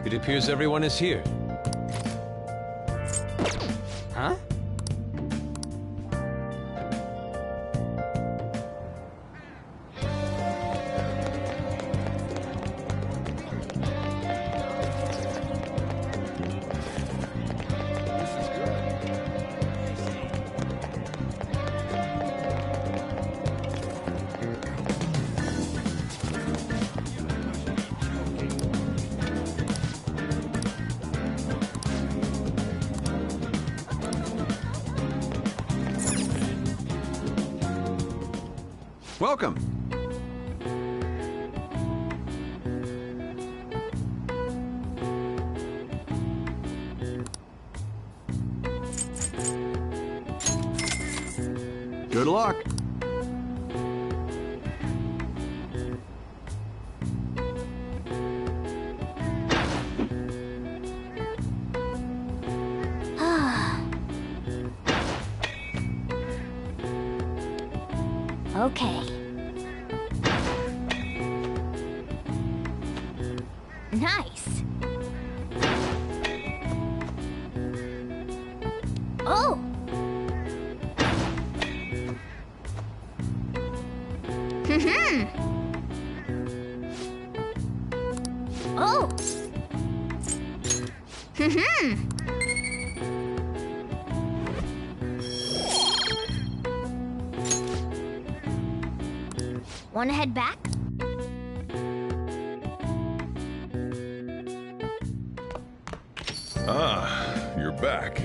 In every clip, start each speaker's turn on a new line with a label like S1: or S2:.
S1: It appears everyone is here. Huh?
S2: Welcome. Good luck.
S3: Okay. Nice. Oh. Oh. Wanna head back?
S4: Ah, you're back.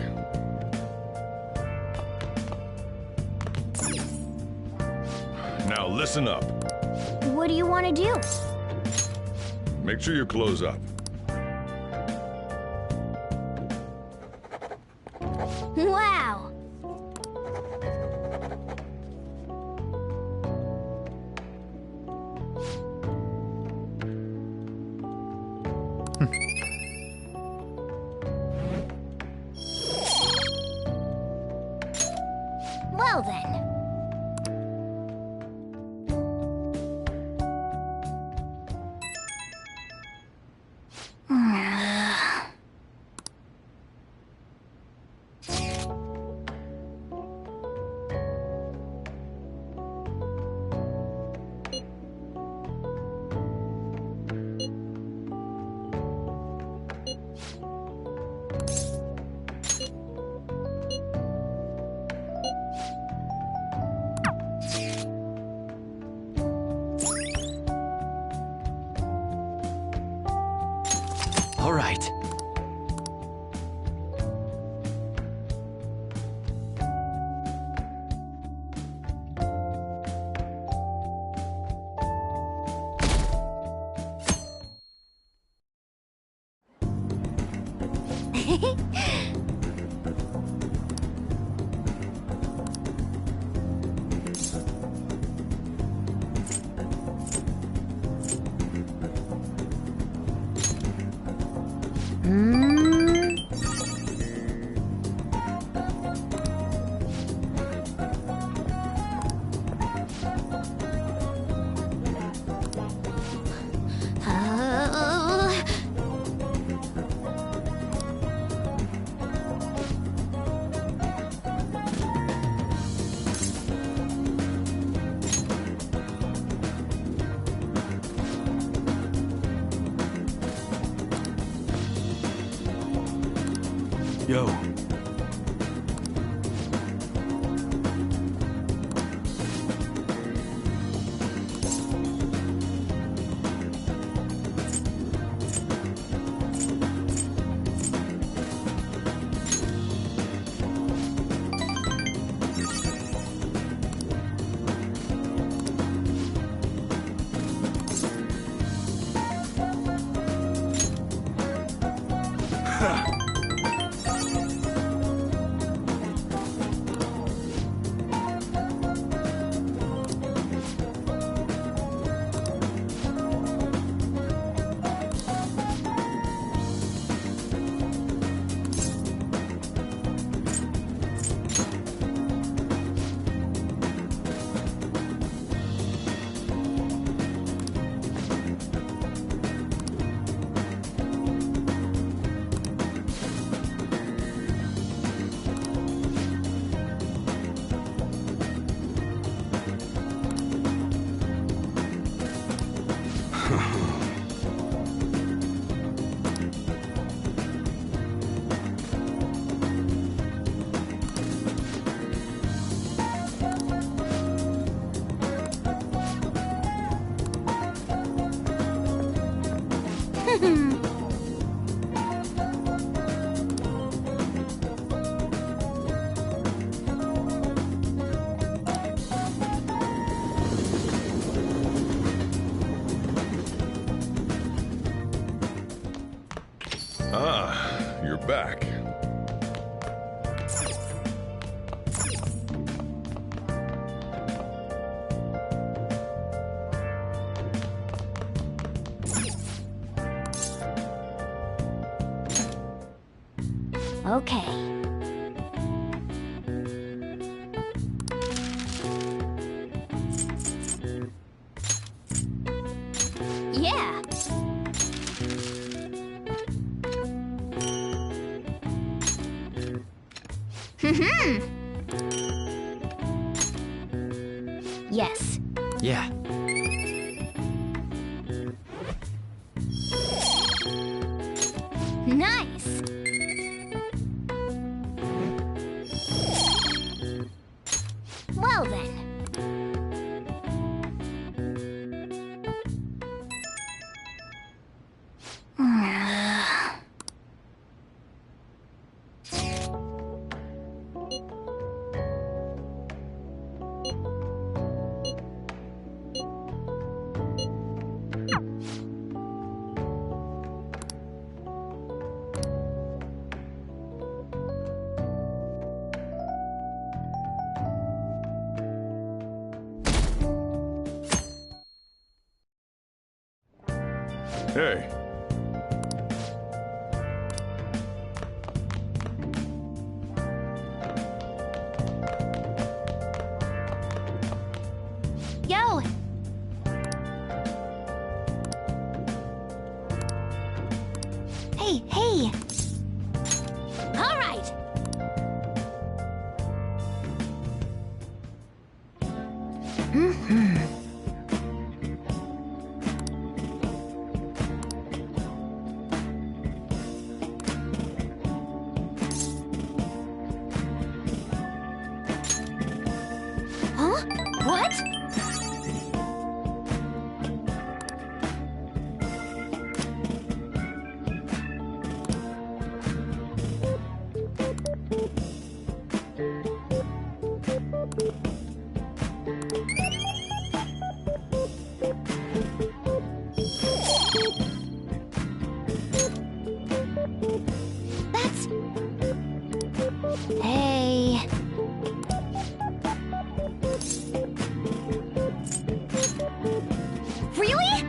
S4: Now listen up.
S3: What do you want to do?
S4: Make sure you close up.
S3: Wow. Well then.
S1: All right.
S2: Yo.
S4: Ah, you're back.
S3: Okay. Yeah. Yes.
S1: Yeah.
S3: Nice. Well then.
S4: Hey,
S3: Yo. Hey, hey. All right. Huh? What? That's... Hey... Really?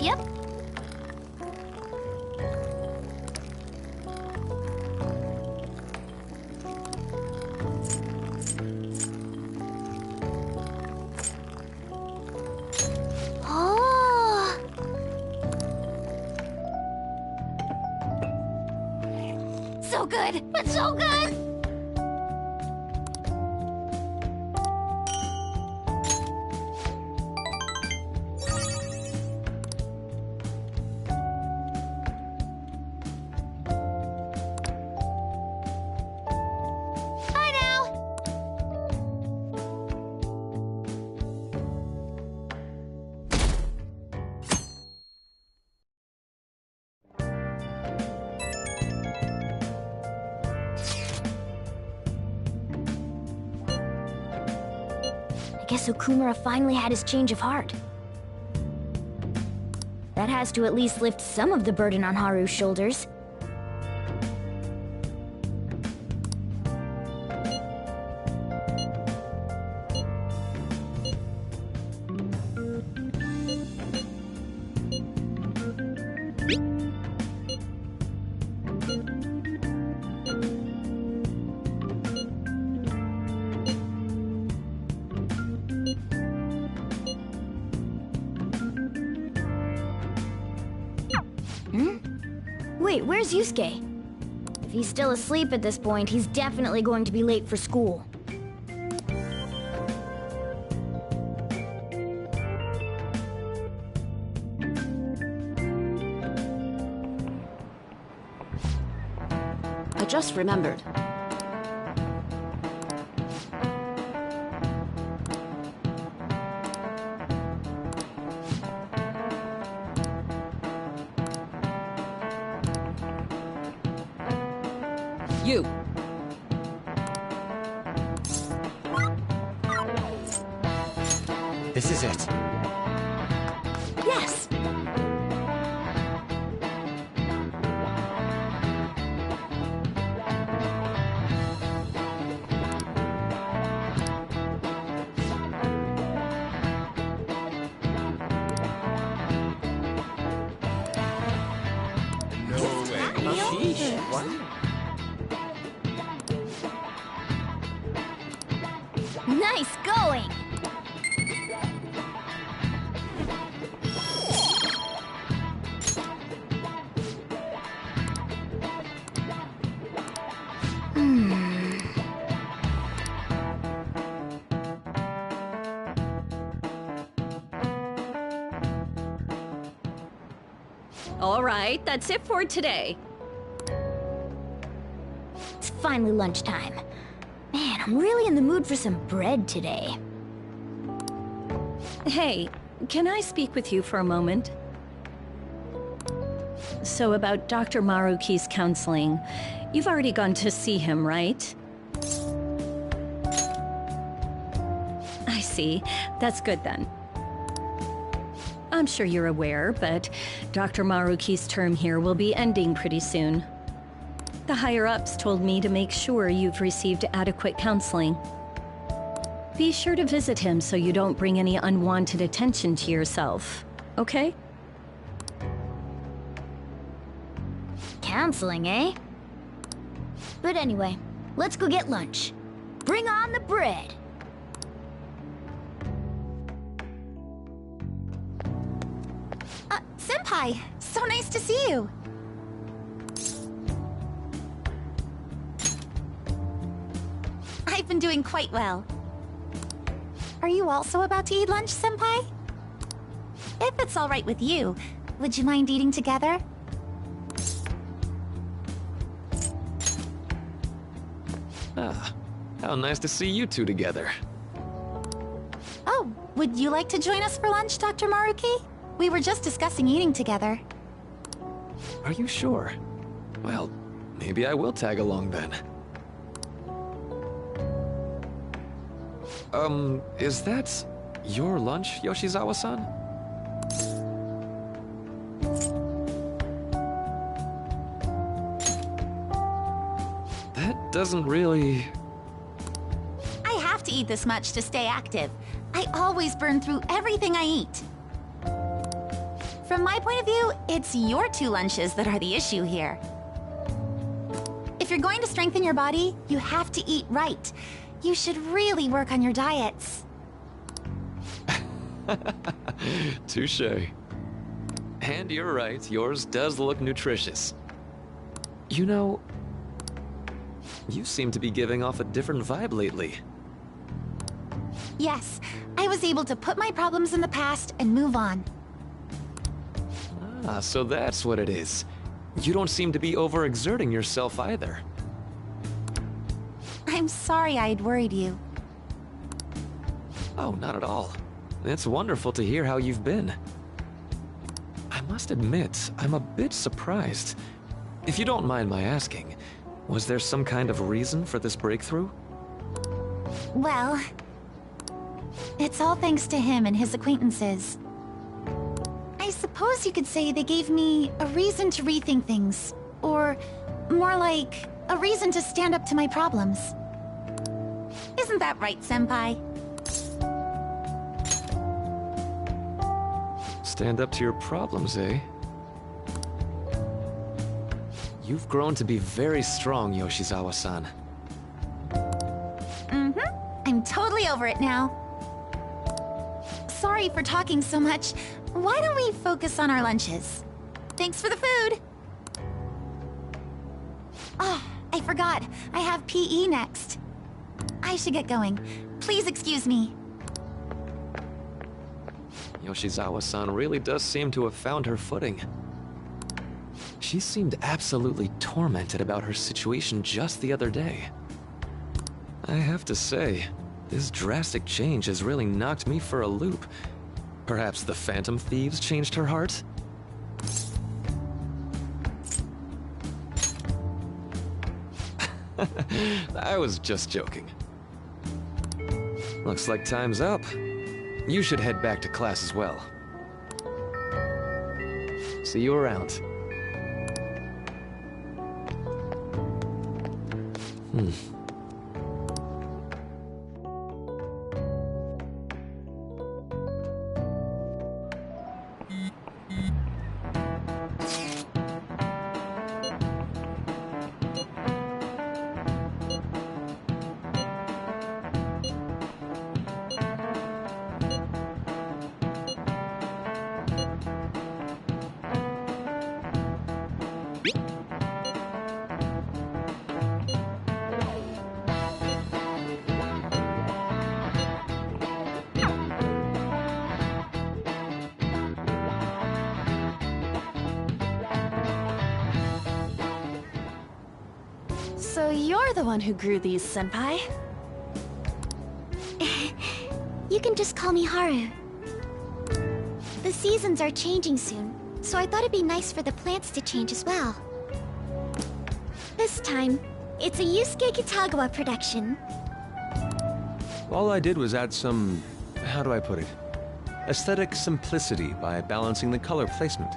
S3: Yep. Oh. So good! It's so good! Bye now! I guess Okumura finally had his change of heart. That has to at least lift some of the burden on Haru's shoulders. Wait, where's Yusuke? If he's still asleep at this point, he's definitely going to be late for school. I
S5: just remembered. You.
S6: This is it.
S5: Yes.
S3: Nice going!
S5: All right, that's it for today.
S3: It's finally lunchtime. Man, I'm really in the mood for some bread today.
S5: Hey, can I speak with you for a moment? So about Dr. Maruki's counseling, you've already gone to see him, right? I see. That's good then. I'm sure you're aware, but Dr. Maruki's term here will be ending pretty soon. The higher-ups told me to make sure you've received adequate counseling. Be sure to visit him so you don't bring any unwanted attention to yourself, okay?
S3: Counseling, eh? But anyway, let's go get lunch. Bring on the bread!
S7: Senpai, so nice to see you. I've been doing quite well. Are you also about to eat lunch, Senpai? If it's all right with you, would you mind eating together?
S1: Ah, how nice to see you two together.
S7: Oh, would you like to join us for lunch, Dr. Maruki? We were just discussing eating together.
S1: Are you sure? Well, maybe I will tag along then. Is that your lunch, Yoshizawa-san? That doesn't really...
S7: I have to eat this much to stay active. I always burn through everything I eat. From my point of view, it's your two lunches that are the issue here. If you're going to strengthen your body, you have to eat right. You should really work on your diets.
S1: Touché. And you're right, yours does look nutritious. You know, you seem to be giving off a different vibe lately.
S7: Yes, I was able to put my problems in the past and move on.
S1: Ah, so that's what it is. You don't seem to be overexerting yourself either.
S7: I'm sorry I'd worried you.
S1: Oh, not at all. It's wonderful to hear how you've been. I must admit, I'm a bit surprised. If you don't mind my asking, was there some kind of reason for this breakthrough?
S7: Well, it's all thanks to him and his acquaintances. I suppose you could say they gave me a reason to rethink things. Or, more like, a reason to stand up to my problems. Isn't that right, Senpai?
S1: Stand up to your problems, eh? You've grown to be very strong, Yoshizawa-san.
S7: I'm totally over it now. Sorry for talking so much. Why don't we focus on our lunches? Thanks for the food! Oh, I forgot. I have PE next. I should get going. Please excuse me.
S1: Yoshizawa-san really does seem to have found her footing. She seemed absolutely tormented about her situation just the other day. I have to say, this drastic change has really knocked me for a loop. Perhaps the Phantom Thieves changed her heart? I was just joking. Looks like time's up. You should head back to class as well. See you around.
S7: So you're the one who grew these, Senpai?
S3: You can just call me Haru. The seasons are changing soon, so I thought it'd be nice for the plants to change as well. This time, it's a Yusuke Kitagawa production.
S6: All I did was add some, how do I put it, aesthetic simplicity by balancing the color placement.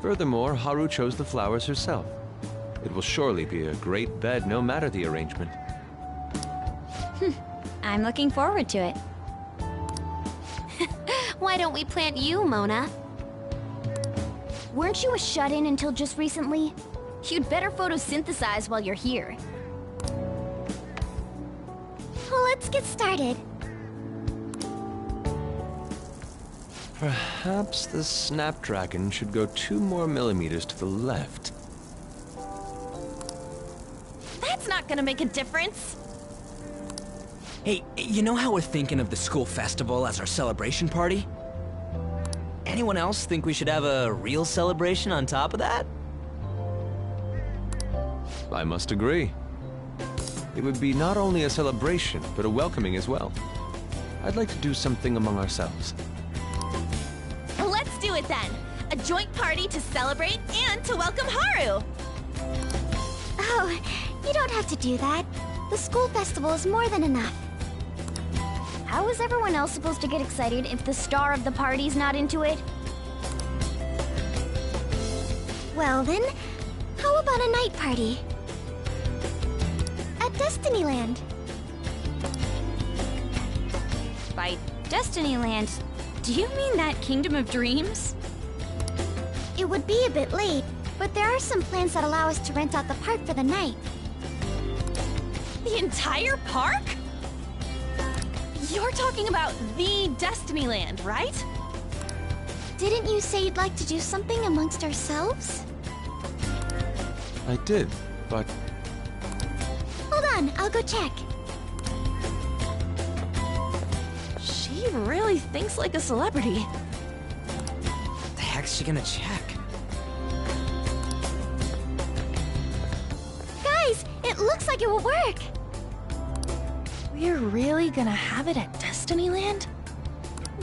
S6: Furthermore, Haru chose the flowers herself. It will surely be a great bed no matter the arrangement.
S3: I'm looking forward to it.
S7: Why don't we plant you, Mona?
S3: Weren't you a shut-in until just recently? You'd better photosynthesize while you're here. Well, let's get started.
S6: Perhaps the Snapdragon should go 2 more millimeters to the left.
S7: That's not gonna make a difference.
S8: Hey, you know how we're thinking of the school festival as our celebration party? Anyone else think we should have a real celebration on top of that?
S6: I must agree. It would be not only a celebration, but a welcoming as well. I'd like to do something among ourselves.
S7: Let's do it then. A joint party to celebrate and to welcome Haru.
S3: Oh, you don't have to do that. The school festival is more than enough. How is everyone else supposed to get excited if the star of the party's not into it? Well then, how about a night party? At Destinyland.
S5: By Destinyland, do you mean that Kingdom of Dreams?
S3: It would be a bit late, but there are some plans that allow us to rent out the park for the night.
S7: The entire park? You're talking about the Destinyland, right?
S3: Didn't you say you'd like to do something amongst ourselves?
S6: I did, but
S3: Hold on, I'll go check.
S7: She really thinks like a celebrity.
S8: What the heck's she gonna check?
S3: Guys, it looks like it will work.
S7: We're really gonna have it at Destinyland?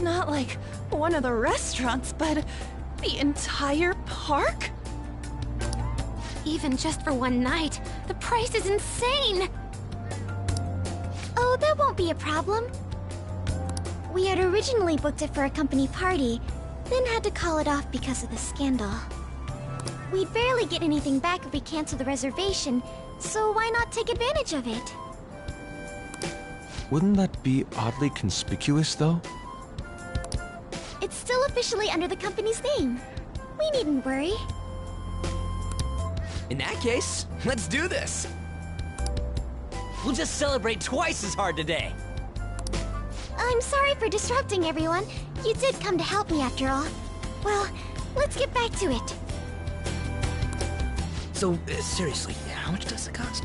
S7: Not like one of the restaurants, but the entire park?
S3: Even just for one night, the price is insane. Oh, that won't be a problem. We had originally booked it for a company party, then had to call it off because of the scandal. We'd barely get anything back if we cancel the reservation, so why not take advantage of it?
S6: wouldn't that be oddly conspicuous, though?
S3: It's still officially under the company's name. We needn't worry.
S8: In that case, let's do this! We'll just celebrate twice as hard today!
S3: I'm sorry for disrupting everyone. You did come to help me after all. Well, let's get back to it.
S8: So, seriously, how much does it cost?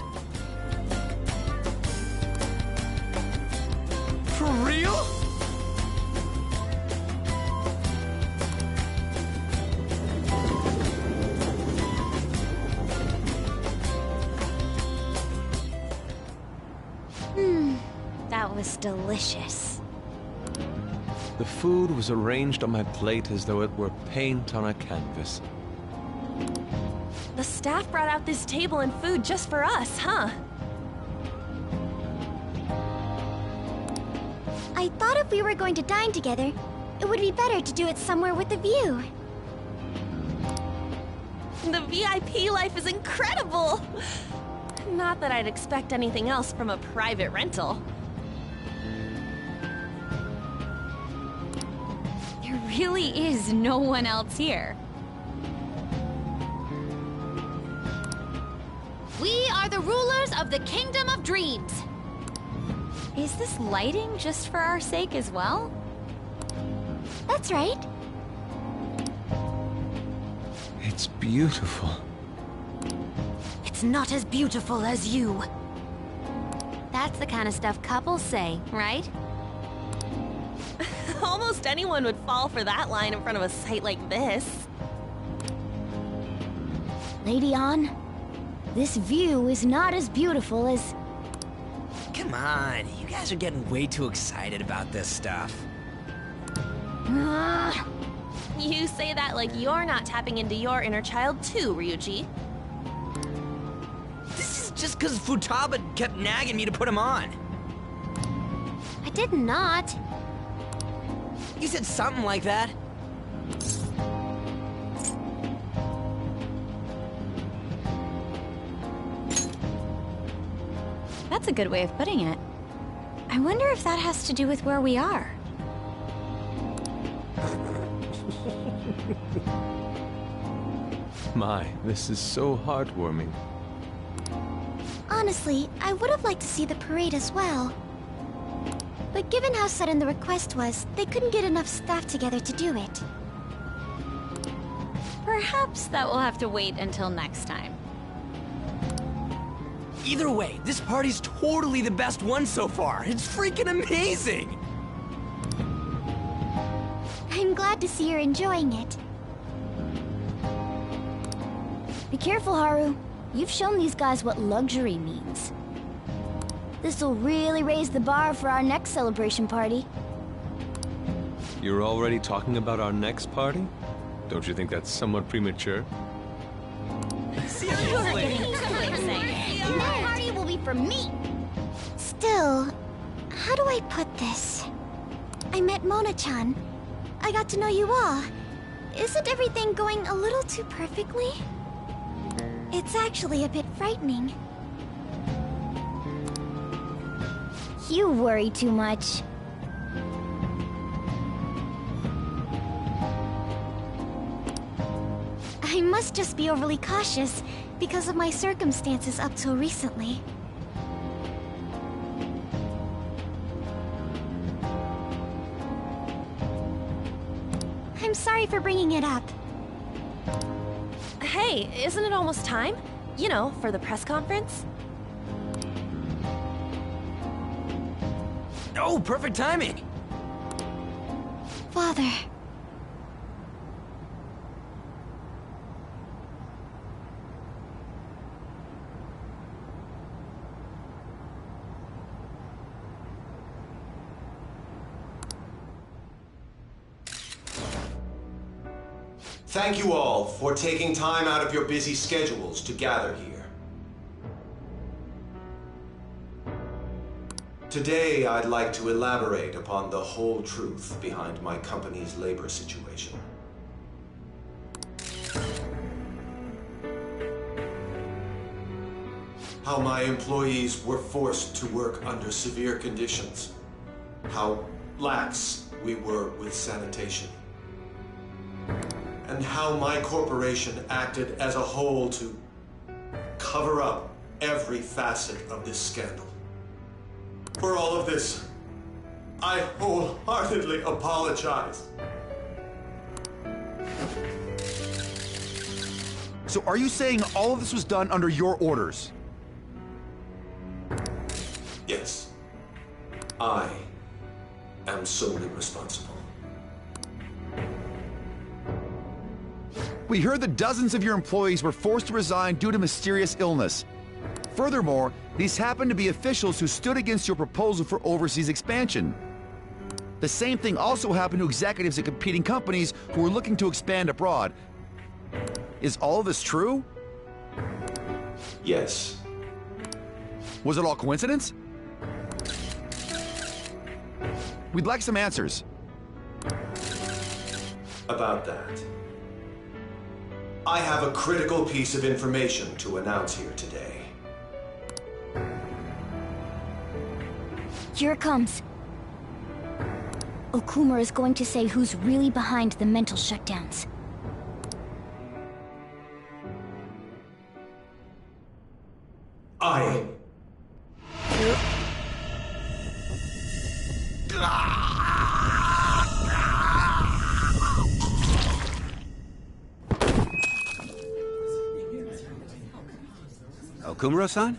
S8: For real?
S3: That was delicious.
S6: The food was arranged on my plate as though it were paint on a canvas.
S9: The staff brought out this table and food just for us, huh?
S3: I thought if we were going to dine together, it would be better to do it somewhere with a view.
S9: The VIP life is incredible! Not that I'd expect anything else from a private rental.
S5: There really is no one else here.
S7: We are the rulers of the Kingdom of Dreams.
S5: Is this lighting just for our sake as well?
S3: That's right.
S6: It's beautiful.
S7: It's not as beautiful as you. That's the kind of stuff couples say, right?
S9: Almost anyone would fall for that line in front of a site like this.
S3: Lady Ann, this view is not as beautiful as...
S8: Come on, you guys are getting way too excited about this stuff.
S9: You say that like you're not tapping into your inner child too, Ryuji.
S8: This is just because Futaba kept nagging me to put him on.
S3: I did not.
S8: You said something like that.
S5: That's a good way of putting it. I wonder if that has to do with where we are.
S6: My, this is so heartwarming.
S3: Honestly, I would have liked to see the parade as well. But given how sudden the request was, they couldn't get enough staff together to do it.
S5: Perhaps that will have to wait until next time.
S8: Either way, this party's totally the best one so far. It's freaking amazing!
S3: I'm glad to see you're enjoying it. Be careful, Haru. You've shown these guys what luxury means. This'll really raise the bar for our next celebration party.
S6: You're already talking about our next party? Don't you think that's somewhat premature?
S8: Seriously?
S3: And that party will be for me! Still, how do I put this? I met Mona-chan. I got to know you all. Isn't everything going a little too perfectly? It's actually a bit frightening. You worry too much. I must just be overly cautious because of my circumstances up till recently. I'm sorry for bringing it up.
S9: Hey, isn't it almost time? You know, for the press conference?
S8: Oh, perfect timing!
S3: Father.
S10: Thank you all for taking time out of your busy schedules to gather here. Today, I'd like to elaborate upon the whole truth behind my company's labor situation. How my employees were forced to work under severe conditions. How lax we were with sanitation. And how my corporation acted as a whole to cover up every facet of this scandal. For all of this, I wholeheartedly apologize.
S2: So are you saying all of this was done under your orders?
S10: Yes, I am solely responsible.
S2: We heard that dozens of your employees were forced to resign due to mysterious illness. Furthermore, these happen to be officials who stood against your proposal for overseas expansion. The same thing also happened to executives at competing companies who were looking to expand abroad. Is all of this true?
S10: Yes.
S2: Was it all coincidence? We'd like some answers.
S10: About that. I have a critical piece of information to announce here today.
S3: Here it comes. Okumura is going to say who's really behind the mental shutdowns.
S10: I...
S11: Okumura-san?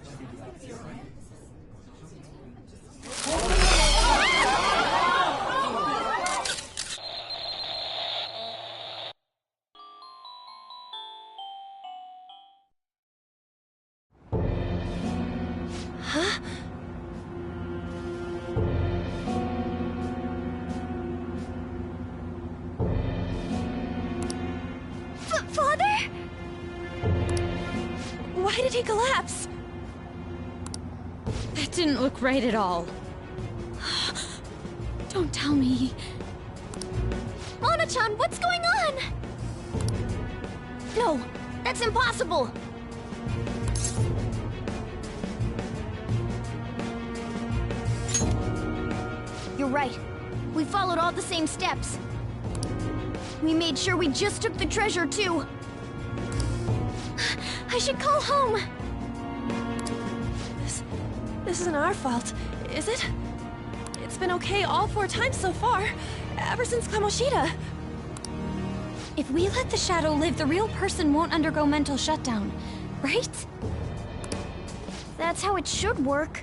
S3: Father?
S9: Why did he collapse?
S5: That didn't look right at all. Don't tell me.
S3: Mona-chan, what's going on? No, that's impossible. You're right. We followed all the same steps. We made sure we just took the treasure, too. I should call home.
S9: This isn't our fault, is it? It's been okay all 4 times so far, ever since Kamoshida.
S5: If we let the shadow live, the real person won't undergo mental shutdown, right?
S3: That's how it should work.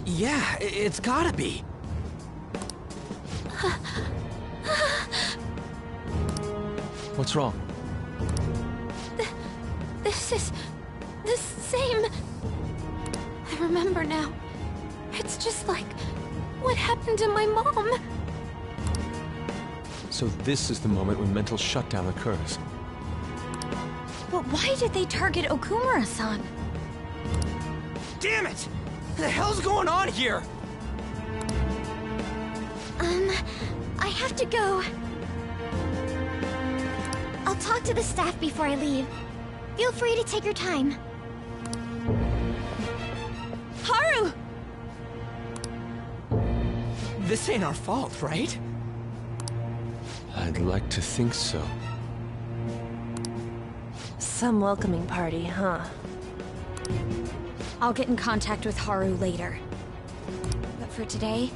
S8: Yeah, it's gotta be.
S6: What's wrong?
S3: This is the same. I remember now. It's just like what happened to my mom.
S6: So this is the moment when mental shutdown occurs.
S5: But why did they target Okumura-san?
S8: Damn it! What the hell's going on here?
S3: I have to go. I'll talk to the staff before I leave. Feel free to take your time.
S9: Haru!
S8: This ain't our fault, right?
S6: I'd like to think so.
S9: Some welcoming party, huh?
S5: I'll get in contact with Haru later. But for today,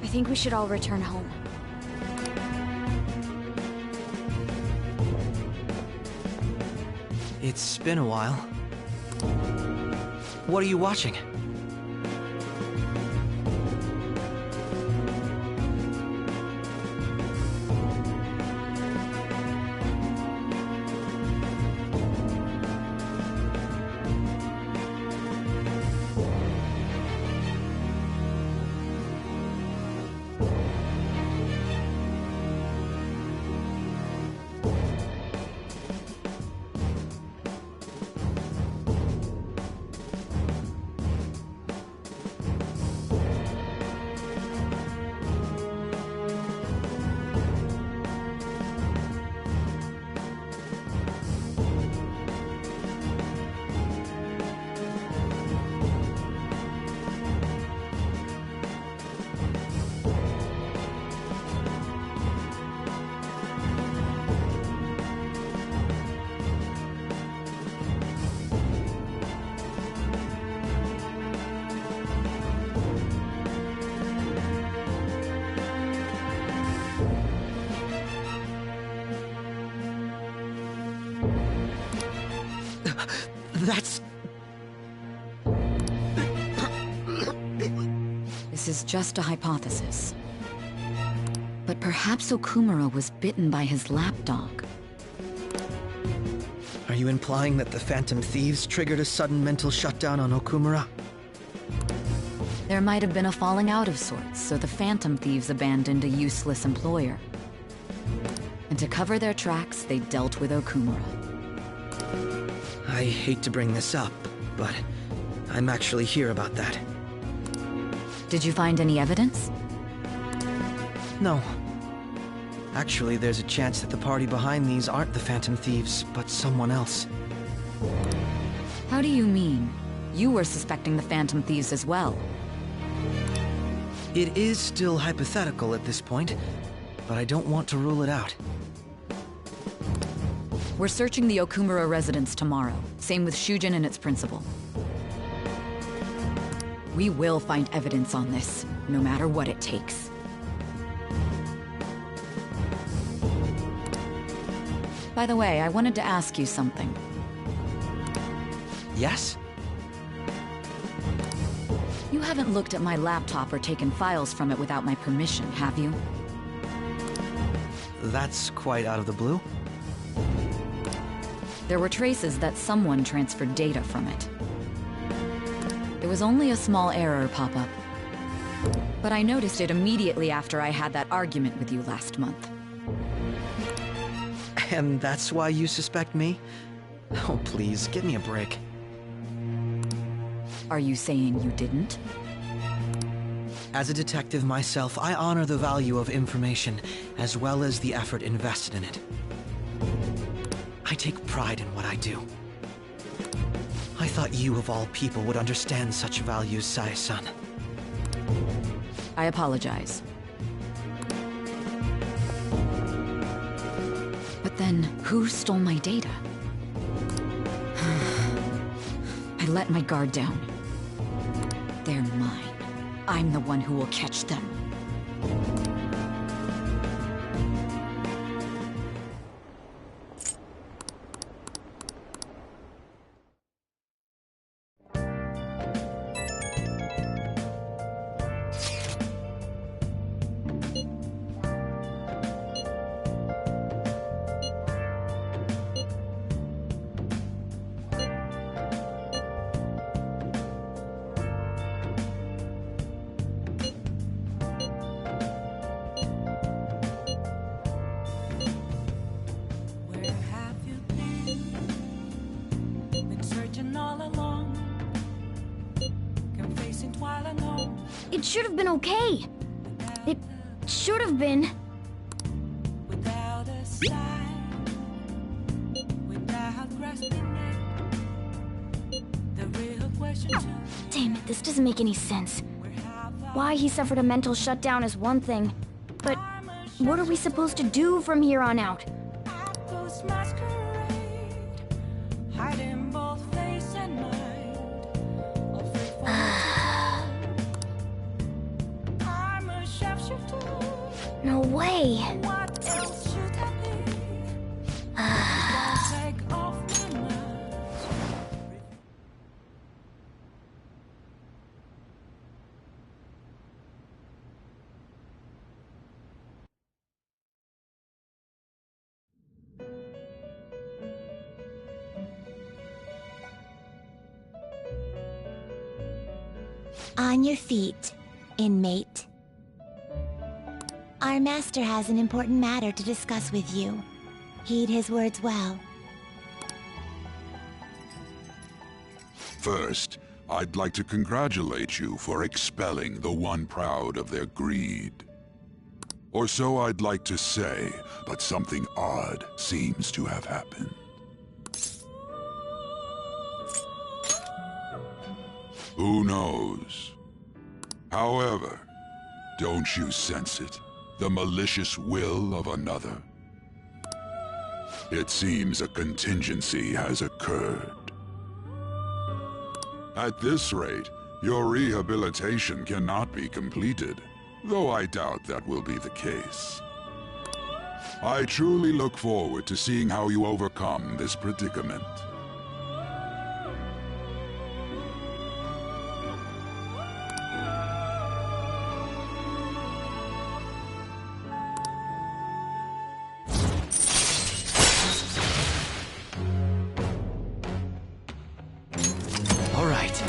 S5: I think we should all return home.
S8: It's been a while. What are you watching? That's...
S5: This is just a hypothesis. But perhaps Okumura was bitten by his lapdog.
S11: Are you implying that the Phantom Thieves triggered a sudden mental shutdown on Okumura?
S12: There might have been a falling out of sorts, so the Phantom Thieves abandoned a useless employer. And to cover their tracks, they dealt with Okumura.
S11: I hate to bring this up, but I'm actually here about that.
S12: Did you find any evidence?
S11: No. Actually, there's a chance that the party behind these aren't the Phantom Thieves, but someone else.
S12: How do you mean? You were suspecting the Phantom Thieves as well.
S11: It is still hypothetical at this point, but I don't want to rule it out.
S12: We're searching the Okumura residence tomorrow. Same with Shujin and its principal. We will find evidence on this, no matter what it takes. By the way, I wanted to ask you something.
S11: Yes?
S12: You haven't looked at my laptop or taken files from it without my permission, have you?
S11: That's quite out of the blue.
S12: There were traces that someone transferred data from it. There was only a small error pop up. But I noticed it immediately after I had that argument with you last month.
S11: And that's why you suspect me? Oh, please, give me a break.
S12: Are you saying you didn't?
S11: As a detective myself, I honor the value of information, as well as the effort invested in it. I take pride in what I do. I thought you, of all people, would understand such values, Sae-san.
S12: I apologize. But then, who stole my data? I let my guard down. They're mine. I'm the one who will catch them.
S3: It should have been okay. It should have been. Damn it, this doesn't make any sense. Why he suffered a mental shutdown is one thing, but what are we supposed to do from here on out? No way.
S7: On your feet, inmate. Our master has an important matter to discuss with you. Heed his words well.
S13: First, I'd like to congratulate you for expelling the one proud of their greed. Or so I'd like to say, but something odd seems to have happened. Who knows? However, don't you sense it? The malicious will of another? It seems a contingency has occurred. At this rate, your rehabilitation cannot be completed, though I doubt that will be the case. I truly look forward to seeing how you overcome this predicament.
S11: it!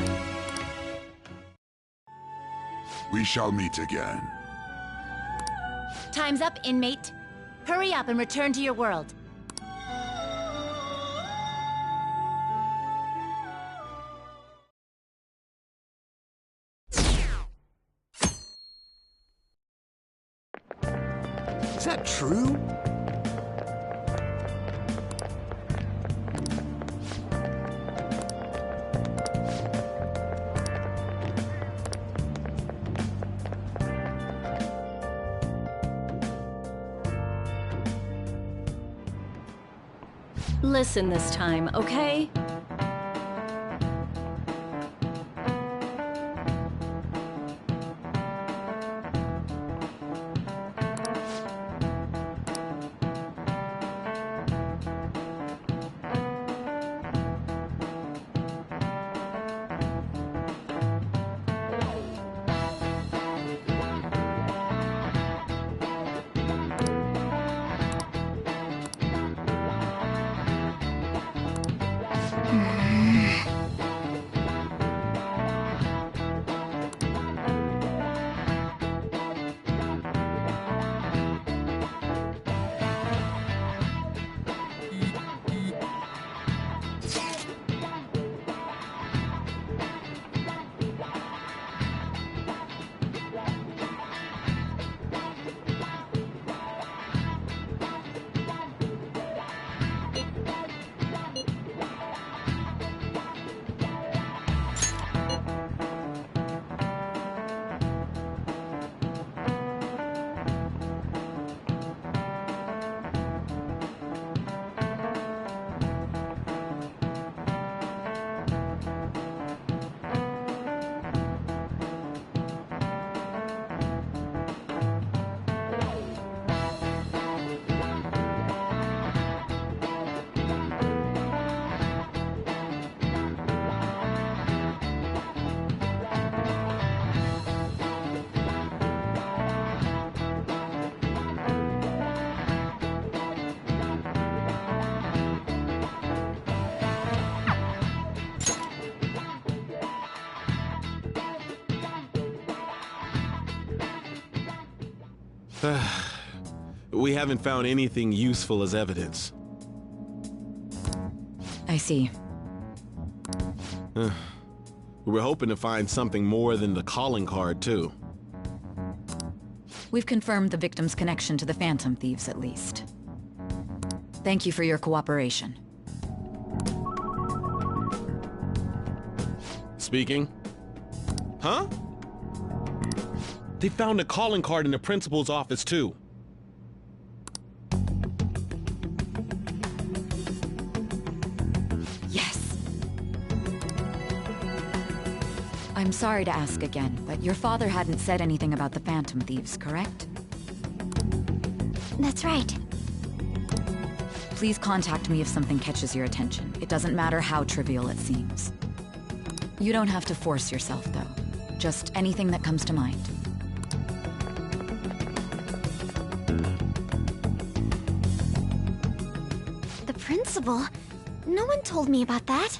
S13: We shall meet again.
S7: Time's up, inmate. Hurry up and return to your world.
S2: Is that true?
S5: Listen this time, okay?
S14: We haven't found anything useful as evidence.
S12: I see.
S14: We were hoping to find something more than the calling card, too.
S12: We've confirmed the victim's connection to the Phantom Thieves, at least. Thank you for your cooperation.
S14: Speaking? Huh? They found a calling card in the principal's office, too.
S12: Yes. I'm sorry to ask again, but your father hadn't said anything about the Phantom Thieves, correct?
S3: That's right.
S12: Please contact me if something catches your attention. It doesn't matter how trivial it seems. You don't have to force yourself, though. Just anything that comes to mind.
S3: The principal? No one told me about that.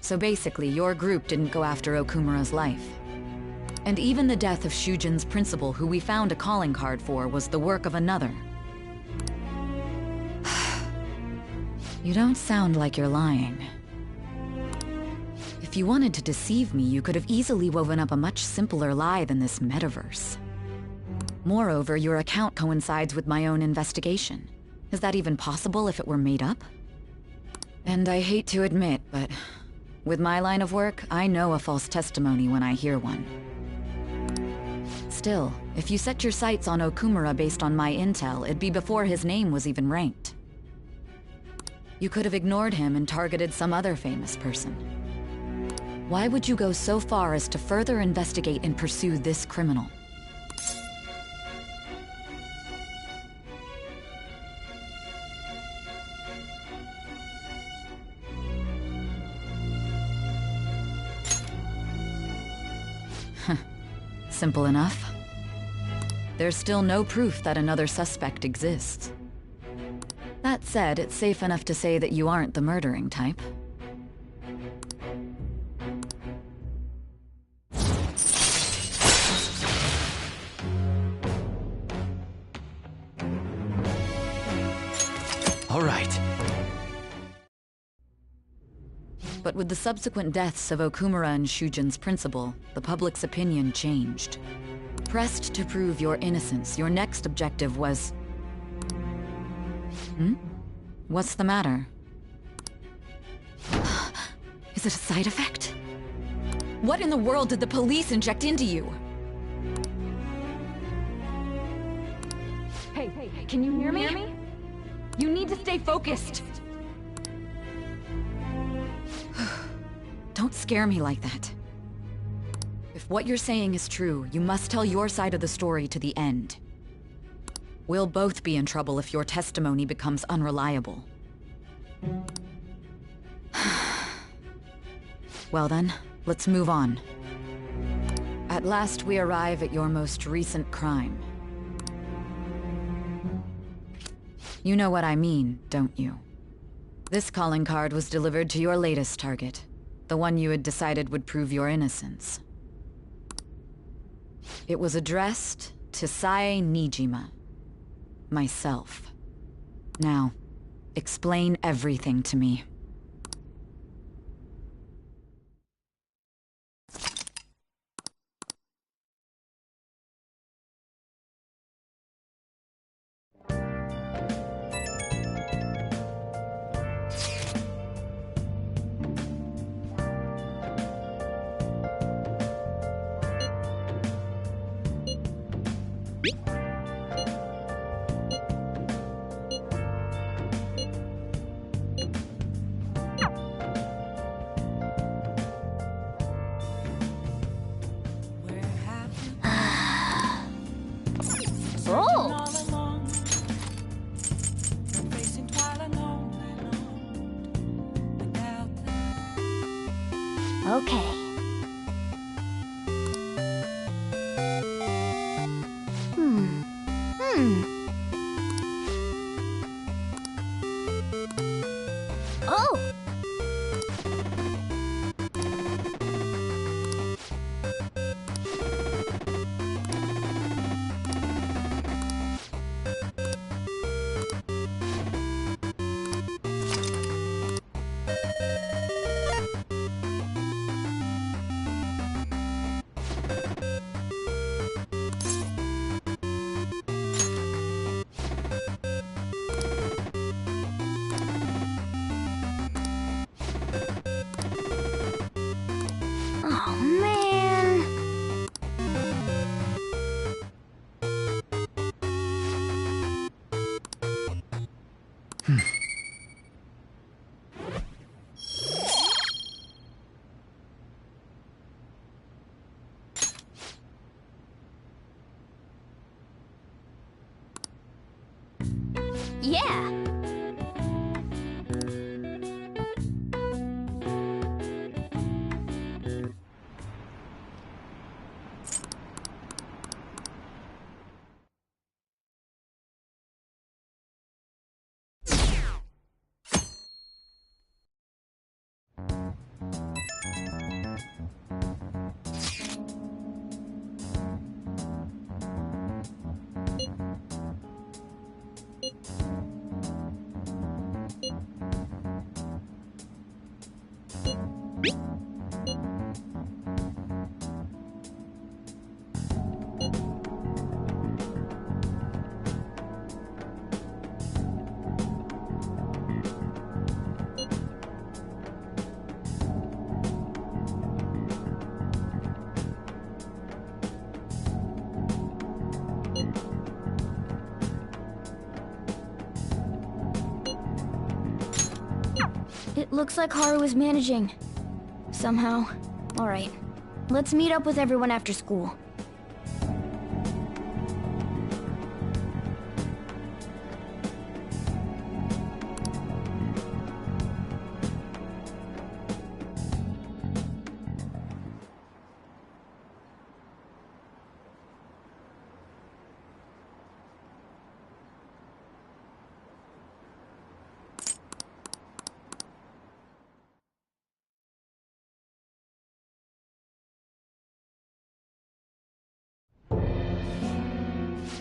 S12: So basically, your group didn't go after Okumura's life. And even the death of Shujin's principal, who we found a calling card for, was the work of another. You don't sound like you're lying. If you wanted to deceive me, you could have easily woven up a much simpler lie than this metaverse. Moreover, your account coincides with my own investigation. Is that even possible if it were made up? And I hate to admit, but with my line of work, I know a false testimony when I hear one. Still, if you set your sights on Okumura based on my intel, it'd be before his name was even ranked. You could have ignored him and targeted some other famous person. Why would you go so far as to further investigate and pursue this criminal? Simple enough. There's still no proof that another suspect exists. That said, it's safe enough to say that you aren't the murdering type.
S1: All right.
S12: But with the subsequent deaths of Okumura and Shujin's principal, the public's opinion changed. Pressed to prove your innocence, your next objective was... What's the matter? Is it a side effect? What in the world did the police inject into you? Hey, can you hear me? You need to stay focused. Don't scare me like that. If what you're saying is true, you must tell your side of the story to the end. We'll both be in trouble if your testimony becomes unreliable. Well then, let's move on. At last we arrive at your most recent crime. You know what I mean, don't you? This calling card was delivered to your latest target. The one you had decided would prove your innocence. It was addressed to Sae Nijima. Myself. Now, explain everything to me.
S3: Okay. Oh! Yeah! It looks like Haru is managing. Somehow. Alright. Let's meet up with everyone after school.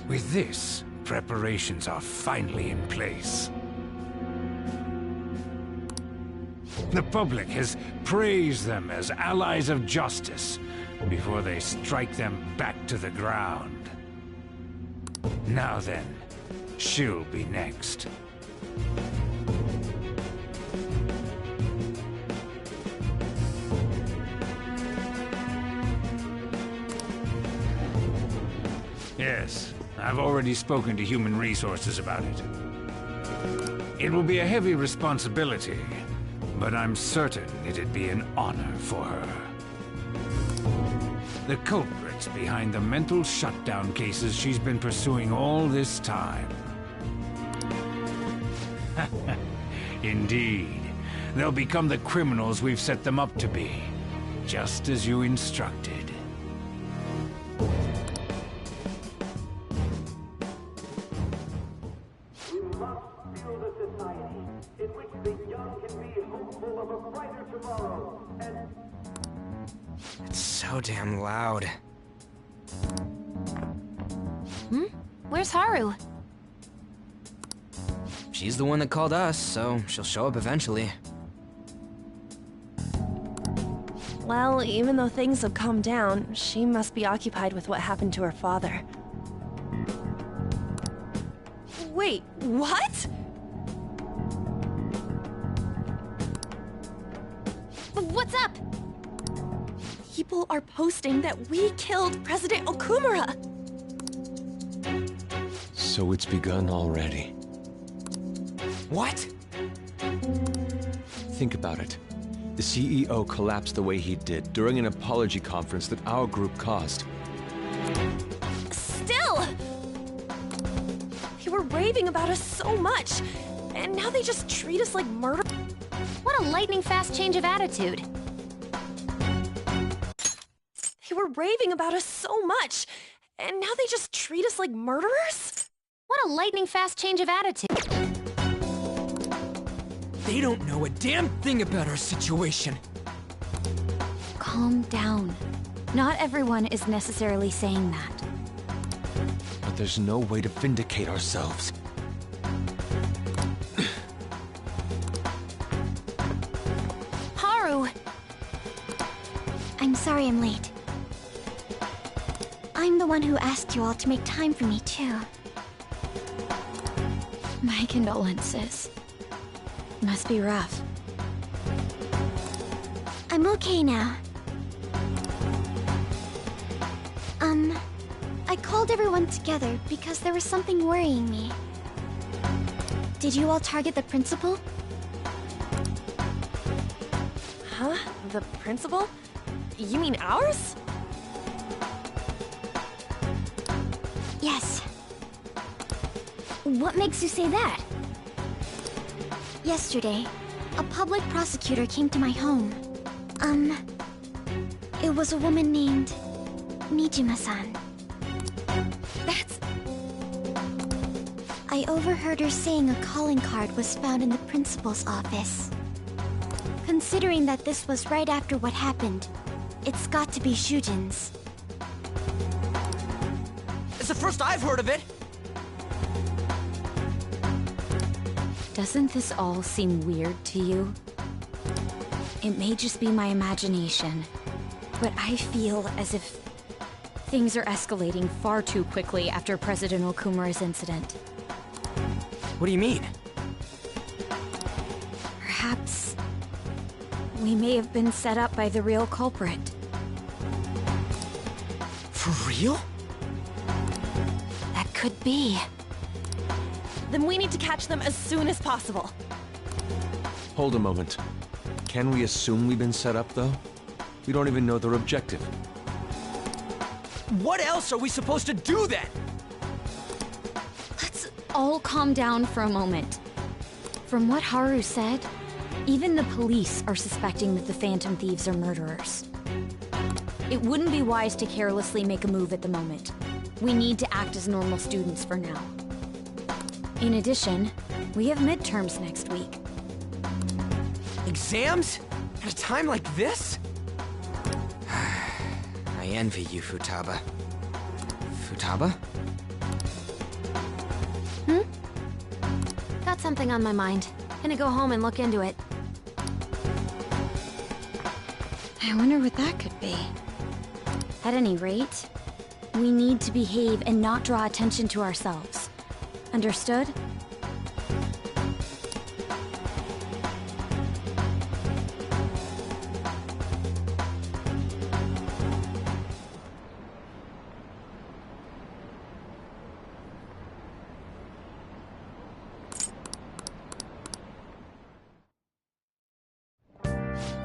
S15: With this, preparations are finally in place. The public has praised them as allies of justice before they strike them back to the ground. Now then, she'll be next. Yes, I've already spoken to Human Resources about it. It will be a heavy responsibility, but I'm certain it'd be an honor for her. The culprits behind the mental shutdown cases she's been pursuing all this time. Indeed, they'll become the criminals we've set them up to be, just as you instructed.
S11: It's so damn loud.
S7: Where's Haru?
S11: She's the one that called us, so she'll show up eventually.
S9: Well, even though things have calmed down, she must be occupied with what happened to her father. Wait, what?
S3: What's up?
S9: People are posting that we killed President Okumura!
S6: So it's begun already.
S11: What?
S6: Think about it. The CEO collapsed the way he did during an apology conference that our group caused.
S9: Still! They were raving about us so much, and now they just treat us like murder.
S3: What a lightning-fast change of attitude.
S9: They were raving about us so much, and now they just treat us like murderers?
S3: What a lightning-fast change of attitude.
S11: They don't know a damn thing about our situation.
S3: Calm down. Not everyone is necessarily saying that.
S6: But there's no way to vindicate ourselves.
S3: Haru! I'm sorry I'm late. I'm the one who asked you all to make time for me, too. My condolences. Must be rough. I'm okay now. I called everyone together because there was something worrying me. Did you all target the principal?
S9: Huh? The principal? You mean ours?
S3: Yes. What makes you say that? Yesterday, a public prosecutor came to my home. It was a woman named Nijima-san.
S9: That's...
S3: I overheard her saying a calling card was found in the principal's office. Considering that this was right after what happened, it's got to be Shujin's.
S11: It's the first I've heard of it!
S5: Doesn't this all seem weird to you? It may just be my imagination, but I feel as if things are escalating far too quickly after President Okumura's incident.
S11: What do you mean?
S5: Perhaps we may have been set up by the real culprit.
S11: For real?
S5: That could be.
S9: Then we need to catch them as soon as possible.
S6: Hold a moment. Can we assume we've been set up, though? We don't even know their objective.
S11: What else are we supposed to do then?
S5: Let's all calm down for a moment. From what Haru said, even the police are suspecting that the Phantom Thieves are murderers. It wouldn't be wise to carelessly make a move at the moment. We need to act as normal students for now. In addition, we have midterms next week.
S11: Exams? At a time like this? I envy you, Futaba. Futaba?
S16: got something on my mind. Gonna go home and look into it. I wonder what that could be.
S3: At any rate, we need to behave and not draw attention to ourselves. Understood?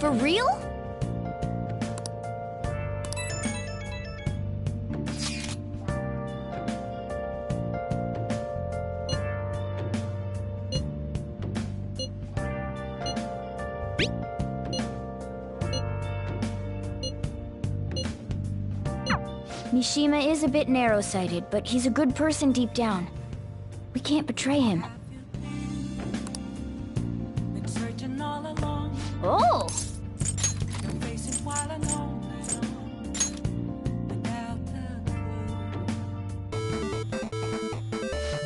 S7: For real?
S3: Mishima is a bit narrow-sighted, but he's a good person deep down. We can't betray him.
S7: Oh!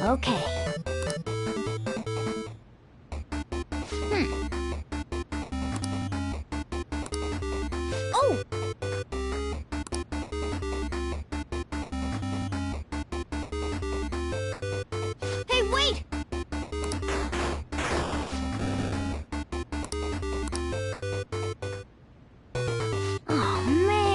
S3: Okay.
S7: Oh! Hey, wait!
S3: Oh, man.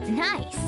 S7: Nice.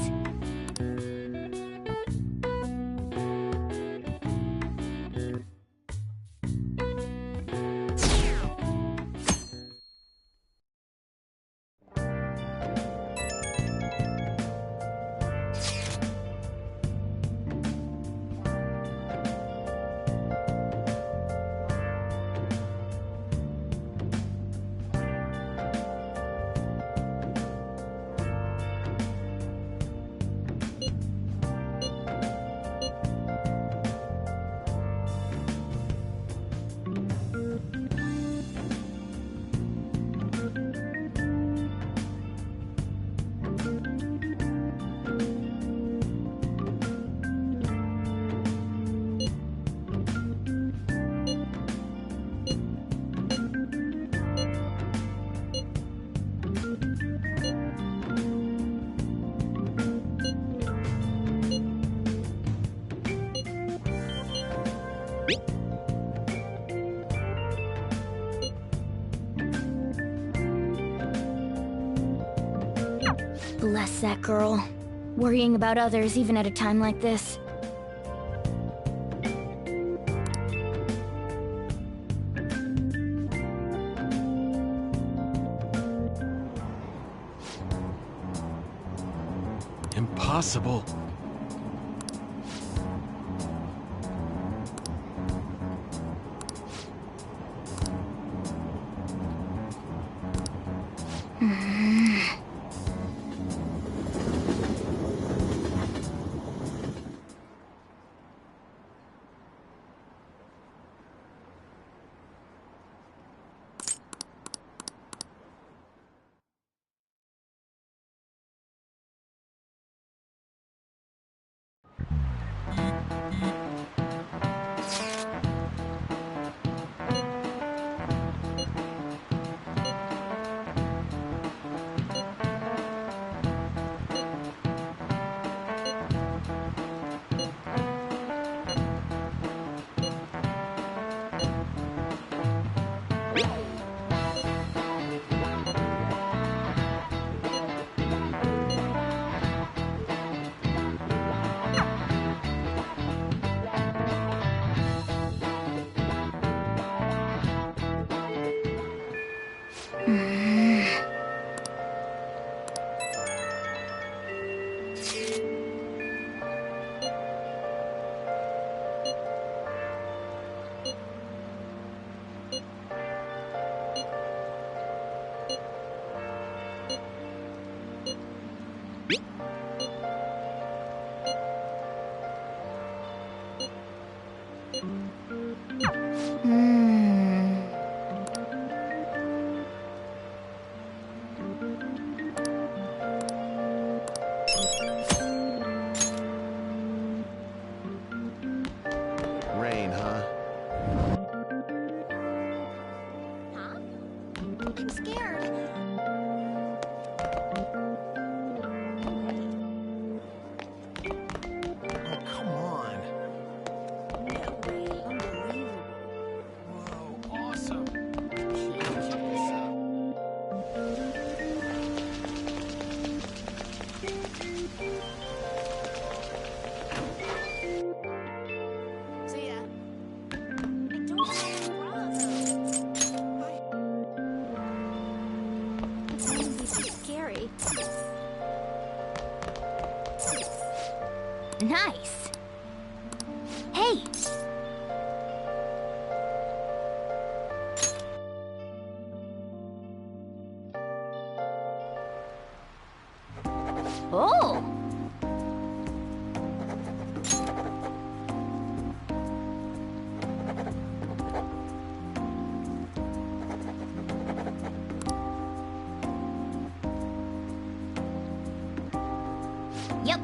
S3: Bless that girl. Worrying about others even at a time like this.
S6: Impossible.
S2: Rain, huh?
S3: I'm scared.
S2: Oh, come on. Whoa, awesome. Check this out.
S3: See ya. I don't know what's wrong. It's going to be so scary.
S7: Nice. Hey! Oh! Yep.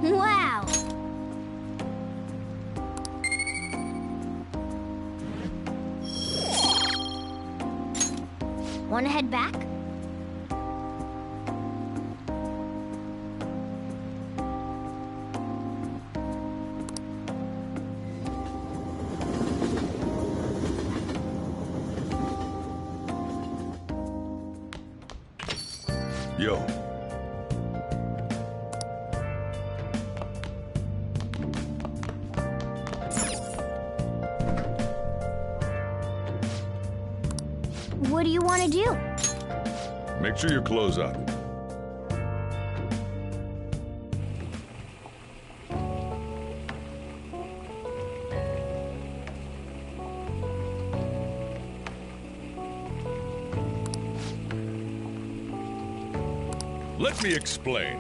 S7: Wow! Wanna head back?
S4: Yo.
S3: What do you want to do?
S4: Make sure you close up. Let me explain.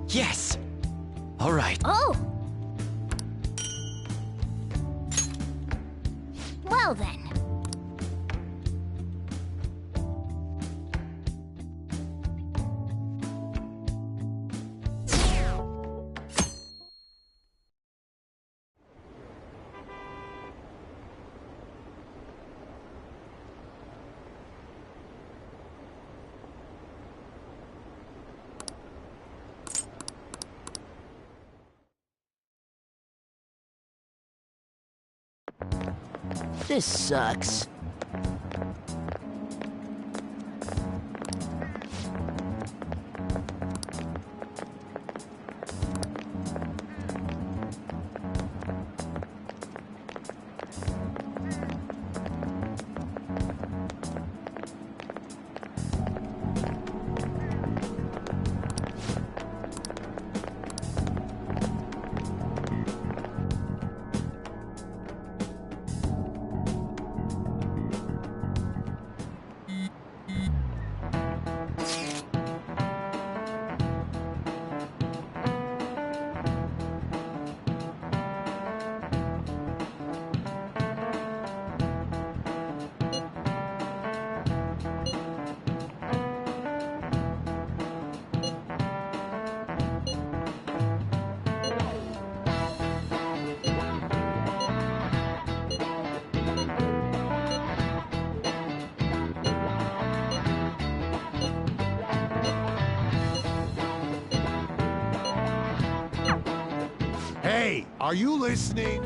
S11: Yes! All right.
S7: Oh! Well then.
S17: This sucks.
S18: Hey, are you listening?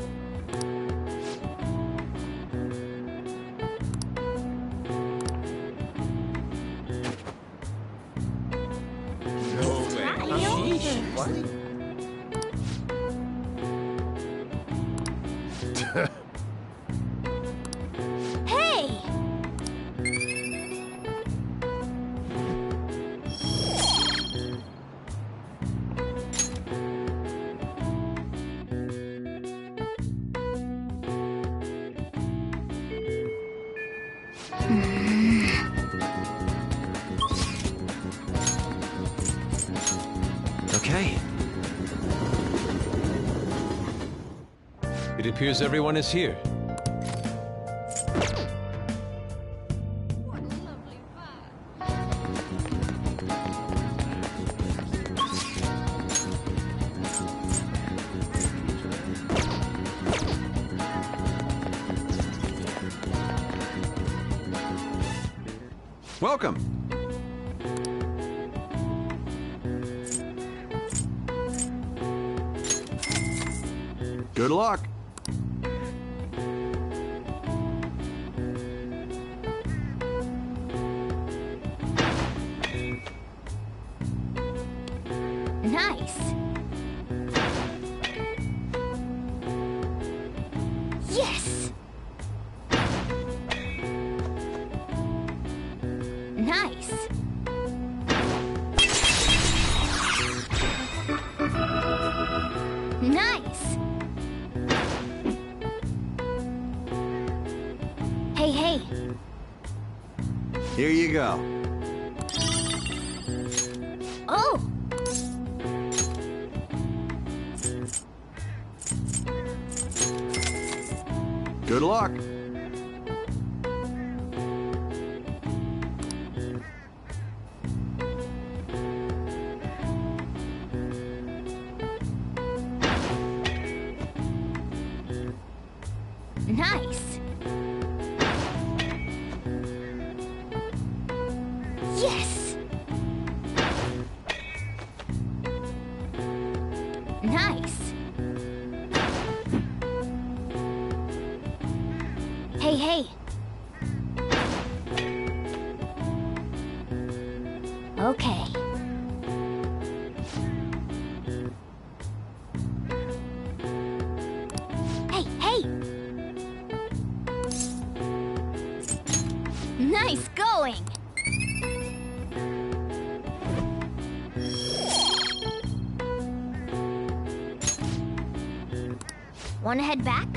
S3: Hey!
S1: Okay.
S6: It appears everyone is here.
S2: Welcome. Good luck.
S3: Nice. Yes. Nice. Nice. Hey, hey.
S2: Here you go.
S3: Oh.
S2: Good luck.
S3: Nice. Yes. Nice. Hey, hey. Okay. Hey, hey. Nice going. Wanna head back?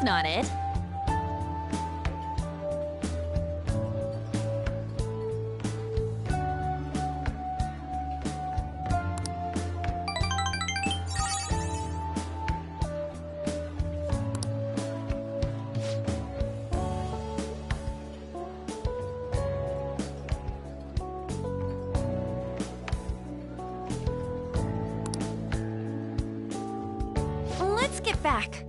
S9: not it.
S3: Let's get back.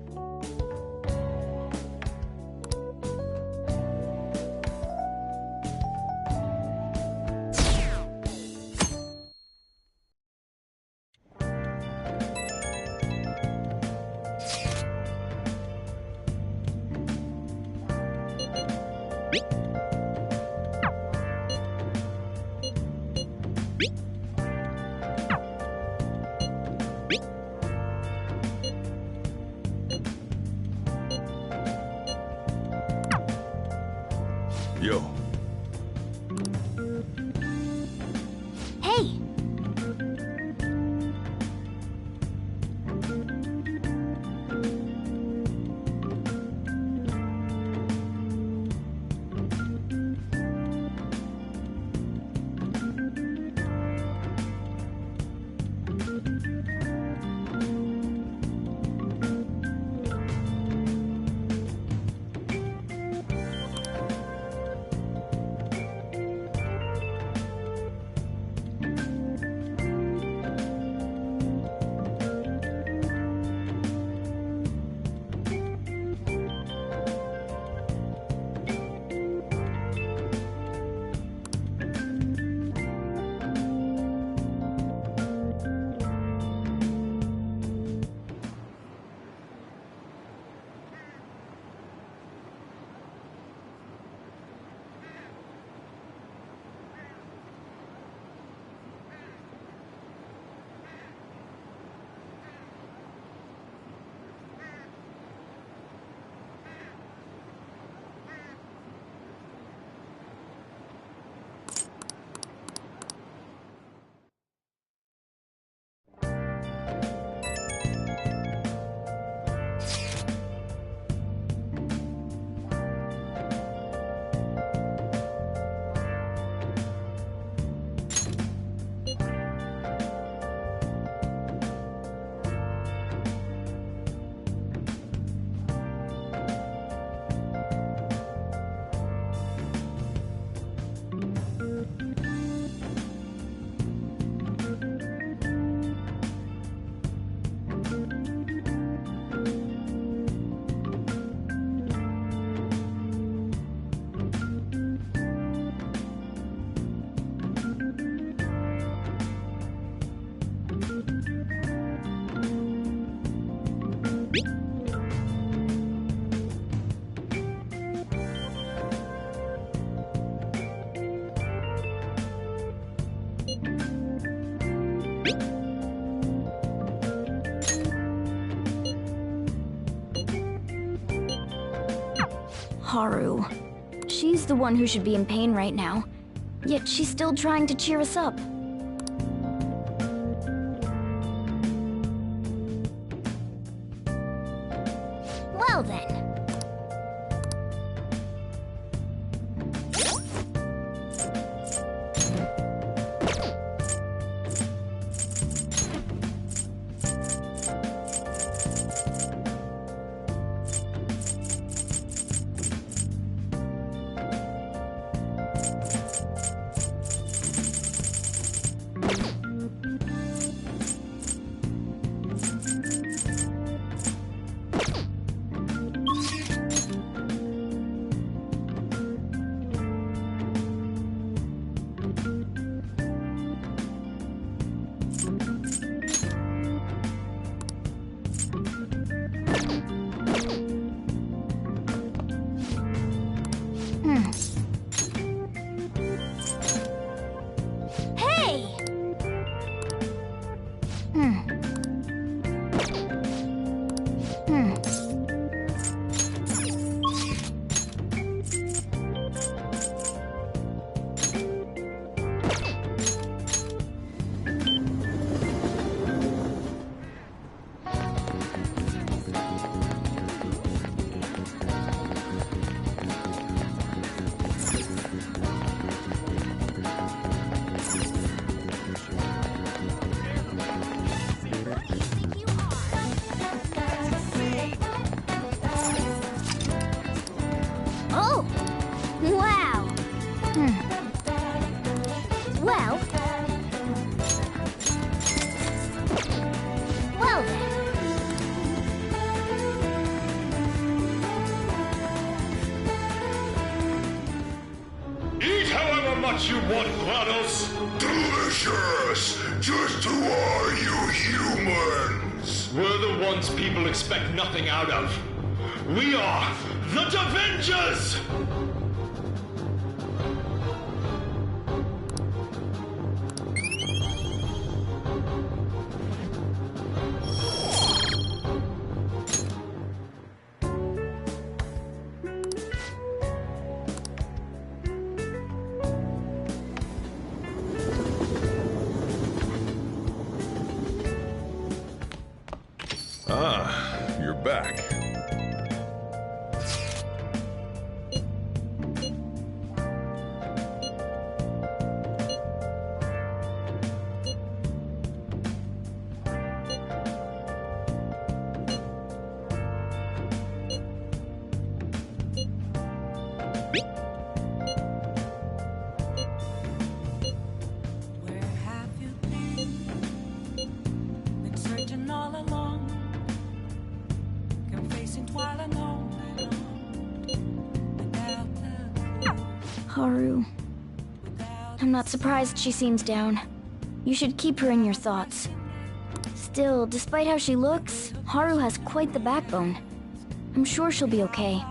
S4: Yo.
S3: Hey! Haru. She's the one who should be in pain right now. Yet she's still trying to cheer us up. Well then. Well... Well then.
S4: Eat however much you want, GLaDOS!
S13: Delicious! Just who are you humans?
S17: We're the ones people expect nothing out of. We are the Davengers!
S4: Ah, you're back.
S3: Haru. I'm not surprised she seems down. You should keep her in your thoughts. Still, despite how she looks, Haru has quite the backbone. I'm sure she'll be okay.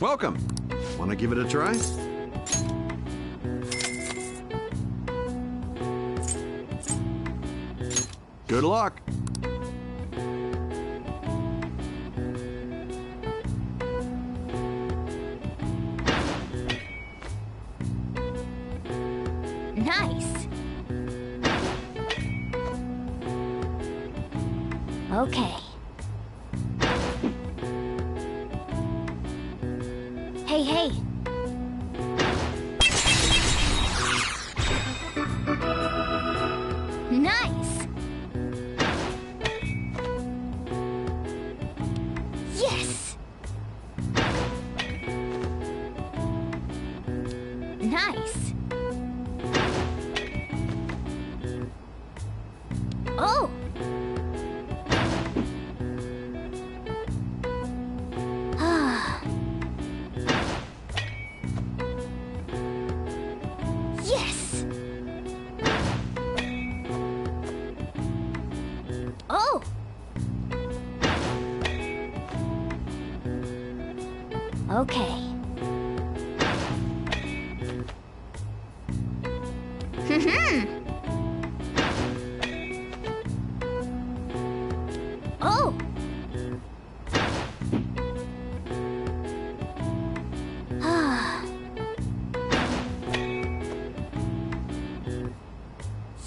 S18: Welcome. Want to give it a try? Good luck.
S3: Nice. Okay. Hey, hey. Nice. Yes. Nice. Oh. Ah. Yes. Oh. Okay. Oh. Ah.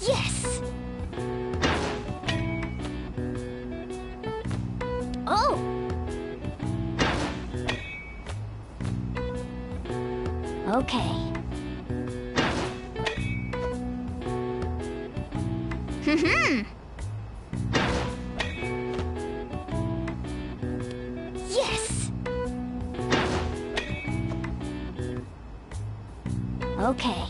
S3: Yes. Oh. Okay. Yes. Okay.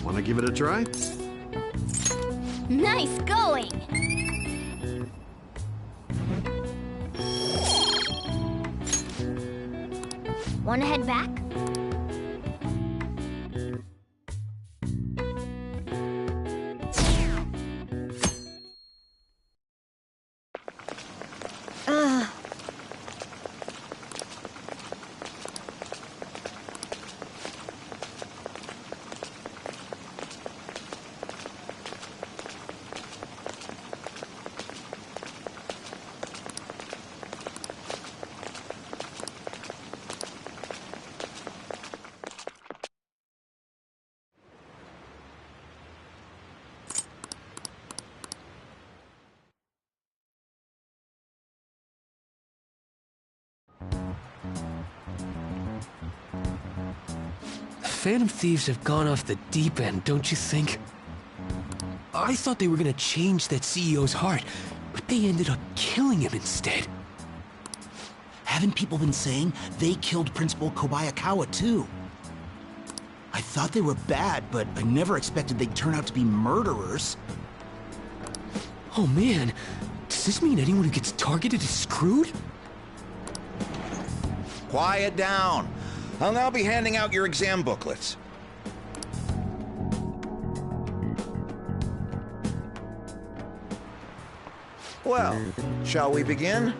S18: Want to give it a try?
S3: Nice going. Wanna head back?
S19: The Phantom Thieves have gone off the deep end, don't you think? I thought they were gonna change that CEO's heart, but they ended up killing him instead.
S20: Haven't people been saying they killed Principal Kobayakawa too? I thought they were bad, but I never expected they'd turn out to be murderers.
S19: Oh man, does this mean anyone who gets targeted is screwed?
S21: Quiet down. I'll now be handing out your exam booklets. Well, shall we begin?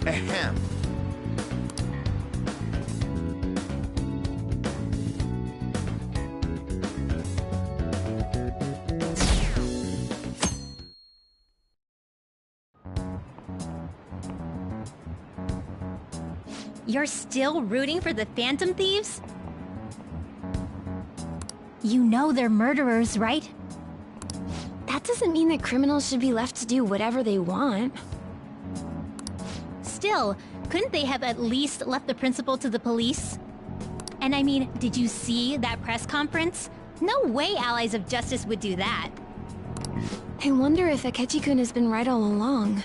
S21: Ahem.
S5: You're still rooting for the Phantom Thieves? You know they're murderers, right?
S16: That doesn't mean that criminals should be left to do whatever they want.
S5: Still, couldn't they have at least left the principal to the police? And I mean, did you see that press conference? No way Allies of Justice would do that.
S16: I wonder if Akechi-kun has been right all along.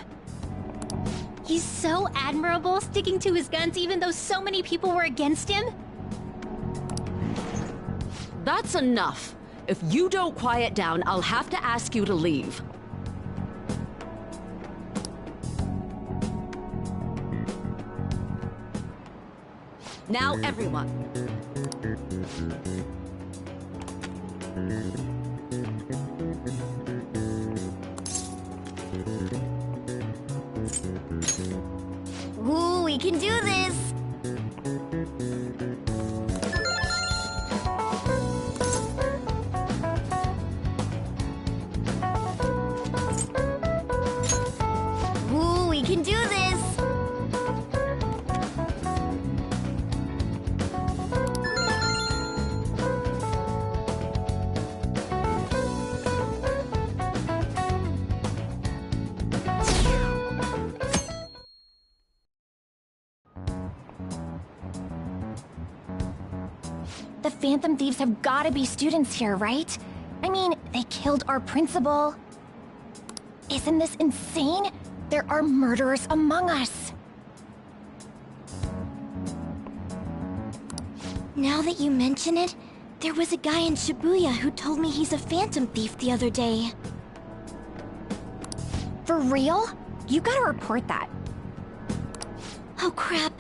S5: He's so admirable, sticking to his guns even though so many people were against him.
S22: That's enough. If you don't quiet down, I'll have to ask you to leave. Now, everyone.
S3: can do this! Ooh, we can do this! The Phantom Thieves have gotta be students here, right? I mean, they killed our principal. Isn't this insane? There are murderers among us. Now that you mention it, there was a guy in Shibuya who told me he's a Phantom Thief the other day. For real? You gotta report that. Oh crap,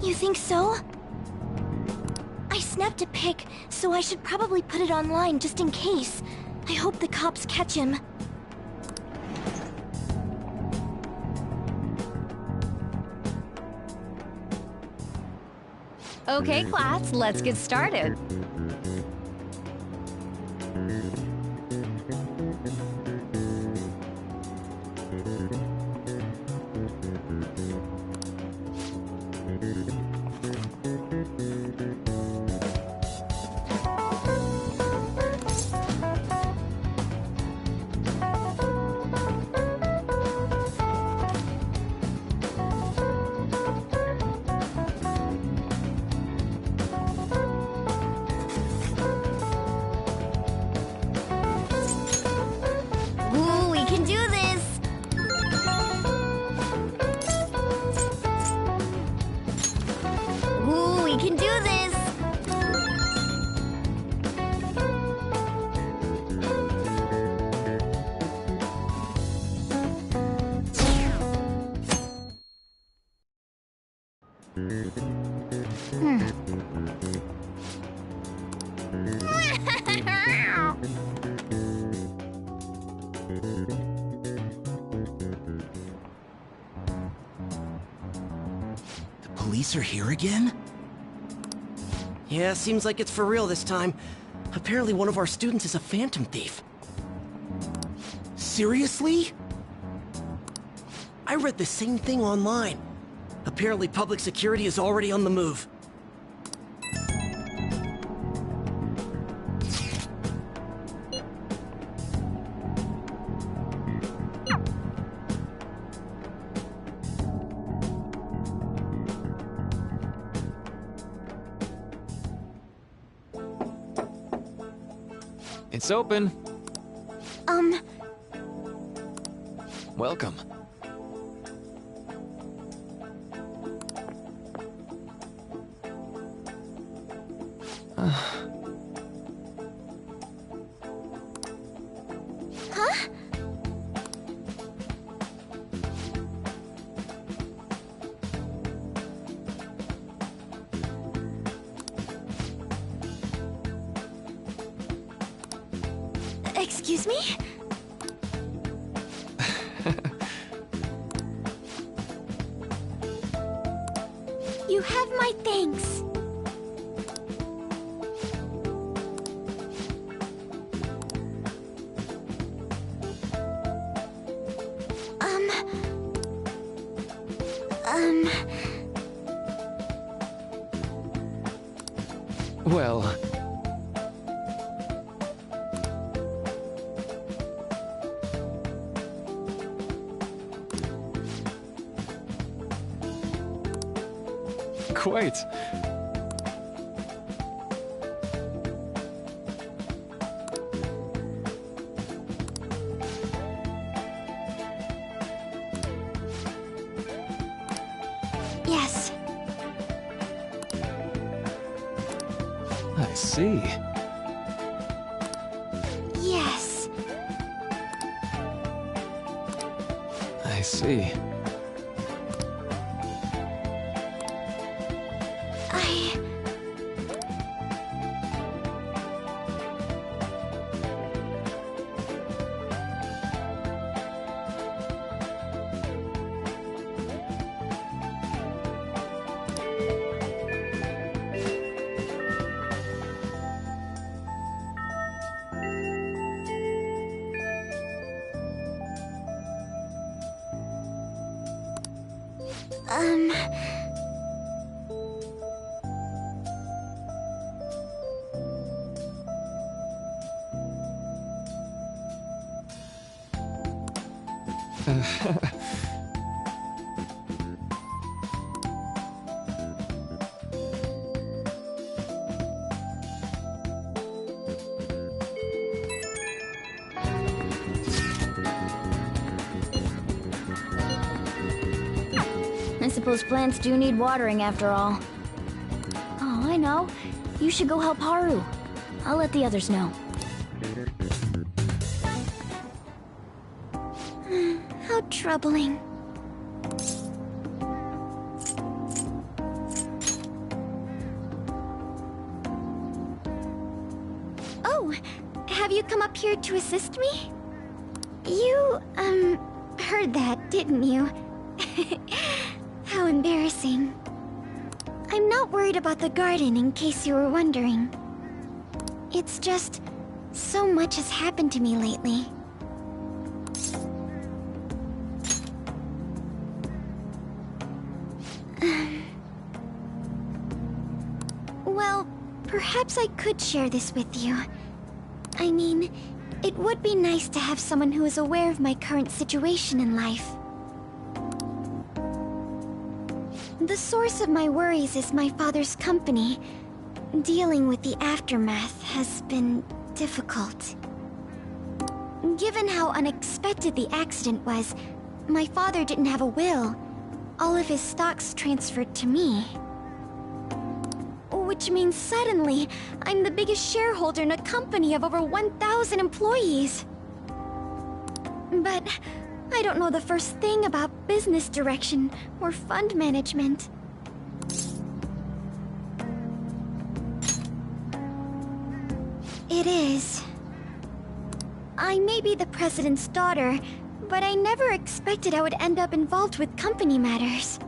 S3: you think so? I snapped a pic, so I should probably put it online just in case. I hope the cops catch him.
S5: Okay, class, let's get started.
S3: Ooh, we can do this! Ooh, we can do this!
S20: The police are here again?
S11: Yeah, seems like it's for real this time. Apparently one of our students is a Phantom Thief.
S20: Seriously?
S11: I read the same thing online. Apparently public security is already on the move.
S1: It's open. Welcome.
S3: Huh? Excuse me? You have my thanks.
S1: Well... Quite.
S3: Yes.
S1: I see.
S3: Yes.
S1: I see.
S3: I suppose plants do need watering after all. Oh, I know. You should go help Haru. I'll let the others know. How troubling. Oh, have you come up here to assist me? You, heard that, didn't you? How embarrassing. I'm not worried about the garden, in case you were wondering. It's just, so much has happened to me lately. Well, perhaps I could share this with you. I mean, it would be nice to have someone who is aware of my current situation in life. The source of my worries is my father's company. Dealing with the aftermath has been difficult. Given how unexpected the accident was, my father didn't have a will. All of his stocks transferred to me. Which means suddenly, I'm the biggest shareholder in a company of over 1,000 employees. But I don't know the first thing about business direction or fund management. It is. I may be the president's daughter, but I never expected I would end up involved with company matters.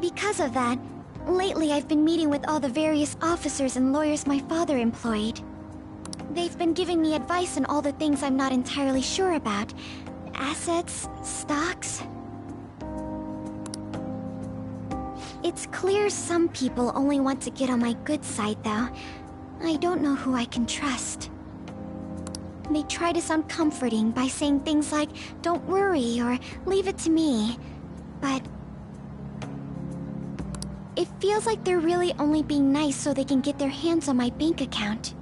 S3: Because of that, lately I've been meeting with all the various officers and lawyers my father employed. They've been giving me advice on all the things I'm not entirely sure about. Assets, stocks. It's clear some people only want to get on my good side, though. I don't know who I can trust. They try to sound comforting by saying things like, "Don't worry," or "Leave it to me." But it feels like they're really only being nice so they can get their hands on my bank account.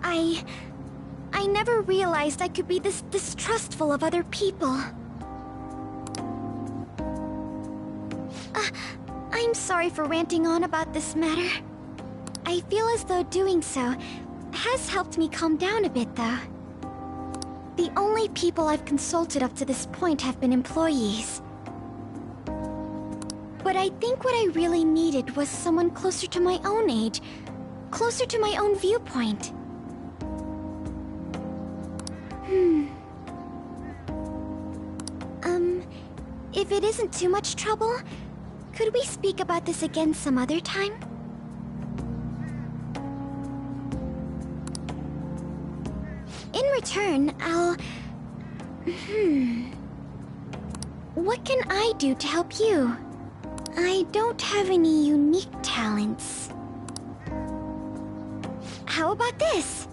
S3: I never realized I could be this distrustful of other people. I'm sorry for ranting on about this matter. I feel as though doing so has helped me calm down a bit, though. The only people I've consulted up to this point have been employees. But I think what I really needed was someone closer to my own age, closer to my own viewpoint. If it isn't too much trouble, could we speak about this again some other time? In return, I'll... What can I do to help you? I don't have any unique talents. How about this?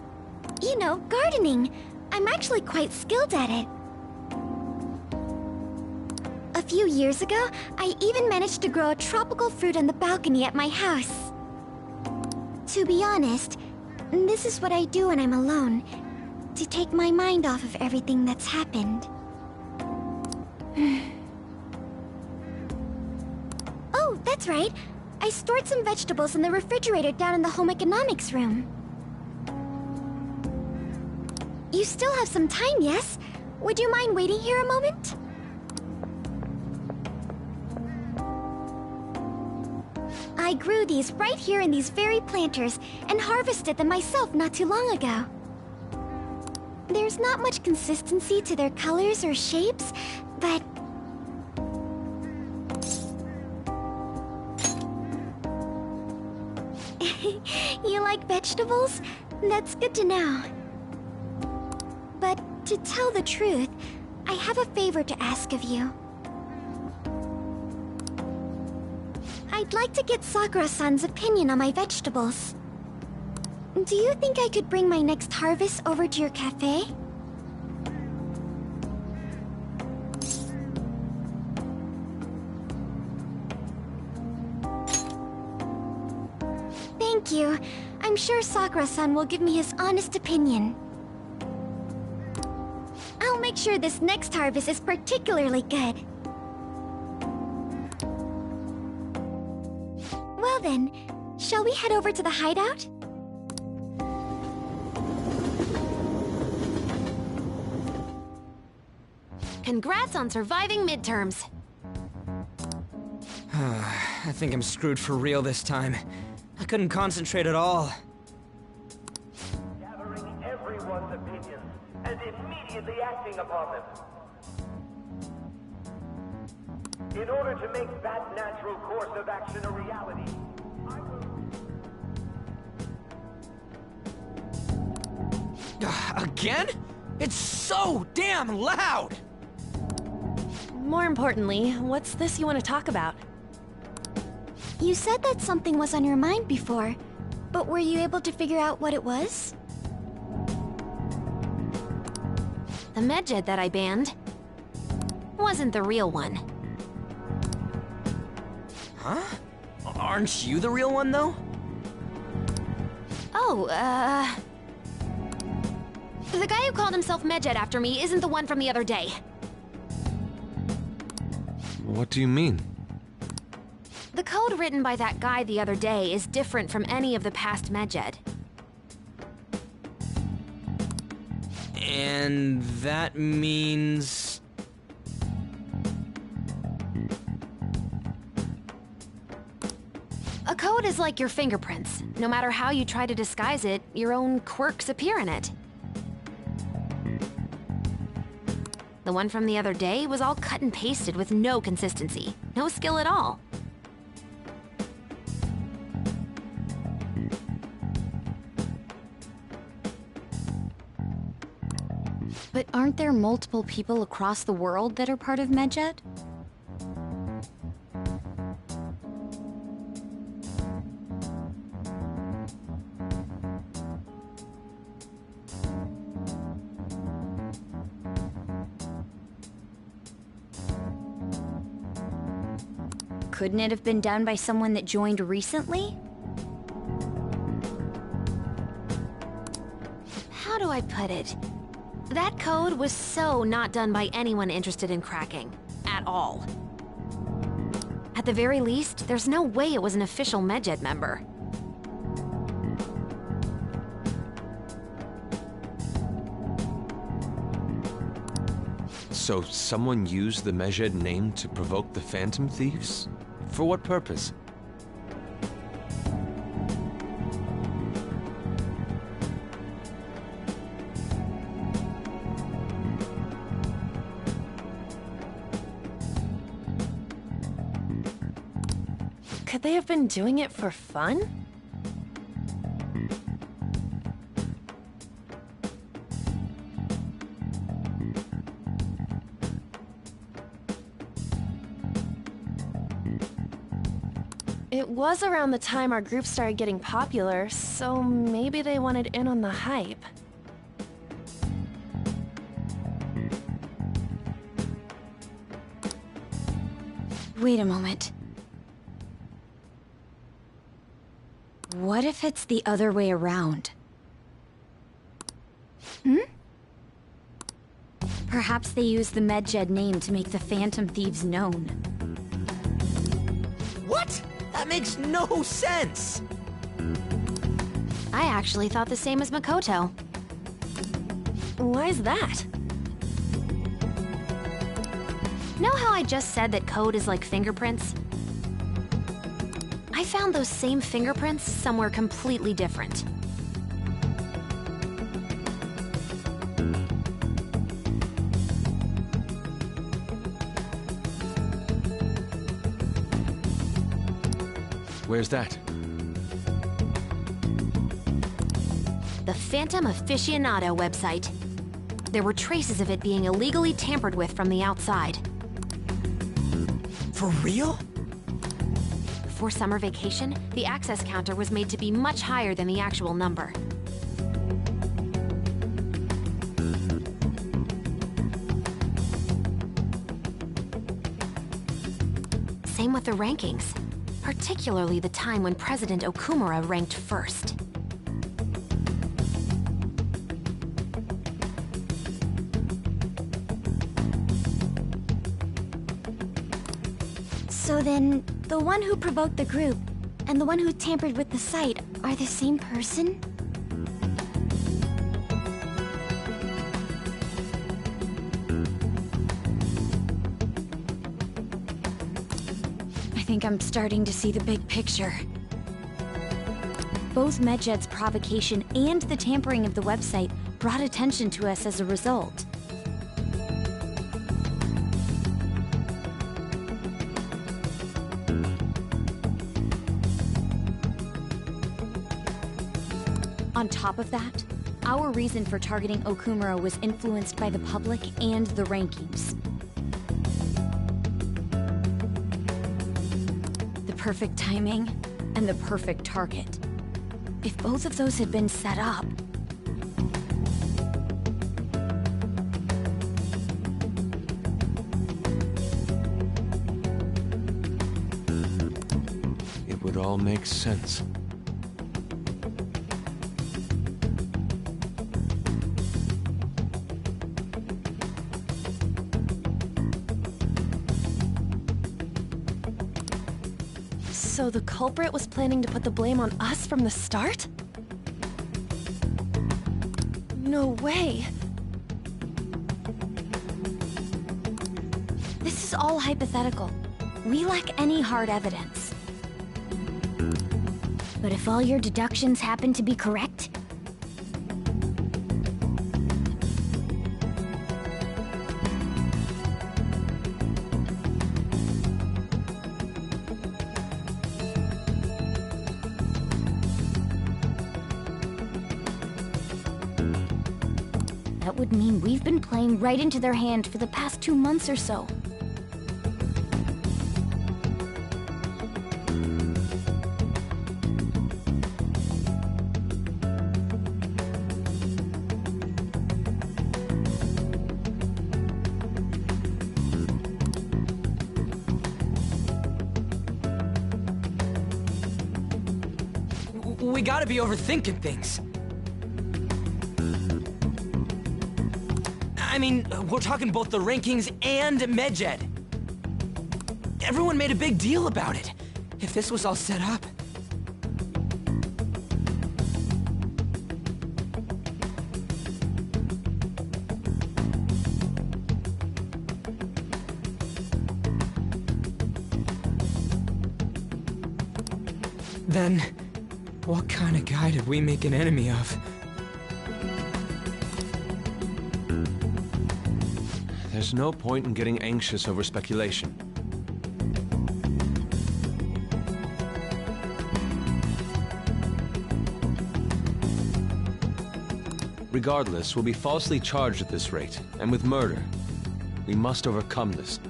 S3: You know, gardening. I'm actually quite skilled at it. A few years ago, I even managed to grow a tropical fruit on the balcony at my house. To be honest, this is what I do when I'm alone, to take my mind off of everything that's happened. Oh, that's right. I stored some vegetables in the refrigerator down in the home economics room. You still have some time, yes? Would you mind waiting here a moment? I grew these right here in these very planters and harvested them myself not too long ago. There's not much consistency to their colors or shapes, but... You like vegetables? That's good to know. But to tell the truth, I have a favor to ask of you. I'd like to get Sakura-san's opinion on my vegetables. Do you think I could bring my next harvest over to your cafe? Thank you. I'm sure Sakura-san will give me his honest opinion. I'll make sure this next harvest is particularly good. Well then, shall we head over to the hideout?
S16: Congrats on surviving midterms.
S8: I think I'm screwed for real this time. I couldn't concentrate at all.
S10: Gathering everyone's opinions and immediately acting upon them. In order to make that natural course of action a reality, I will...
S8: Again? It's so damn loud!
S9: More importantly, what's this you want to talk about?
S3: You said that something was on your mind before, but were you able to figure out what it was?
S16: The Medjed that I banned wasn't the real one.
S8: Huh? Aren't you the real one, though?
S16: Oh, the guy who called himself Medjed after me isn't the one from the other day.
S6: What do you mean?
S16: The code written by that guy the other day is different from any of the past Medjed.
S8: And that means...
S16: A code is like your fingerprints. No matter how you try to disguise it, your own quirks appear in it. The one from the other day was all cut and pasted with no consistency. No skill at all.
S12: But aren't there multiple people across the world that are part of Medjed? Couldn't it have been done by someone that joined recently?
S16: How do I put it? That code was so not done by anyone interested in cracking. At all. At the very least, there's no way it was an official Medjed member.
S6: So someone used the Medjed name to provoke the Phantom Thieves? For what purpose?
S9: Could they have been doing it for fun? It was around the time our group started getting popular, so maybe they wanted in on the hype.
S12: Wait a moment. What if it's the other way around? Perhaps they used the Medjed name to make the Phantom Thieves known.
S8: What? That makes no sense!
S16: I actually thought the same as Makoto.
S9: Why's that?
S16: Know how I just said that code is like fingerprints? I found those same fingerprints somewhere completely different.
S6: Where's that?
S16: The Phantom Aficionado website. there were traces of it being illegally tampered with from the outside.
S8: For real?
S16: Before summer vacation, the access counter was made to be much higher than the actual number. Same with the rankings, particularly the time when President Okumura ranked first.
S3: So then, the one who provoked the group and the one who tampered with the site are the same person?
S14: I think I'm starting to see the big picture. Both Medjed's provocation and the tampering of the website brought attention to us as a result. On top of that, our reason for targeting Okumura was influenced by the public and the rankings. The perfect timing and the perfect target. If both of those had been set up...
S6: It would all make sense.
S9: So the culprit was planning to put the blame on us from the start? No way.
S14: This is all hypothetical. We lack any hard evidence.
S3: But if all your deductions happen to be correct, that would mean we've been playing right into their hand for the past 2 months or so.
S8: We gotta be overthinking things. I mean, we're talking both the rankings and Medjed. Everyone made a big deal about it. If this was all set up... Then, what kind of guy did we make an enemy of?
S6: There's no point in getting anxious over speculation. Regardless, we'll be falsely charged at this rate, and with murder. We must overcome this.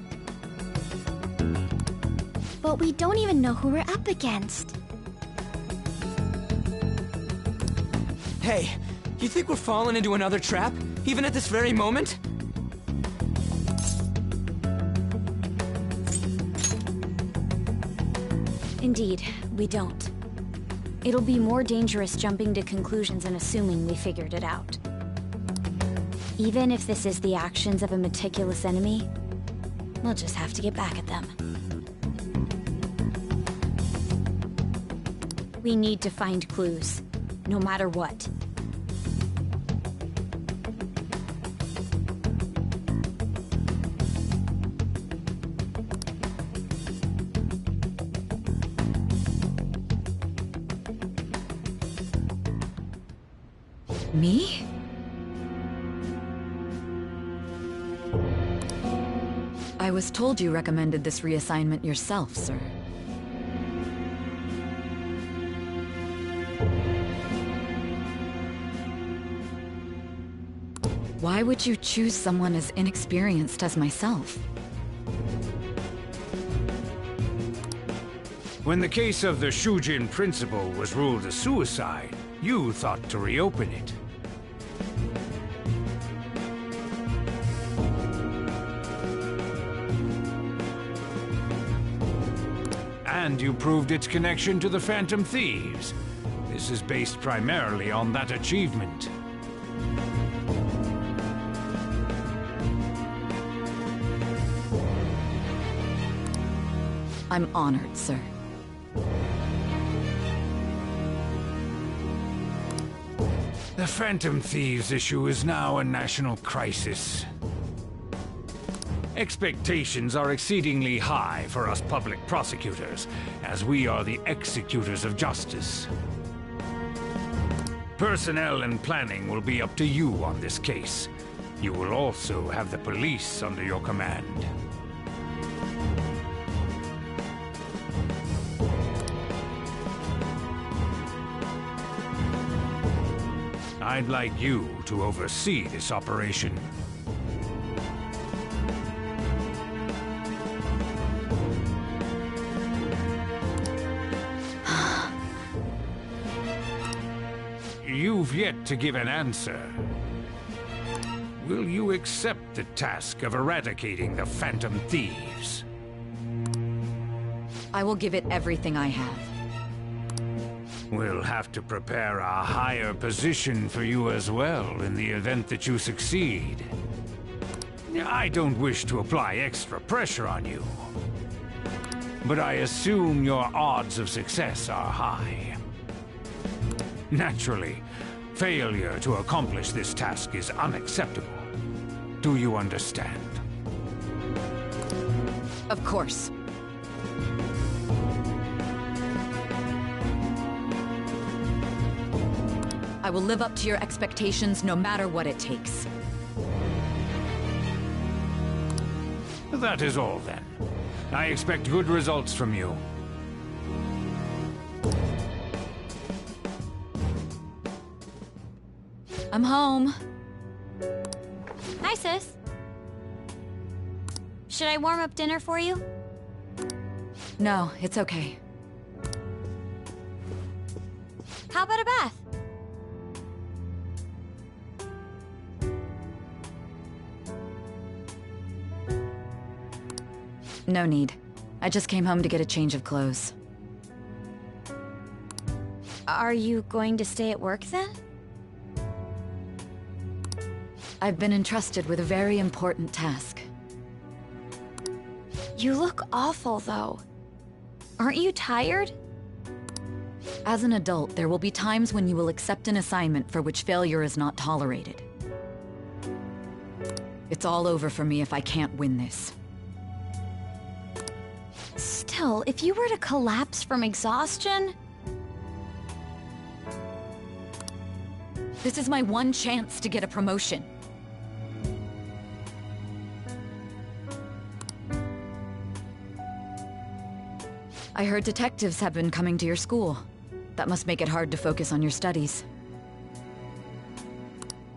S3: but we don't even know who we're up against.
S8: Hey, you think we're falling into another trap, even at this very moment?
S14: Indeed, we don't. It'll be more dangerous jumping to conclusions and assuming we figured it out. Even if this is the actions of a meticulous enemy, we'll just have to get back at them. We need to find clues, no matter what.
S12: Me? I was told you recommended this reassignment yourself, sir. Why would you choose someone as inexperienced as myself?
S7: When the case of the Shujin principal was ruled a suicide, you thought to reopen it. And you proved its connection to the Phantom Thieves. This is based primarily on that achievement.
S12: I'm honored, sir.
S7: The Phantom Thieves issue is now a national crisis. Expectations are exceedingly high for us public prosecutors, as we are the executors of justice. Personnel and planning will be up to you on this case. You will also have the police under your command. I'd like you to oversee this operation. You've yet to give an answer. Will you accept the task of eradicating the Phantom Thieves?
S12: I will give it everything I have.
S7: We'll have to prepare a higher position for you as well in the event that you succeed. I don't wish to apply extra pressure on you, but I assume your odds of success are high. Naturally, failure to accomplish this task is unacceptable. Do you understand?
S12: Of course. I will live up to your expectations no matter what it takes.
S7: That is all then. I expect good results from you.
S12: I'm home.
S14: Hi, sis. Should I warm up dinner for you?
S12: No, it's okay.
S14: How about a bath?
S12: No need. I just came home to get a change of clothes.
S14: Are you going to stay at work then?
S12: I've been entrusted with a very important task.
S14: You look awful, though. Aren't you tired?
S12: As an adult, there will be times when you will accept an assignment for which failure is not tolerated. It's all over for me if I can't win this.
S14: Still, if you were to collapse from exhaustion...
S12: This is my one chance to get a promotion. I heard detectives have been coming to your school. That must make it hard to focus on your studies.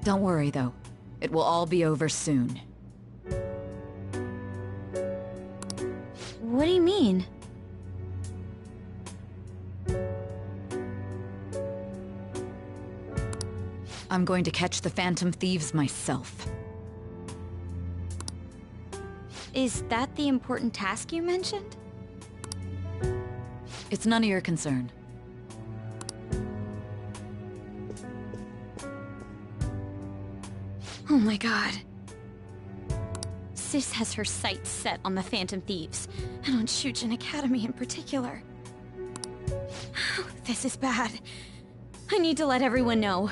S12: Don't worry, though. It will all be over soon.
S14: What do you mean?
S12: I'm going to catch the Phantom Thieves myself.
S14: Is that the important task you mentioned?
S12: It's none of your concern.
S14: Oh my god. Sis has her sights set on the Phantom Thieves, and on Shujin Academy in particular. This is bad. I need to let everyone know.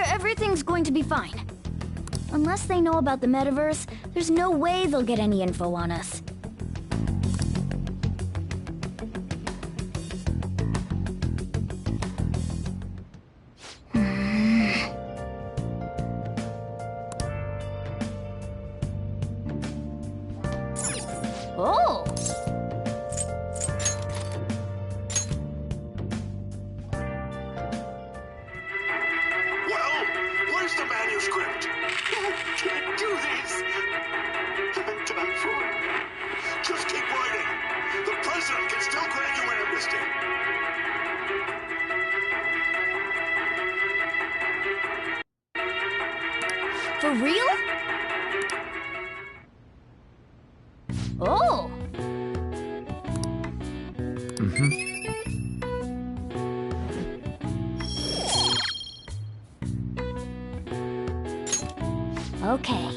S14: Everything's going to be fine. Unless they know about the metaverse, there's no way they'll get any info on us. Oh!
S4: Well, where's the manuscript? I can't do this. I'm done for. Just keep writing. The president can still grant you an amnesty.
S14: For real? Oh! Okay.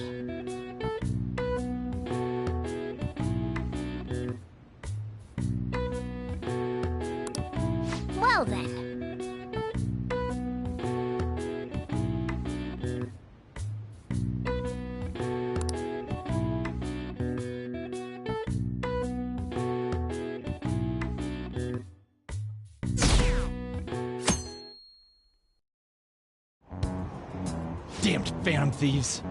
S14: Well then.
S8: Damned Phantom Thieves.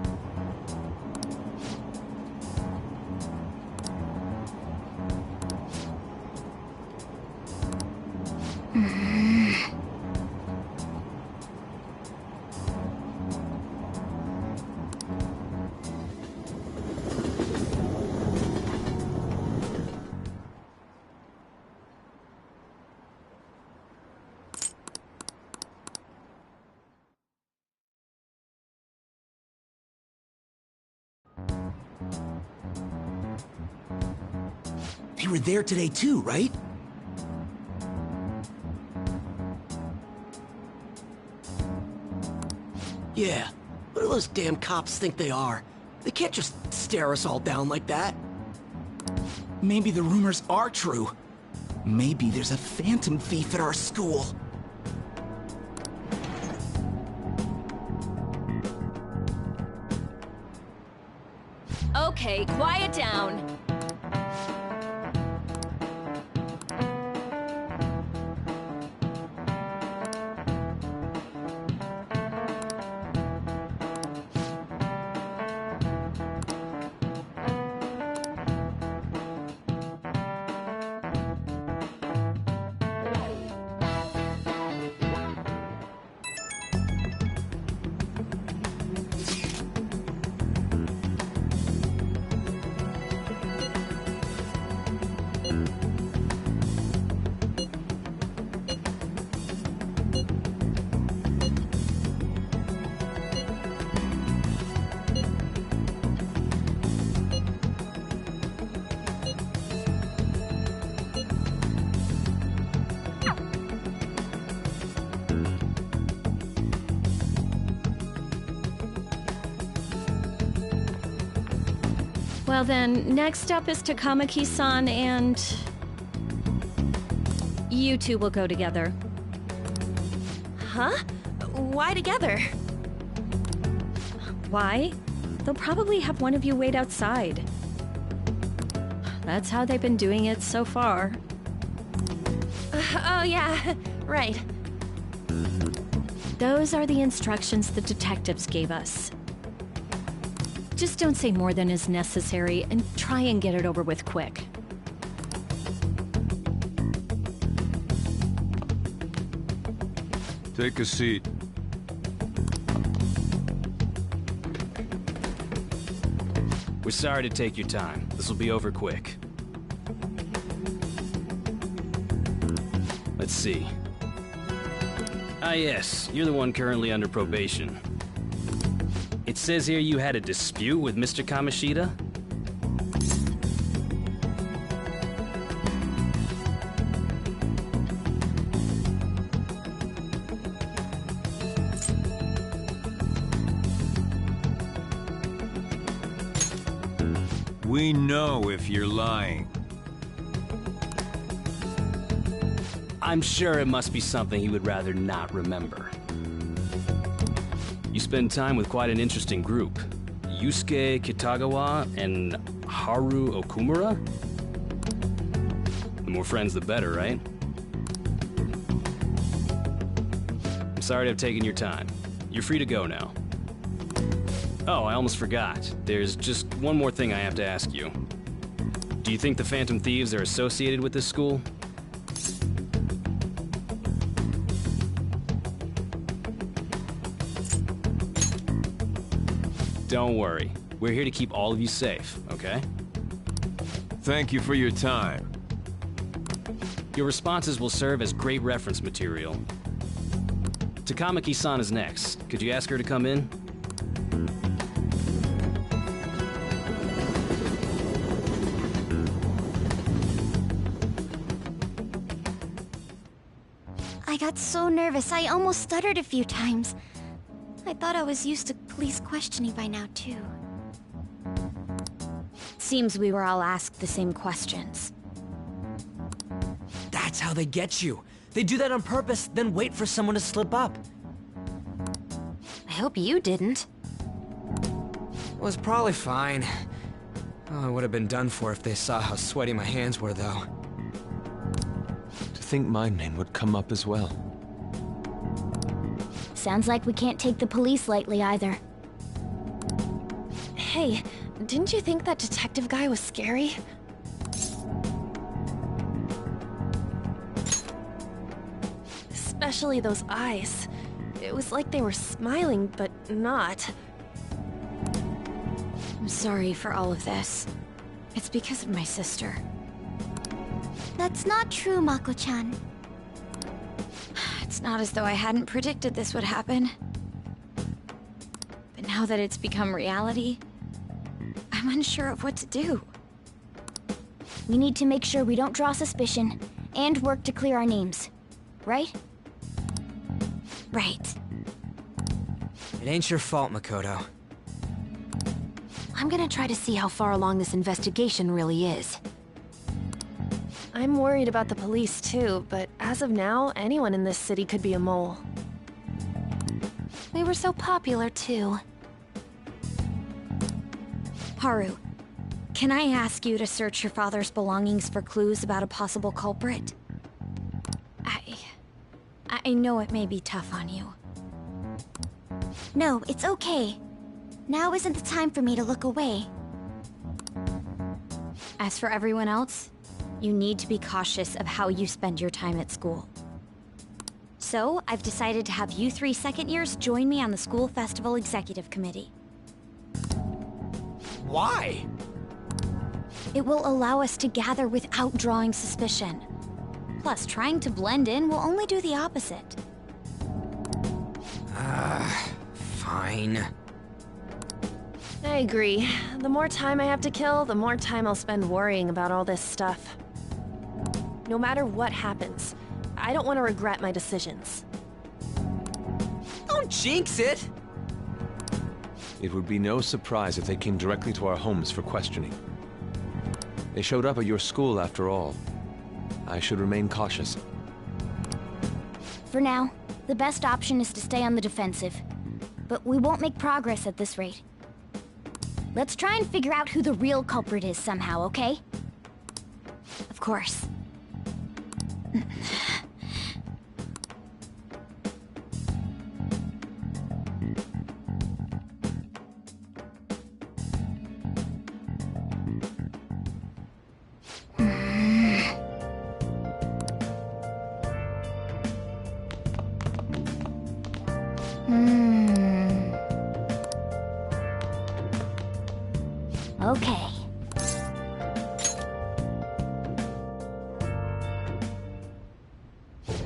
S20: They were there today too, right?
S19: Yeah. What do those damn cops think they are? They can't just stare us all down like that.
S20: Maybe the rumors are true. Maybe there's a phantom thief at our school.
S5: Okay, quiet down. Well then, next up is Takamaki-san and... you two will go together.
S9: Huh? Why together?
S5: Why? They'll probably have one of you wait outside. That's how they've been doing it so far.
S9: Oh yeah, right.
S5: Those are the instructions the detectives gave us. Just don't say more than is necessary and try and get it over with quick.
S6: Take a seat.
S2: We're sorry to take your time. This will be over quick. Let's see. Ah yes, you're the one currently under probation. It says here you had a dispute with Mr. Kamoshida?
S15: We know if you're lying.
S2: I'm sure it must be something he would rather not remember. spend time with quite an interesting group. Yusuke Kitagawa and Haru Okumura? The more friends, the better, right? I'm sorry to have taken your time. You're free to go now. Oh, I almost forgot. There's just one more thing I have to ask you. Do you think the Phantom Thieves are associated with this school? Don't worry. We're here to keep all of you safe, okay?
S15: Thank you for your time.
S2: Your responses will serve as great reference material. Takamaki-san is next. Could you ask her to come in?
S3: I got so nervous, I almost stuttered a few times. I thought I was used to police questioning by now, too.
S14: Seems we were all asked the same questions.
S8: That's how they get you. They do that on purpose, then wait for someone to slip up.
S16: I hope you didn't.
S8: It was probably fine. Oh, I would have been done for if they saw how sweaty my hands were, though.
S6: To think my name would come up as well.
S14: Sounds like we can't take the police lightly either.
S9: Hey, didn't you think that detective guy was scary? Especially those eyes. It was like they were smiling, but not.
S14: I'm sorry for all of this. It's because of my sister.
S3: That's not true, Mako-chan.
S14: It's not as though I hadn't predicted this would happen. But now that it's become reality, I'm unsure of what to do.
S3: We need to make sure we don't draw suspicion, and work to clear our names. Right?
S14: Right.
S8: It ain't your fault, Makoto.
S16: I'm gonna try to see how far along this investigation really is.
S9: I'm worried about the police too, but as of now, anyone in this city could be a mole.
S16: We were so popular too.
S14: Haru, can I ask you to search your father's belongings for clues about a possible culprit? I know it may be tough on you.
S3: No, it's okay. Now isn't the time for me to look away.
S14: As for everyone else, you need to be cautious of how you spend your time at school. So, I've decided to have you 3 second years join me on the school festival executive committee.
S8: Why?
S14: It will allow us to gather without drawing suspicion. Plus, trying to blend in will only do the opposite.
S8: Fine.
S9: I agree. The more time I have to kill, the more time I'll spend worrying about all this stuff. No matter what happens, I don't want to regret my decisions.
S8: Don't jinx it!
S6: It would be no surprise if they came directly to our homes for questioning. They showed up at your school after all. I should remain cautious.
S3: For now, the best option is to stay on the defensive. But we won't make progress at this rate. Let's try and figure out who the real culprit is somehow, okay?
S14: Of course.
S3: Okay.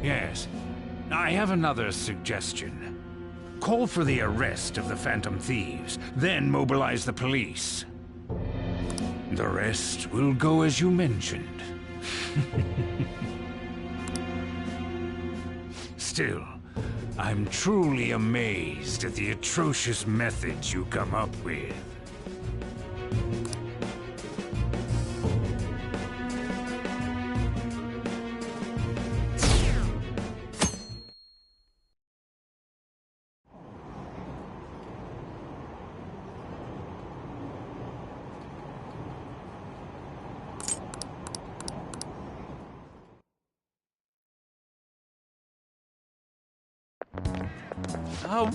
S7: Yes. I have another suggestion. Call for the arrest of the Phantom Thieves, then mobilize the police. The rest will go as you mentioned. Still, I'm truly amazed at the atrocious methods you come up with.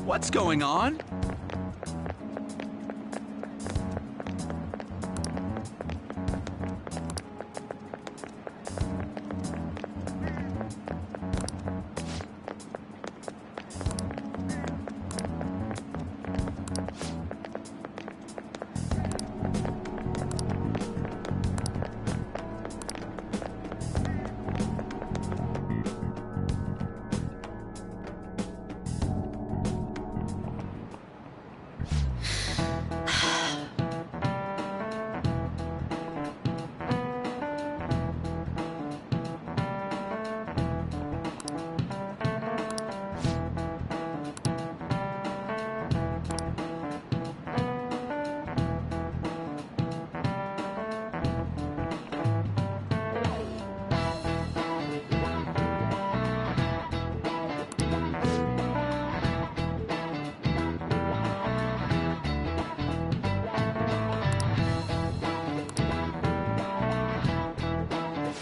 S13: What's going on?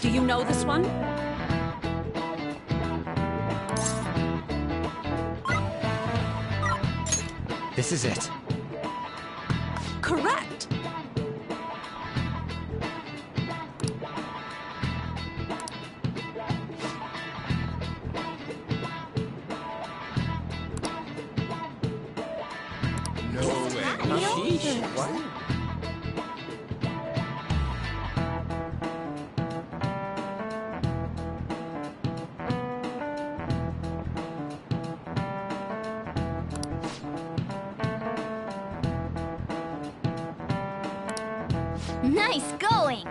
S22: Do you know this one?
S19: This is it.
S22: Correct.
S19: No way. What?
S3: Nice going!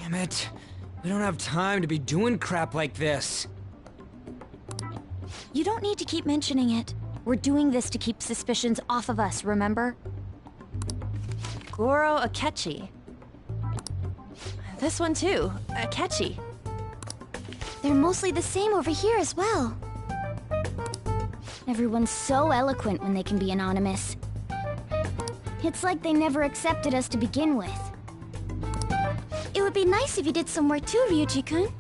S8: Damn it. We don't have time to be doing crap like this.
S14: You don't need to keep mentioning it. We're doing this to keep suspicions off of us, remember?
S9: Goro Akechi. This one too, Akechi.
S3: They're mostly the same over here as well.
S14: Everyone's so eloquent when they can be anonymous.
S3: It's like they never accepted us to begin with. It would be nice if you did some work too, Ryuji-kun.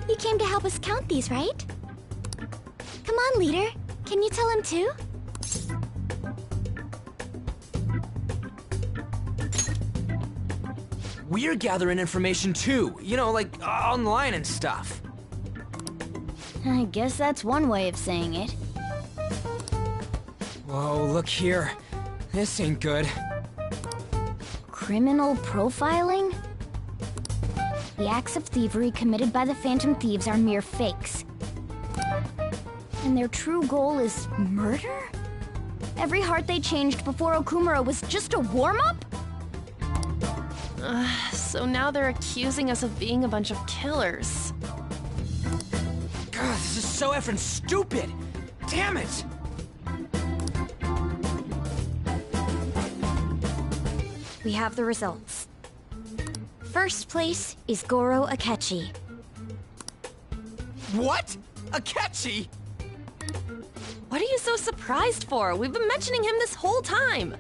S3: You came to help us count these, right? Come on, leader. Can you tell him too?
S8: We're gathering information too, you know, like online and stuff.
S14: I guess that's one way of saying it.
S8: Whoa, look here. This ain't good.
S14: Criminal profiling? The acts of thievery committed by the Phantom Thieves are mere fakes. And their true goal is murder? Every heart they changed before Okumura was just a warm-up?
S9: So now they're accusing us of being a bunch of killers.
S8: God, this is so effing stupid! Damn it!
S14: We have the results. First place is Goro Akechi.
S8: What? Akechi?
S9: What are you so surprised for? We've been mentioning him this whole time.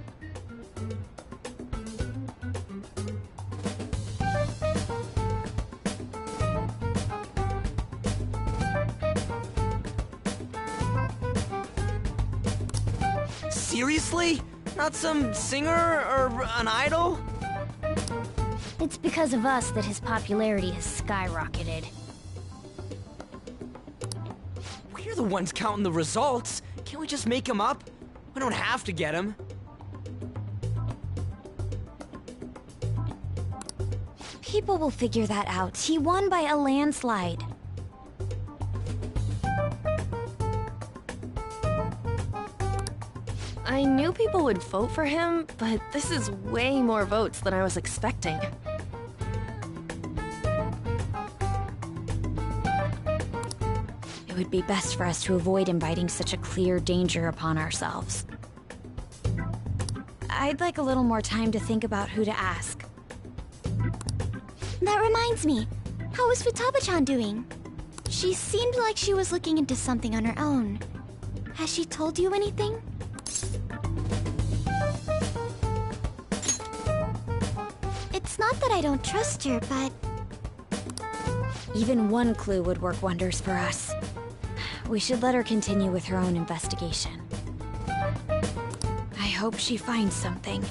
S8: Seriously? Not some singer or an idol?
S14: It's because of us that his popularity has skyrocketed.
S8: We're the ones counting the results. Can't we just make him up? We don't have to get him.
S14: People will figure that out. He won by a landslide.
S9: I knew people would vote for him, but this is way more votes than I was expecting.
S14: It would be best for us to avoid inviting such a clear danger upon ourselves. I'd like a little more time to think about who to ask. That reminds me, how is Futaba-chan doing? She seemed like she was looking into something on her own. Has she told you anything? It's not that I don't trust her, but... Even one clue would work wonders for us. We should let her continue with her own investigation. I hope she finds something.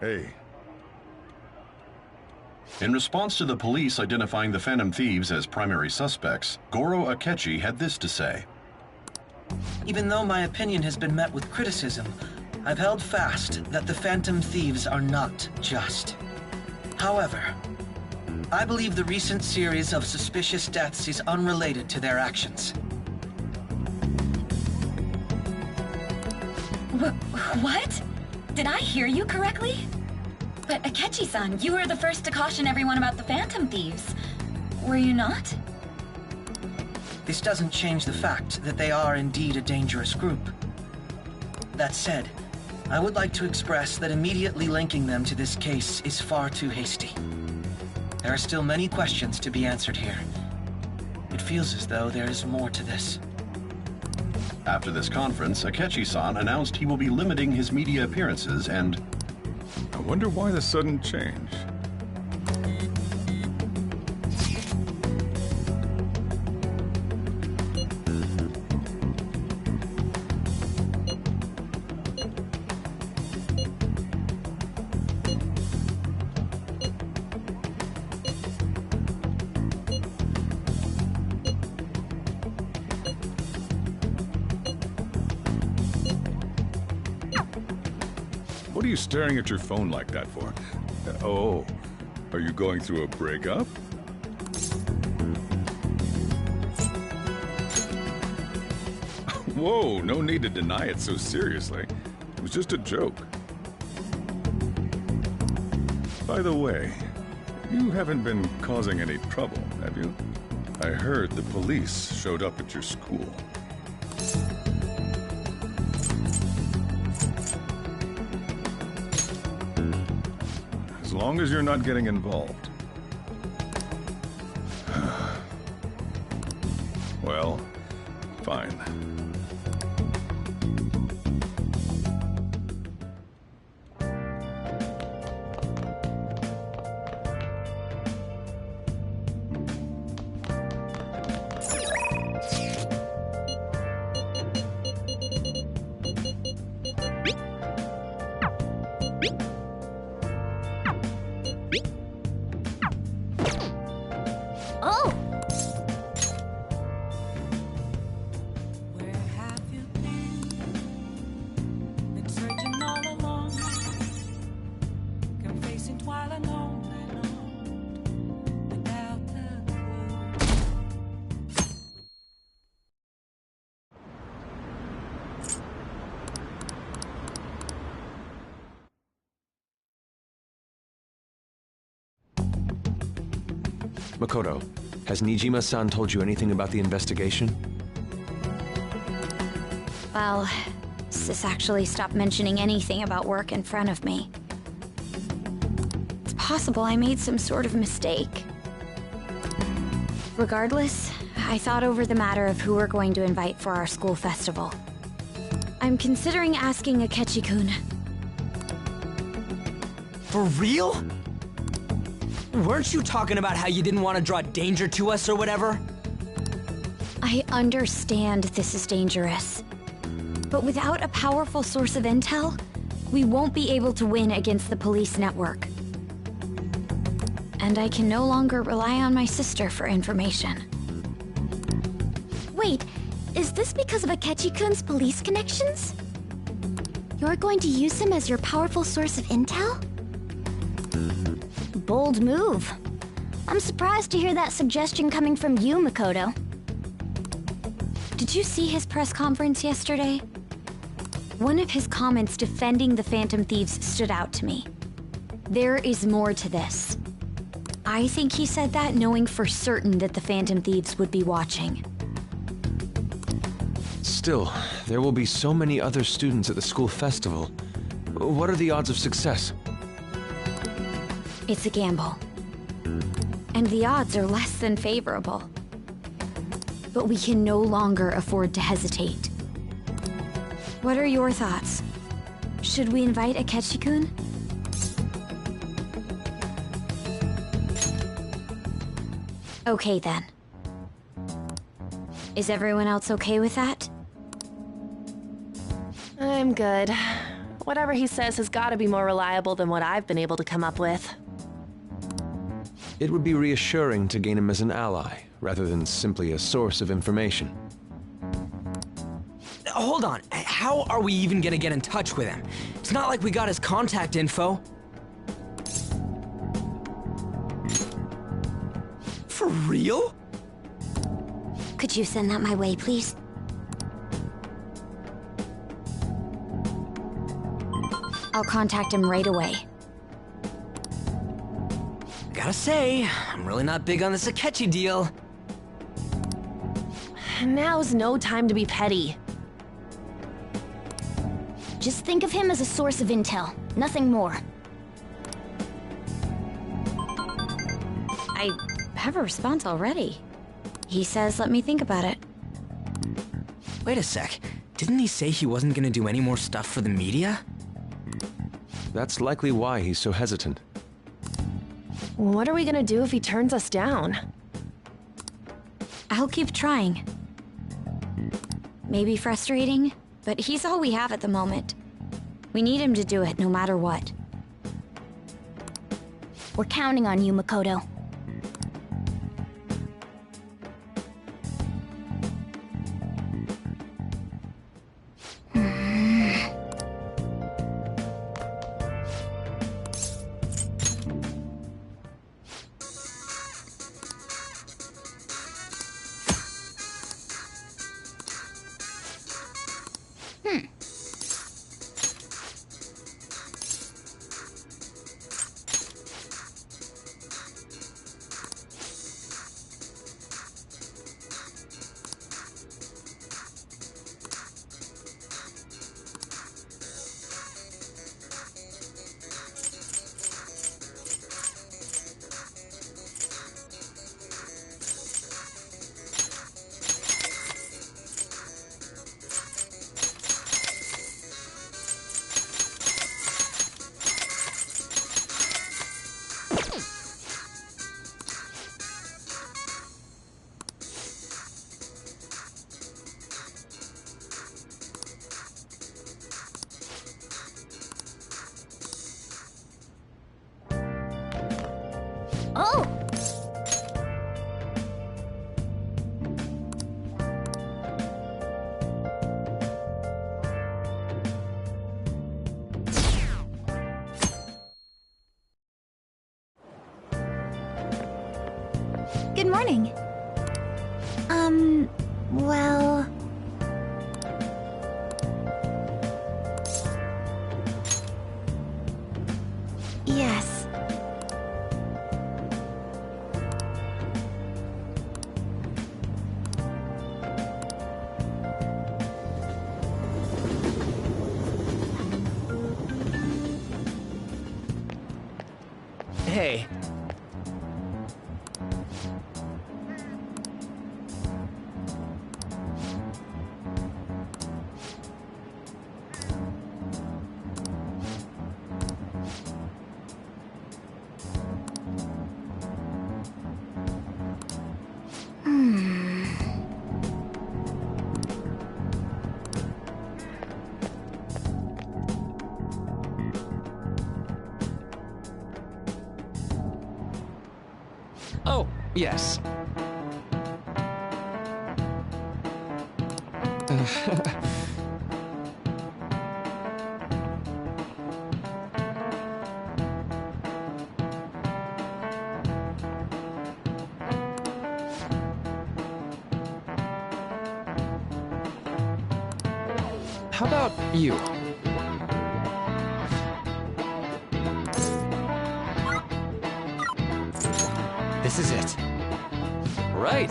S17: Hey.
S18: In response to the police identifying the Phantom Thieves as primary suspects, Goro Akechi had this to say.
S11: Even though my opinion has been met with criticism, I've held fast that the Phantom Thieves are not just. However, I believe the recent series of suspicious deaths is unrelated to their actions.
S23: What? Did I hear you correctly? But Akechi-san, you were the first to caution everyone about the Phantom Thieves. Were you not?
S11: This doesn't change the fact that they are indeed a dangerous group. That said, I would like to express that immediately linking them to this case is far too hasty. There are still many questions to be answered here. It feels as though there is more to this.
S18: After this conference, Akechi-san announced he will be limiting his media appearances and...
S17: I wonder why the sudden change. What are you staring at your phone like that for? Oh, are you going through a breakup? Whoa, no need to deny it so seriously. It was just a joke. By the way, you haven't been causing any trouble, have you? I heard the police showed up at your school. As long as you're not getting involved. Well, fine.
S6: Makoto, has Nijima-san told you anything about the investigation?
S14: Well, Sis actually stopped mentioning anything about work in front of me. It's possible I made some sort of mistake. Regardless, I thought over the matter of who we're going to invite for our school festival. I'm considering asking Akechi-kun.
S8: For real? Weren't you talking about how you didn't want to draw danger to us or whatever?
S14: I understand this is dangerous. But without a powerful source of intel, we won't be able to win against the police network. And I can no longer rely on my sister for information. Wait, is this because of Akechi-kun's police connections? You're going to use him as your powerful source of intel? Bold move. I'm surprised to hear that suggestion coming from you, Makoto. Did you see his press conference yesterday? One of his comments defending the Phantom Thieves stood out to me. There is more to this. I think he said that knowing for certain that the Phantom Thieves would be watching.
S6: Still, there will be so many other students at the school festival. What are the odds of success?
S14: It's a gamble. And the odds are less than favorable. But we can no longer afford to hesitate. What are your thoughts? Should we invite Akechi-kun? Okay then. Is everyone else okay with that?
S9: I'm good. Whatever he says has got to be more reliable than what I've been able to come up with.
S6: It would be reassuring to gain him as an ally, rather than simply a source of information.
S8: Hold on, how are we even gonna get in touch with him? It's not like we got his contact info. For real?
S14: Could you send that my way, please? I'll contact him right away.
S8: Gotta say, I'm really not big on this Akechi deal.
S9: Now's no time to be petty.
S14: Just think of him as a source of intel, nothing more. I have a response already. He says let me think about it.
S8: Wait a sec, didn't he say he wasn't gonna do any more stuff for the media?
S6: That's likely why he's so hesitant.
S9: What are we gonna do if he turns us down?
S14: I'll keep trying. Maybe frustrating, but he's all we have at the moment. We need him to do it no matter what. We're counting on you, Makoto. Oh! Good morning. Well... Yes.
S19: Hey. Oh, yes. How about you? This is it. Right.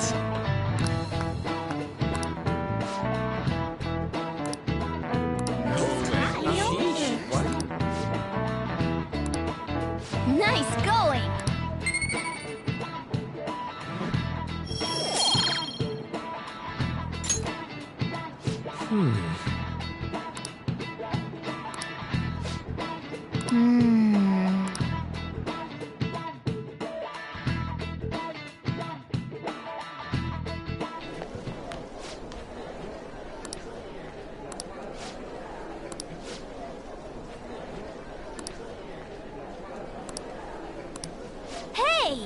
S3: Nice going! Hey!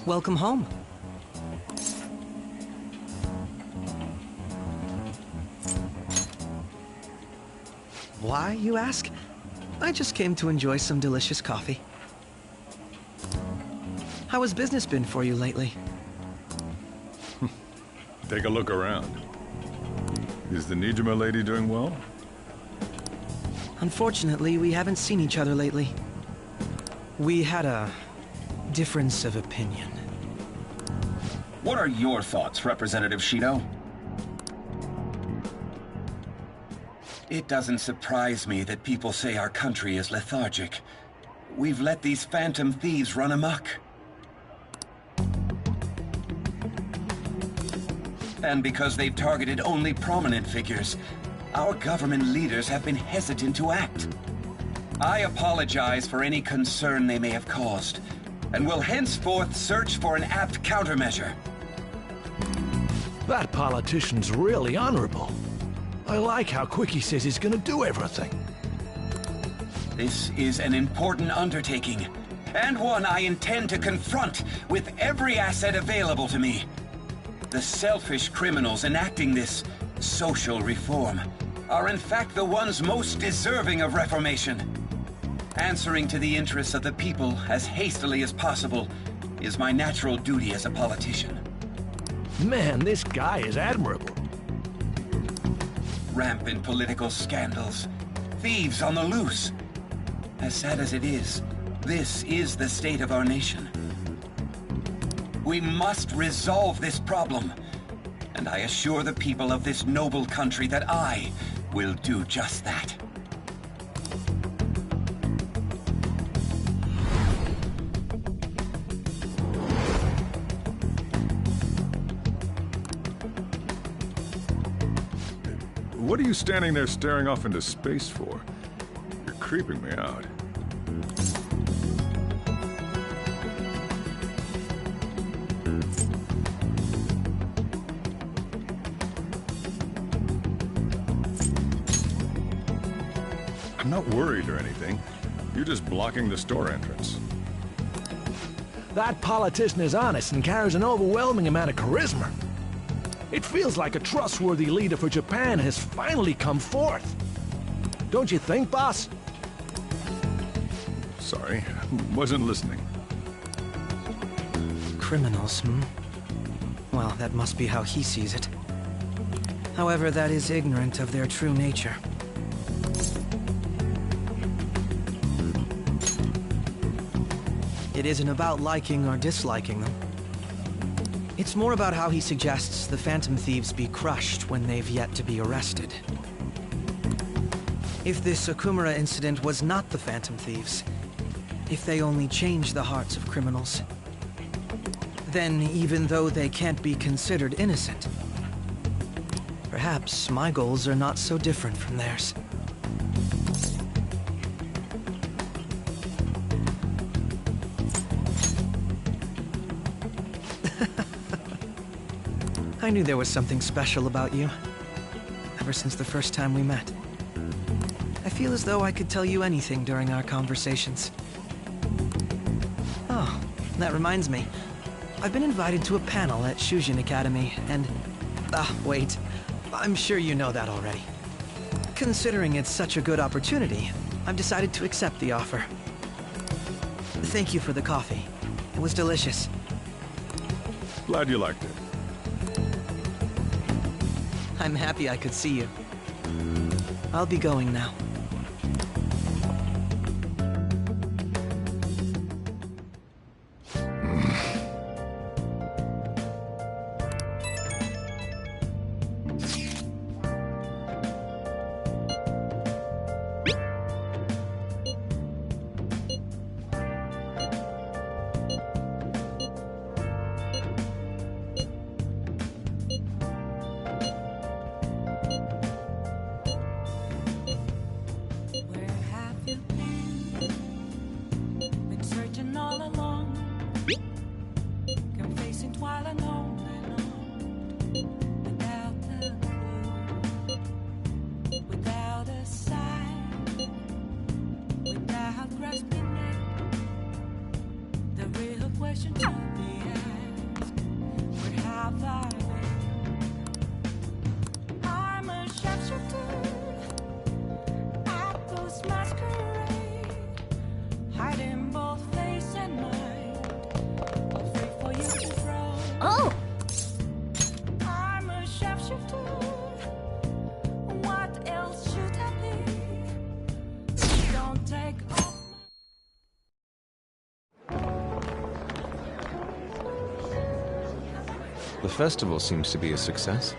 S11: Welcome home. Why, you ask? I just came to enjoy some delicious coffee. How has business been for you lately?
S17: Take a look around. Is the Nijima lady doing well?
S11: Unfortunately, we haven't seen each other lately. We had a difference of opinion.
S1: What are your thoughts, Representative Shido? It doesn't surprise me that people say our country is lethargic. We've let these phantom thieves run amok. And because they've targeted only prominent figures, our government leaders have been hesitant to act. I apologize for any concern they may have caused, and will henceforth search for an apt countermeasure.
S10: That politician's really honorable. I like how quick he says he's gonna do everything.
S1: This is an important undertaking, and one I intend to confront with every asset available to me. The selfish criminals enacting this social reform are in fact the ones most deserving of reformation. Answering to the interests of the people as hastily as possible is my natural duty as a politician.
S10: Man, this guy is admirable.
S1: Rampant political scandals, thieves on the loose. As sad as it is, this is the state of our nation. We must resolve this problem, and I assure the people of this noble country that I will do just that.
S17: What are you standing there staring off into space for? You're creeping me out. I'm not worried or anything. You're just blocking the store entrance.
S10: That politician is honest and carries an overwhelming amount of charisma. It feels like a trustworthy leader for Japan has finally come forth. Don't you think, boss?
S17: Sorry, wasn't listening.
S11: Criminals, Well, that must be how he sees it. However, that is ignorant of their true nature. It isn't about liking or disliking them. It's more about how he suggests the Phantom Thieves be crushed when they've yet to be arrested. If this Okumura incident was not the Phantom Thieves, if they only change the hearts of criminals, then even though they can't be considered innocent, perhaps my goals are not so different from theirs. I knew there was something special about you, ever since the first time we met. I feel as though I could tell you anything during our conversations. Oh, that reminds me. I've been invited to a panel at Shujin Academy, and... wait. I'm sure you know that already. Considering it's such a good opportunity, I've decided to accept the offer. Thank you for the coffee. It was delicious.
S17: Glad you liked it.
S11: I'm happy I could see you. I'll be going now.
S6: The festival seems to be a success.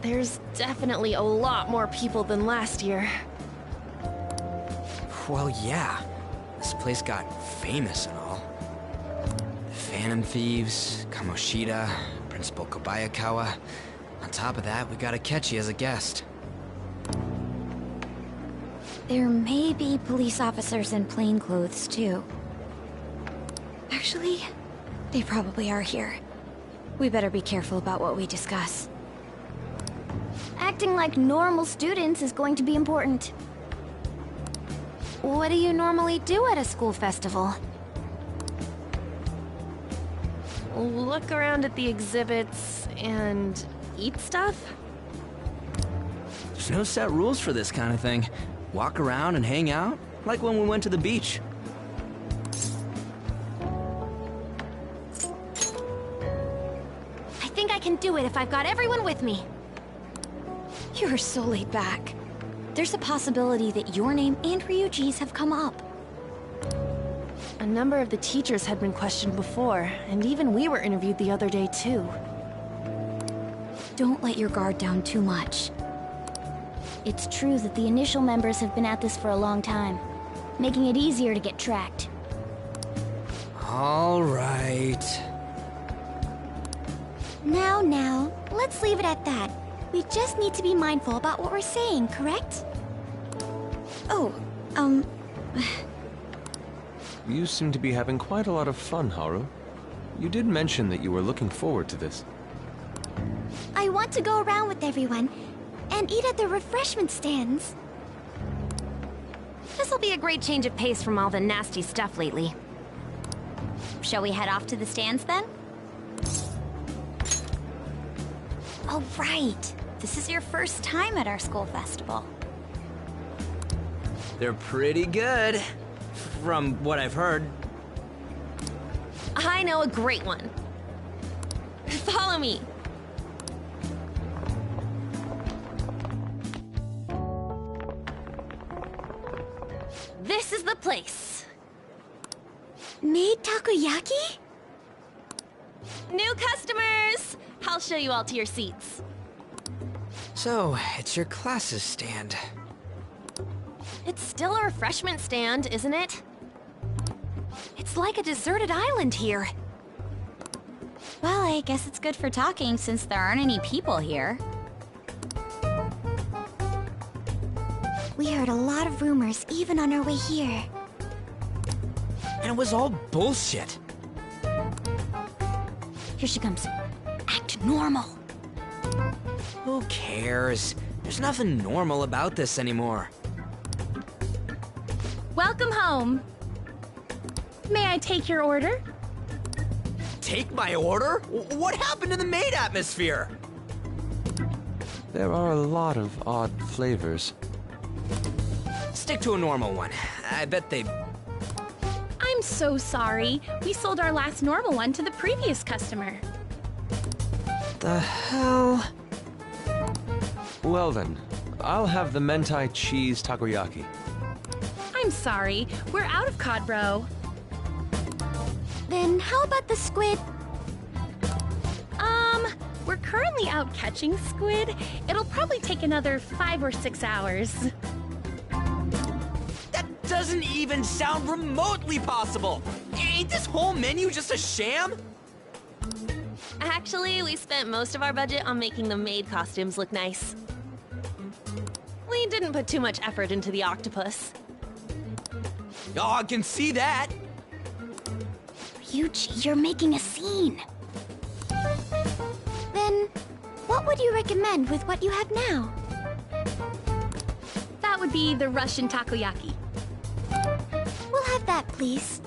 S9: There's definitely a lot more people than last year.
S8: Well, yeah. This place got famous and all. The Phantom Thieves, Kamoshida, Principal Kobayakawa. On top of that, we got Akechi as a guest.
S14: There may be police officers in plainclothes, too. Actually, they probably are here. We better be careful about what we discuss. Acting like normal students is going to be important.
S16: What do you normally do at a school festival?
S9: Look around at the exhibits and eat stuff?
S8: There's no set rules for this kind of thing. Walk around and hang out, like when we went to the beach.
S16: I think I can do it if I've got everyone with me.
S14: You're so laid back. There's a possibility that your name and Ryuji's have come up.
S9: A number of the teachers had been questioned before, and even we were interviewed the other day too.
S14: Don't let your guard down too much. It's true that the initial members have been at this for a long time, making it easier to get tracked.
S8: All right.
S3: Now, let's leave it at that. We just need to be mindful about what we're saying, correct?
S14: Oh,
S6: You seem to be having quite a lot of fun, Haru. You did mention that you were looking forward to this.
S3: I want to go around with everyone and eat at the refreshment stands.
S16: This'll be a great change of pace from all the nasty stuff lately.
S14: Shall we head off to the stands then? Oh, right. This is your first time at our school festival.
S8: They're pretty good, from what I've heard.
S9: I know a great one. Follow me. This is the place.
S3: Made takoyaki?
S9: New customers! I'll show you all to your seats.
S8: So, it's your class's stand.
S9: It's still a refreshment stand, isn't it?
S16: It's like a deserted island here.
S14: Well, I guess it's good for talking since there aren't any people here.
S3: We heard a lot of rumors even on our way here.
S8: And it was all bullshit.
S14: Here she comes. Act normal.
S8: Who cares? There's nothing normal about this anymore.
S4: Welcome home. May I take your order?
S8: Take my order? What happened to the maid atmosphere?
S6: There are a lot of odd flavors.
S8: Stick to a normal one. I bet they...
S4: I'm so sorry. We sold our last normal one to the previous customer.
S8: The hell?
S6: Well then, I'll have the mentai cheese takoyaki.
S4: I'm sorry. We're out of cod bro.
S3: Then how about the squid?
S4: We're currently out catching squid. It'll probably take another 5 or 6 hours.
S8: That doesn't even sound remotely possible! Ain't this whole menu just a sham?
S9: Actually, we spent most of our budget on making the maid costumes look nice. We didn't put too much effort into the octopus.
S8: Oh, I can see that!
S3: Ryuji, you're making a scene. Then, what would you recommend with what you have now?
S4: That would be the Russian takoyaki.
S3: We'll have that, please.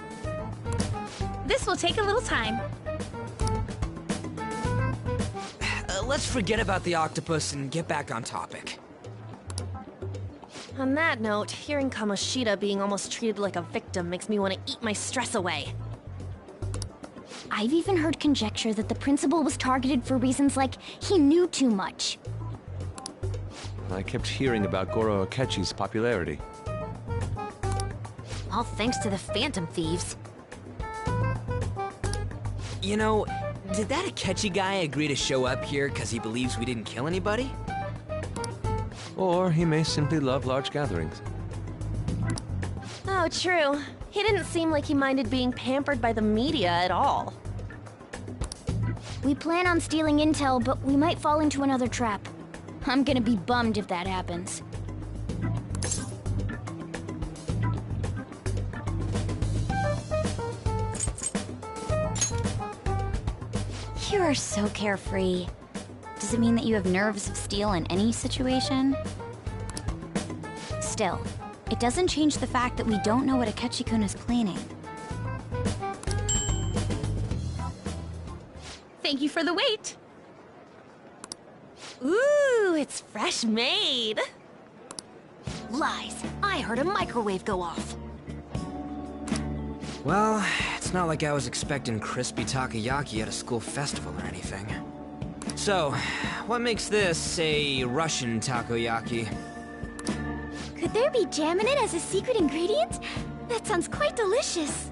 S4: This will take a little time.
S8: Let's forget about the octopus and get back on topic.
S9: On that note, hearing Kamoshida being almost treated like a victim makes me want to eat my stress away.
S14: I've even heard conjecture that the principal was targeted for reasons like he knew too much.
S6: I kept hearing about Goro Akechi's popularity.
S16: All thanks to the Phantom Thieves.
S8: You know, did that Akechi guy agree to show up here because he believes we didn't kill anybody?
S6: Or he may simply love large gatherings.
S9: Oh, true. He didn't seem like he minded being pampered by the media at all.
S3: We plan on stealing intel, but we might fall into another trap. I'm gonna be bummed if that happens.
S14: You are so carefree. Does it mean that you have nerves of steel in any situation? Still, it doesn't change the fact that we don't know what Akechi-kun is planning.
S4: Thank you for the wait.
S9: Ooh, it's fresh made.
S16: Lies. I heard a microwave go off.
S8: Well, it's not like I was expecting crispy takoyaki at a school festival or anything. So, what makes this a Russian takoyaki?
S3: Could there be jam in it as a secret ingredient? That sounds quite delicious.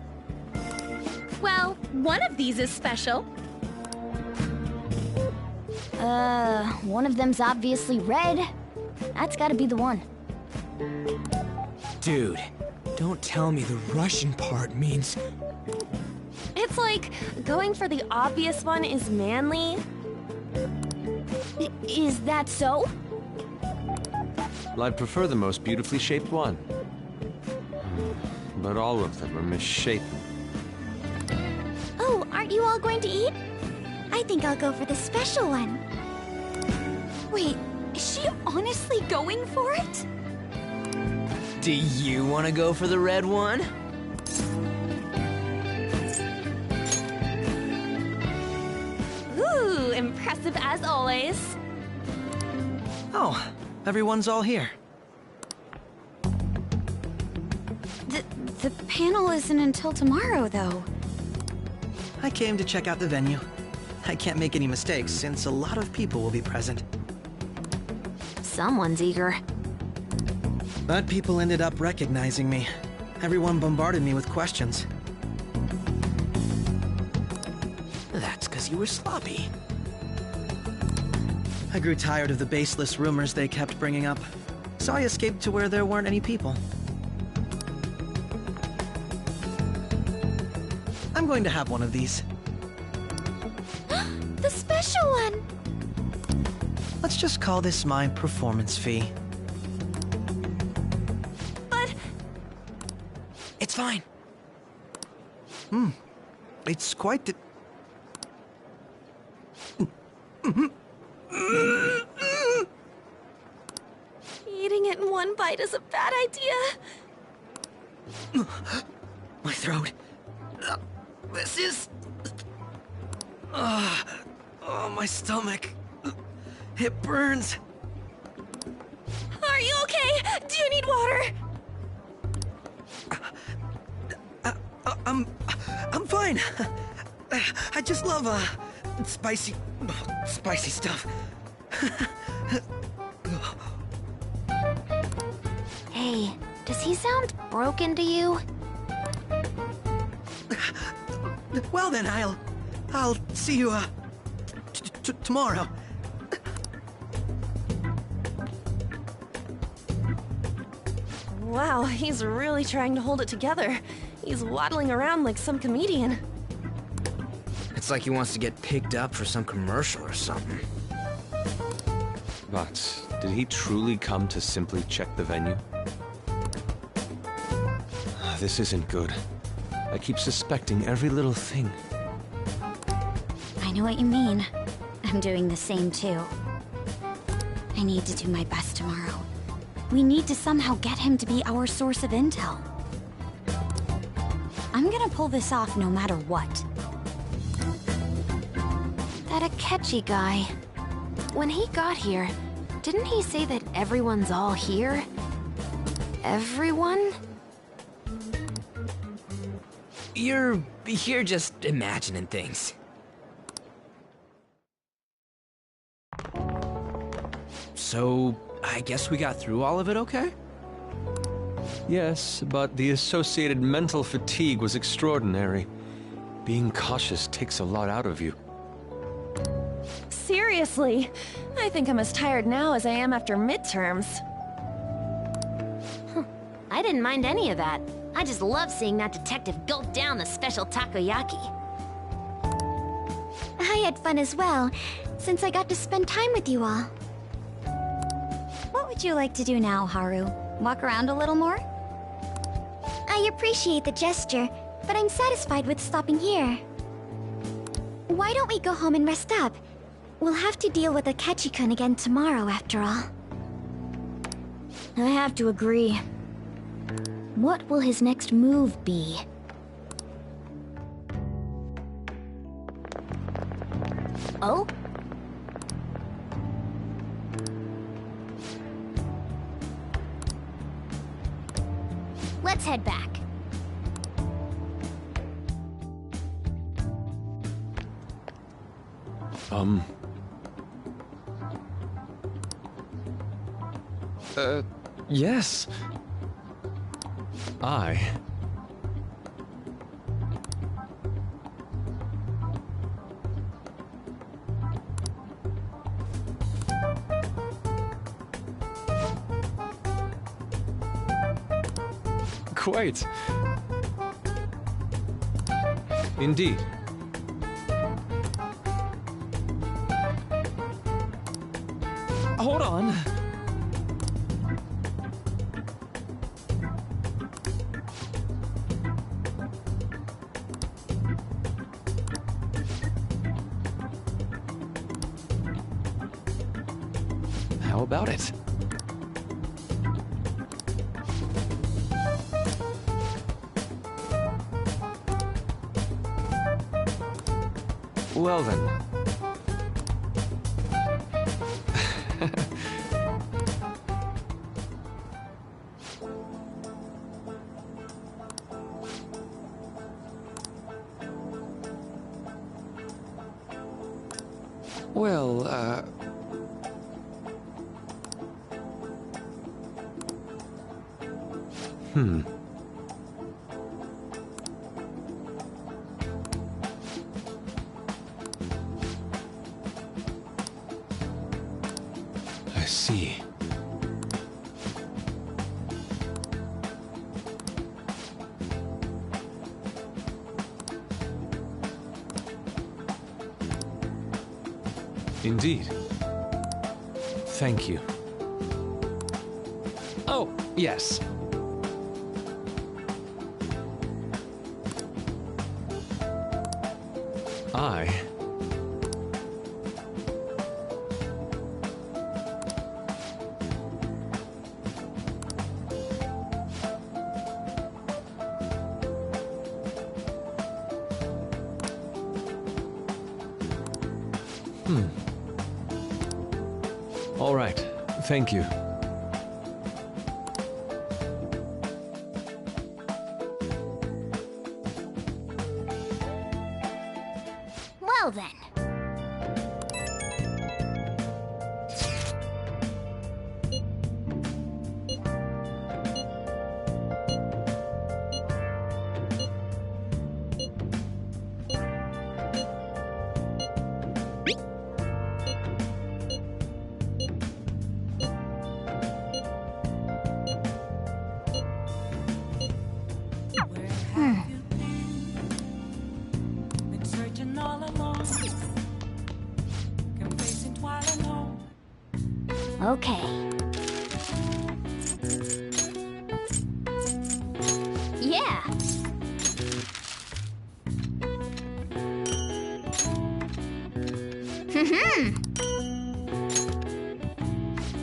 S4: Well, one of these is special.
S3: One of them's obviously red. That's gotta be the one.
S8: Dude, don't tell me the Russian part means...
S9: It's like going for the obvious one is manly.
S3: Is that so?
S6: Well, I'd prefer the most beautifully shaped one. But all of them are misshapen.
S3: Oh, aren't you all going to eat? I think I'll go for the special one.
S14: Wait, is she honestly going for it?
S8: Do you want to go for the red one?
S9: Ooh, impressive as always.
S11: Oh, everyone's all here.
S14: The panel isn't until tomorrow, though.
S11: I came to check out the venue. I can't make any mistakes since a lot of people will be present.
S16: Someone's eager.
S11: But people ended up recognizing me. Everyone bombarded me with questions.
S8: That's because you were sloppy.
S11: I grew tired of the baseless rumors they kept bringing up, so I escaped to where there weren't any people. I'm going to have one of these.
S3: The special one!
S11: Let's just call this my performance fee.
S9: But...
S11: It's fine. It's quite the...
S9: Eating it in one bite is a bad idea.
S11: My throat. This is... oh, my stomach. It burns.
S9: Are you okay? Do you need water?
S11: I'm fine. I just love, spicy stuff.
S16: Hey, does he sound broken to you?
S11: Well then, I'll see you, tomorrow.
S9: Wow, he's really trying to hold it together. He's waddling around like some comedian.
S8: It's like he wants to get picked up for some commercial or something.
S6: But did he truly come to simply check the venue? This isn't good. I keep suspecting every little thing.
S14: I know what you mean. I'm doing the same too. I need to do my best tomorrow. We need to somehow get him to be our source of intel. I'm gonna pull this off no matter what.
S16: That Akechi guy. When he got here, didn't he say that everyone's all here? Everyone?
S8: You're just imagining things. So, I guess we got through all of it okay?
S6: Yes, but the associated mental fatigue was extraordinary. Being cautious takes a lot out of you.
S9: Seriously? seriously, I think I'm as tired now as I am after midterms.
S16: I didn't mind any of that. I just love seeing that detective gulp down the special takoyaki.
S3: I had fun as well, since I got to spend time with you all.
S14: What would you like to do now, Haru? Walk around a little more?
S3: I appreciate the gesture, but I'm satisfied with stopping here. Why don't we go home and rest up? We'll have to deal with Akechi-kun again tomorrow, after all.
S14: I have to agree. What will his next move be?
S16: Oh? Let's head back.
S6: Yes. Quite. Indeed.
S10: Hold on.
S6: How about it? Well then. Well, I see. Indeed. Thank you. Oh, yes. All right. Thank you.
S3: Well then.
S14: Okay.
S3: Yeah.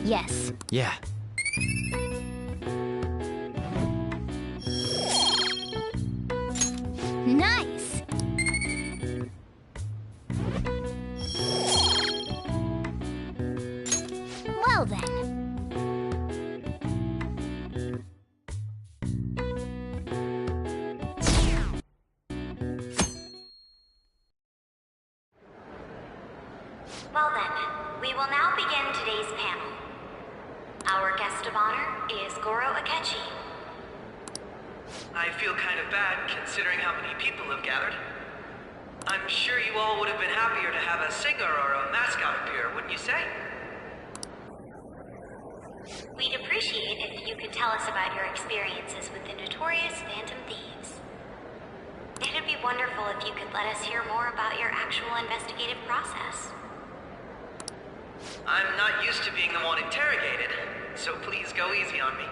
S14: Yes.
S8: Yeah.
S3: Nice. Well then.
S14: Well then, we will now begin today's panel. Our guest of honor is Goro Akechi.
S12: I feel kind of bad considering how many people have gathered. I'm sure you all would have been happier to have a singer or a mascot appear, wouldn't you say?
S14: We'd appreciate if you could tell us about your experiences with the notorious Phantom Thieves. It'd be wonderful if you could let us hear more about your actual investigative process.
S12: I'm not used to being the one interrogated, so please go easy on me.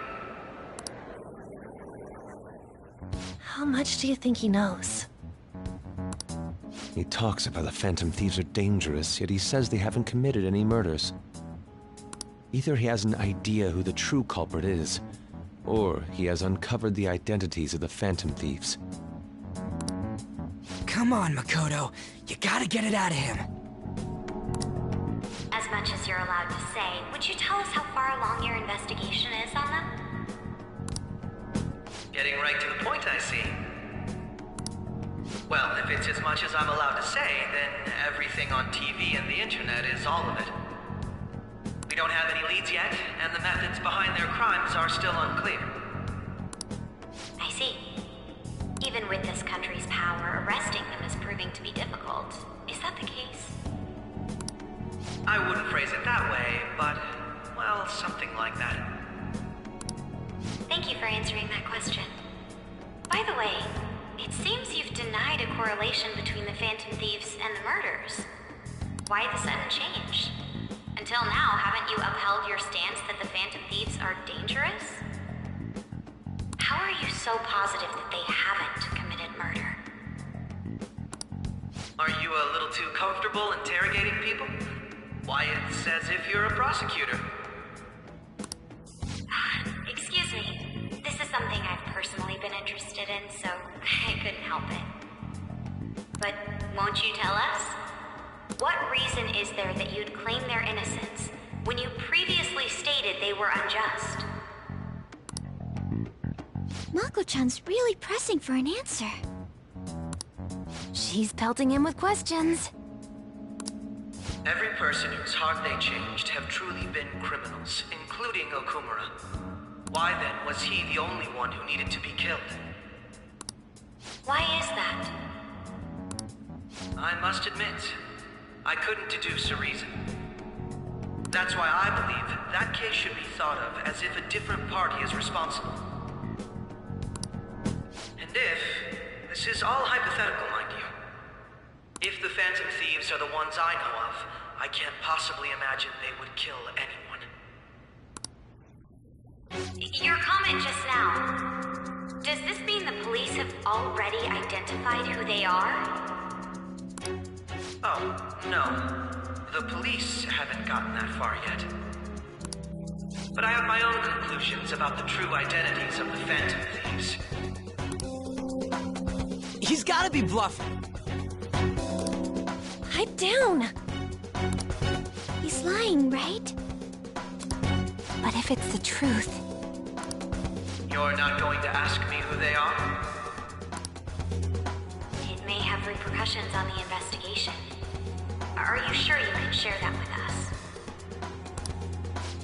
S9: How much do you think he knows?
S6: He talks about the Phantom Thieves are dangerous, yet he says they haven't committed any murders. Either he has an idea who the true culprit is, or he has uncovered the identities of the Phantom Thieves.
S8: Come on, Makoto. You gotta get it out of him.
S14: As much as you're allowed to say, would you tell us how far along your investigation is on them?
S12: Getting right to the point, I see. Well, if it's as much as I'm allowed to say, then everything on TV and the internet is all of it. We don't have any leads yet, and the methods behind their crimes are still unclear.
S14: I see. Even with this country's power, arresting them is proving to be difficult. Is that the case?
S12: I wouldn't phrase it that way, but, well, something like that.
S14: Thank you for answering that question. By the way, it seems you've denied a correlation between the Phantom Thieves and the murders. Why the sudden change? Until now, haven't you upheld your stance that the Phantom Thieves are dangerous? How are you so positive that they haven't committed murder?
S12: Are you a little too comfortable interrogating people? Why, it's as if you're a prosecutor.
S14: Excuse me. This is something I've personally been interested in, so I couldn't help it. But won't you tell us? What reason is there that you'd claim their innocence when you previously stated they were unjust?
S3: Mako-chan's really pressing for an answer.
S9: She's pelting him with questions.
S12: Every person whose heart they changed have truly been criminals, including Okumura. Why then was he the only one who needed to be killed?
S14: Why is that?
S12: I must admit, I couldn't deduce a reason. That's why I believe that case should be thought of as if a different party is responsible. And if, this is all hypothetical, mind you, if the Phantom Thieves are the ones I know of, I can't possibly imagine they would kill anyone.
S14: Your comment just now, does this mean the police have already identified who they are?
S12: Oh, no. The police haven't gotten that far yet. But I have my own conclusions about the true identities of the Phantom Thieves.
S8: He's gotta be bluffing.
S9: Pipe down!
S3: He's lying, right?
S9: But if it's the truth...
S12: You're not going to ask me who they are?
S14: It may have repercussions on the investigation. Are you sure you can share that with us?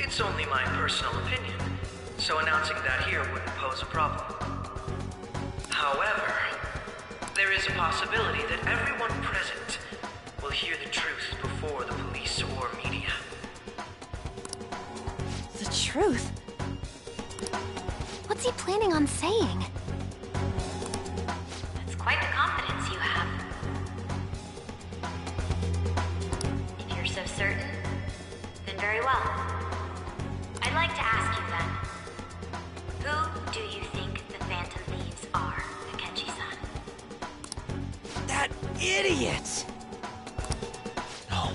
S12: It's only my personal opinion, so announcing that here wouldn't pose a problem. However, there is a possibility that everyone present will hear the truth before the police or media.
S9: The truth? What's he planning on saying?
S14: That's quite the confidence you have. If you're so certain, then very well. I'd like to ask you then, who do you think the Phantom Thieves are, Akechi-san?
S8: That idiot!
S6: No.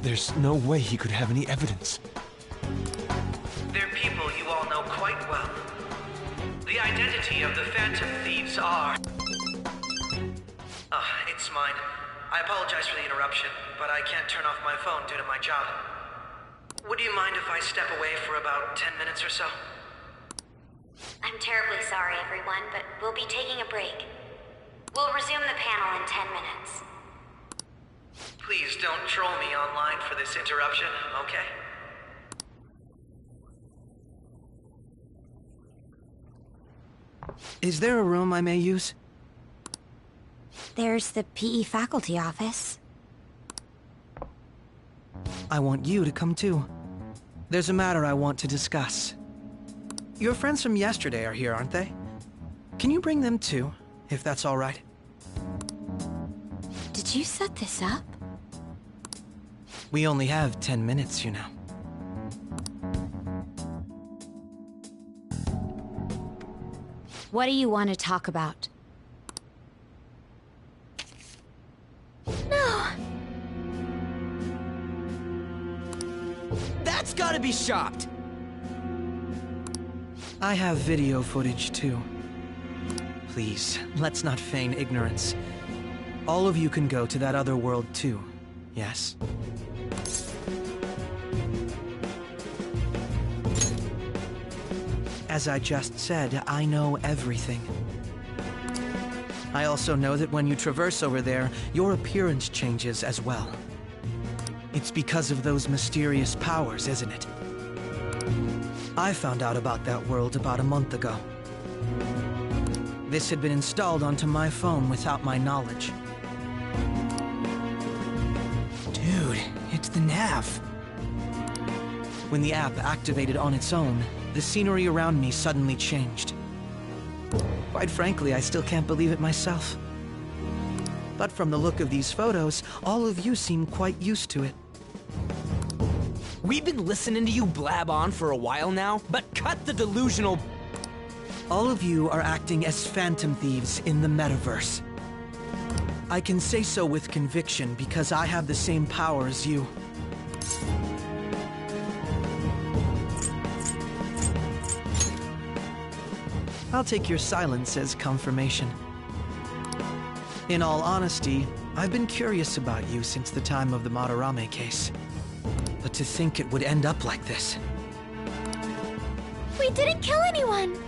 S6: There's no way he could have any evidence.
S12: They're people you all know quite well. The identity of the Phantom Thieves are... it's mine. I apologize for the interruption, but I can't turn off my phone due to my job. Would you mind if I step away for about 10 minutes or so?
S14: I'm terribly sorry, everyone, but we'll be taking a break. We'll resume the panel in 10 minutes.
S12: Please don't troll me online for this interruption, okay?
S11: Is there a room I may use?
S14: There's the PE faculty office.
S11: I want you to come too. There's a matter I want to discuss. Your friends from yesterday are here, aren't they? Can you bring them too, if that's all right?
S14: Did you set this up?
S11: We only have 10 minutes, you know.
S14: What do you want to talk about?
S3: No!
S8: That's gotta be shopped!
S11: I have video footage too. Please, let's not feign ignorance. All of you can go to that other world too, yes? As I just said, I know everything. I also know that when you traverse over there, your appearance changes as well. It's because of those mysterious powers, isn't it? I found out about that world about a month ago. This had been installed onto my phone without my knowledge.
S8: Dude, it's the nav.
S11: When the app activated on its own, the scenery around me suddenly changed. Quite frankly, I still can't believe it myself. But from the look of these photos, all of you seem quite used to it.
S8: We've been listening to you blab on for a while now, but cut the delusional...
S11: All of you are acting as Phantom Thieves in the metaverse. I can say so with conviction because I have the same power as you. I'll take your silence as confirmation. In all honesty, I've been curious about you since the time of the Madarame case. But to think it would end up like this.
S3: We didn't kill anyone!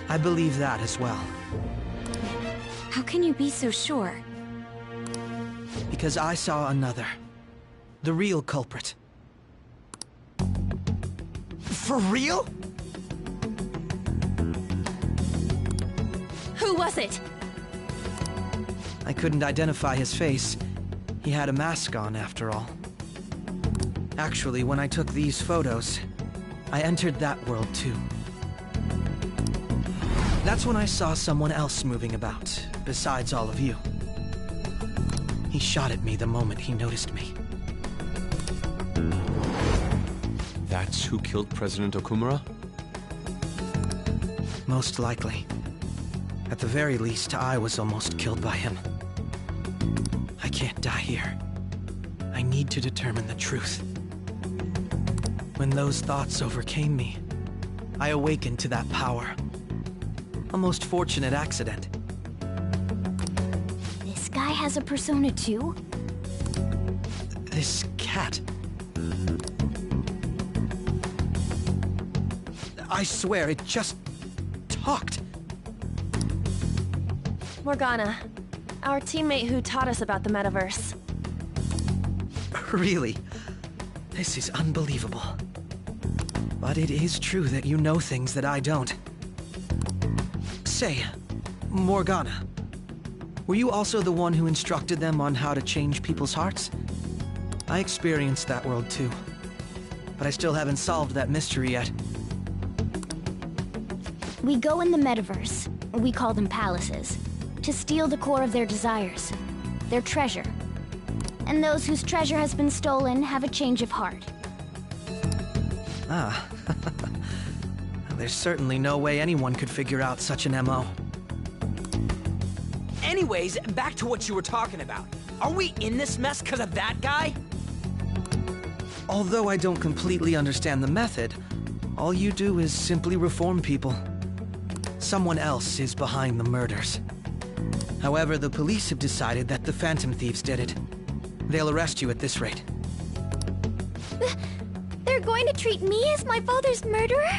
S11: I believe that as well.
S14: How can you be so sure?
S11: Because I saw another. The real culprit.
S8: For real?
S9: Who was it?
S11: I couldn't identify his face. He had a mask on, after all. Actually, when I took these photos, I entered that world too. That's when I saw someone else moving about, besides all of you. He shot at me the moment he noticed me.
S6: That's who killed President Okumura?
S11: Most likely. At the very least, I was almost killed by him. I can't die here. I need to determine the truth. When those thoughts overcame me, I awakened to that power. A most fortunate accident.
S3: This guy has a persona too?
S11: This cat. I swear, it just talked.
S9: Morgana, our teammate who taught us about the metaverse.
S11: Really? This is unbelievable. But it is true that you know things that I don't. Say, Morgana, were you also the one who instructed them on how to change people's hearts? I experienced that world too, but I still haven't solved that mystery yet.
S3: We go in the metaverse, we call them palaces, to steal the core of their desires, their treasure. And those whose treasure has been stolen have a change of heart.
S11: Ah. There's certainly no way anyone could figure out such an MO.
S8: Anyways, back to what you were talking about. Are we in this mess because of that guy?
S11: Although I don't completely understand the method, all you do is simply reform people. Someone else is behind the murders. However, the police have decided that the Phantom Thieves did it. They'll arrest you at this rate.
S3: They're going to treat me as my father's murderer?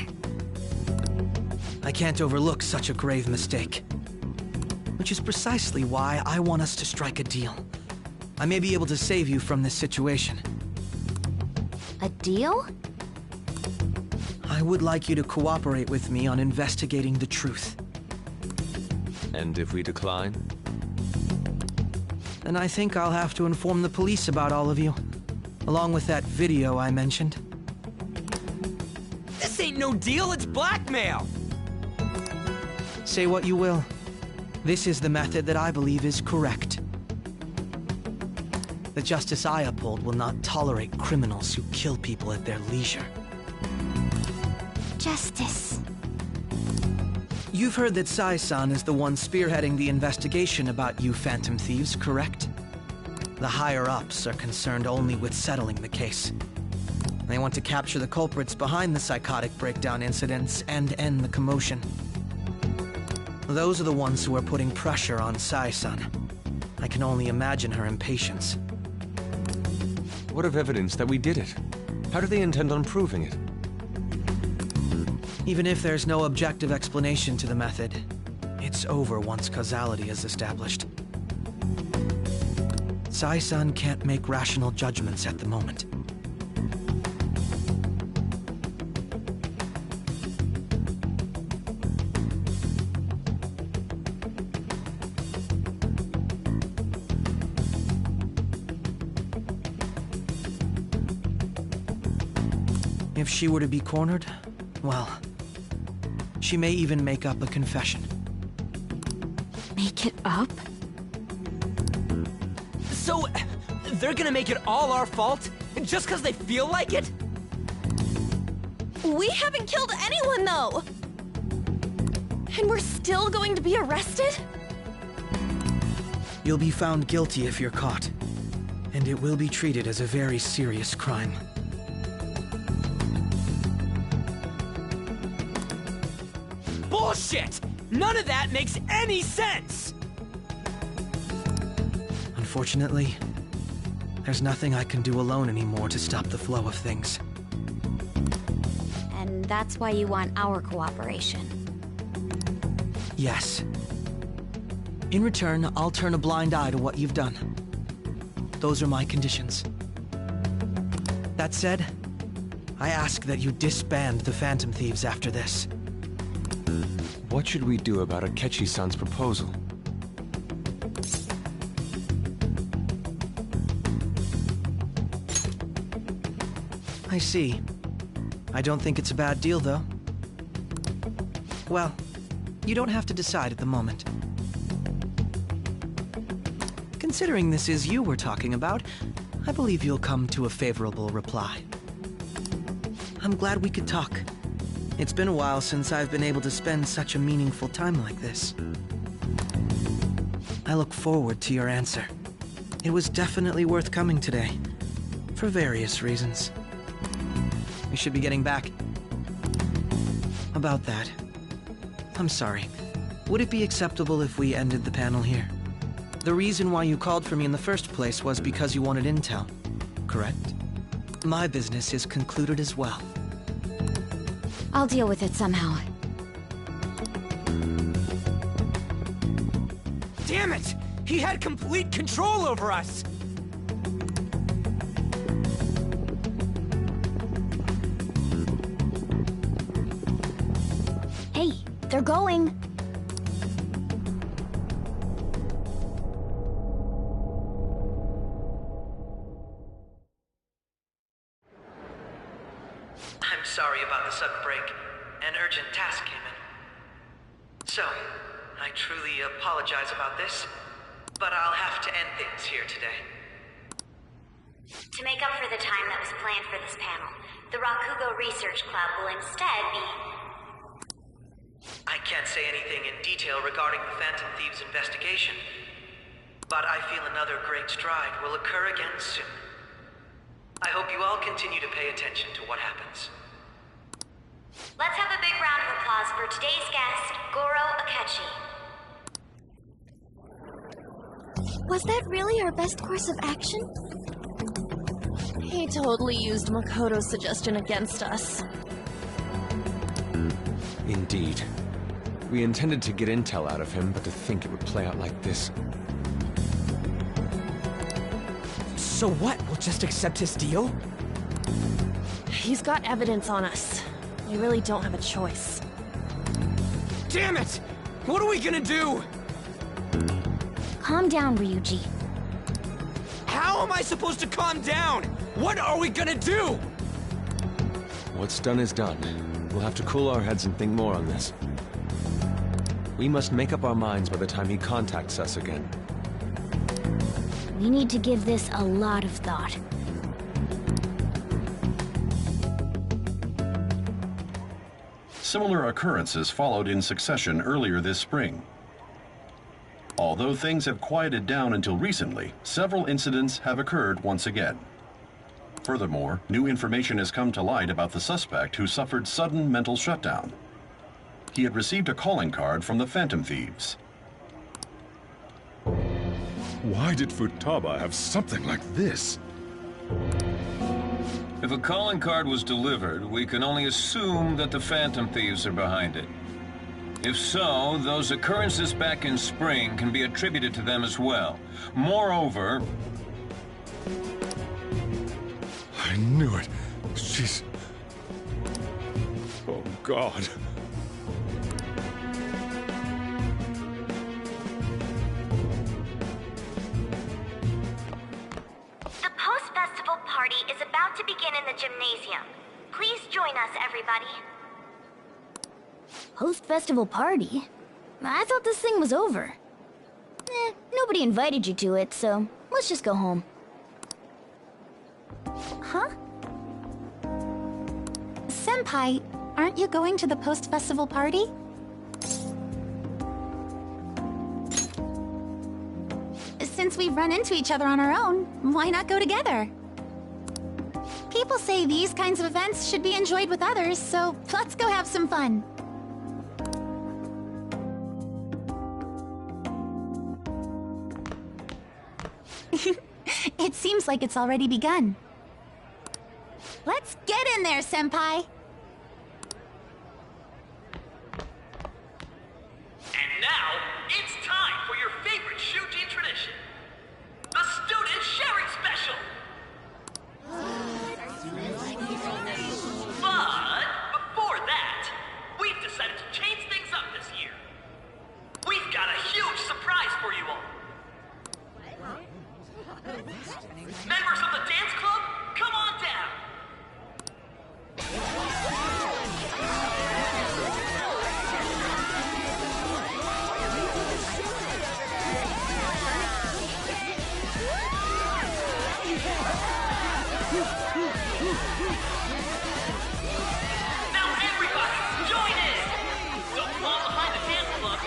S11: I can't overlook such a grave mistake. Which is precisely why I want us to strike a deal. I may be able to save you from this situation.
S3: A deal?
S11: I would like you to cooperate with me on investigating the truth.
S6: And if we decline?
S11: Then I think I'll have to inform the police about all of you, along with that video I mentioned.
S5: This ain't no deal, it's blackmail!
S11: Say what you will. This is the method that I believe is correct. The justice I uphold will not tolerate criminals who kill people at their leisure.
S3: Justice.
S11: You've heard that Sai-san is the one spearheading the investigation about you Phantom Thieves, correct? The higher-ups are concerned only with settling the case. They want to capture the culprits behind the psychotic breakdown incidents and end the commotion. Those are the ones who are putting pressure on Sai-san. I can only imagine her impatience.
S6: What of evidence that we did it? How do they intend on proving it?
S11: Even if there's no objective explanation to the method, it's over once causality is established. Sai-san can't make rational judgments at the moment. If she were to be cornered, well, she may even make up a confession.
S14: Make it up?
S5: So, they're gonna make it all our fault? Just because they feel like it?
S9: We haven't killed anyone, though! And we're still going to be arrested?
S11: You'll be found guilty if you're caught, and it will be treated as a very serious crime.
S5: Bullshit! None of that makes any sense!
S11: Unfortunately, there's nothing I can do alone anymore to stop the flow of things.
S14: And that's why you want our cooperation.
S11: Yes. In return, I'll turn a blind eye to what you've done. Those are my conditions. That said, I ask that you disband the Phantom Thieves after this.
S6: What should we do about Akechi-san's proposal?
S11: I see. I don't think it's a bad deal, though. Well, you don't have to decide at the moment. Considering this is you we're talking about, I believe you'll come to a favorable reply. I'm glad we could talk. It's been a while since I've been able to spend such a meaningful time like this. I look forward to your answer. It was definitely worth coming today, for various reasons. We should be getting back. About that, I'm sorry. Would it be acceptable if we ended the panel here? The reason why you called for me in the first place was because you wanted intel, correct? My business is concluded as well.
S14: I'll deal with it somehow.
S5: Damn it! He had complete control over us!
S14: Hey, they're going.
S12: I'm sorry about the sudden break. An urgent task came in. So, I truly apologize about this, but I'll have to end things here today.
S20: To make up for the time that was planned for this panel, the Rakugo Research Club will instead be...
S12: I can't say anything in detail regarding the Phantom Thieves investigation, but I feel another great stride will occur again soon. I hope you all continue to pay attention to what happens.
S20: Let's have a big round of applause for today's guest, Goro Akechi.
S3: Was that really our best course of action?
S9: He totally used Makoto's suggestion against us.
S6: Indeed. We intended to get intel out of him, but to think it would play out like this.
S5: So what? We'll just accept his deal?
S9: He's got evidence on us. We really don't have a choice.
S5: Damn it! What are we gonna do?
S14: Calm down, Ryuji.
S5: How am I supposed to calm down? What are we gonna do?
S6: What's done is done. We'll have to cool our heads and think more on this. We must make up our minds by the time he contacts us again.
S14: We need to give this a lot of thought.
S18: Similar occurrences followed in succession earlier this spring. Although things have quieted down until recently, several incidents have occurred once again. Furthermore, new information has come to light about the suspect who suffered sudden mental shutdown. He had received a calling card from the Phantom Thieves.
S17: Why did Futaba have something like this?
S2: If a calling card was delivered, we can only assume that the Phantom Thieves are behind it. If so, those occurrences back in spring can be attributed to them as well. Moreover...
S17: I knew it. She's... Oh, God.
S20: The post-festival party is about to begin in the gymnasium. Please join us, everybody.
S14: Post-festival party? I thought this thing was over. Nobody invited you to it, so let's just go home.
S15: Huh? Senpai, aren't you going to the post-festival party? Since we've run into each other on our own, why not go together? People say these kinds of events should be enjoyed with others, so let's go have some fun. It seems like it's already begun. Let's get in there, Senpai!
S12: And now, it's time for your favorite Shuji tradition. The Student Sharing Special! But, before that, we've decided to change things up this year. We've got a huge surprise for you all. Members of the dance club, come on down! Now everybody, join in! Don't fall behind the dance club,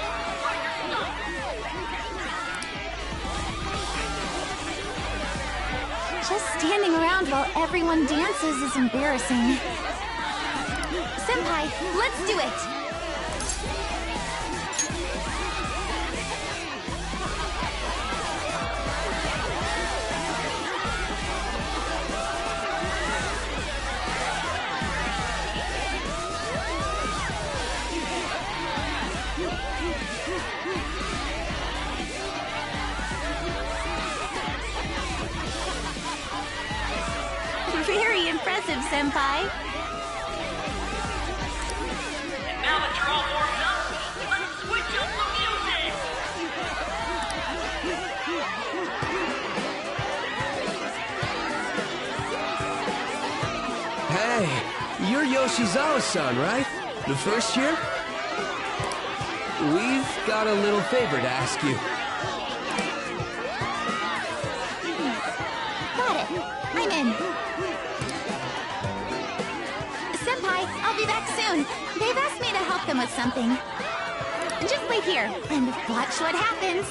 S12: find your stuff!
S15: Just standing around while everyone dances is embarrassing. Senpai, let's do it! Very impressive, Senpai.
S12: And now that you're all warmed up, let's switch up the music!
S19: Hey, you're Yoshizawa-san, right? The first year? We've got a little favor to ask you.
S15: Got it. I'm in. Senpai, I'll be back soon. They've asked me to help them with something. Just wait here and watch what happens.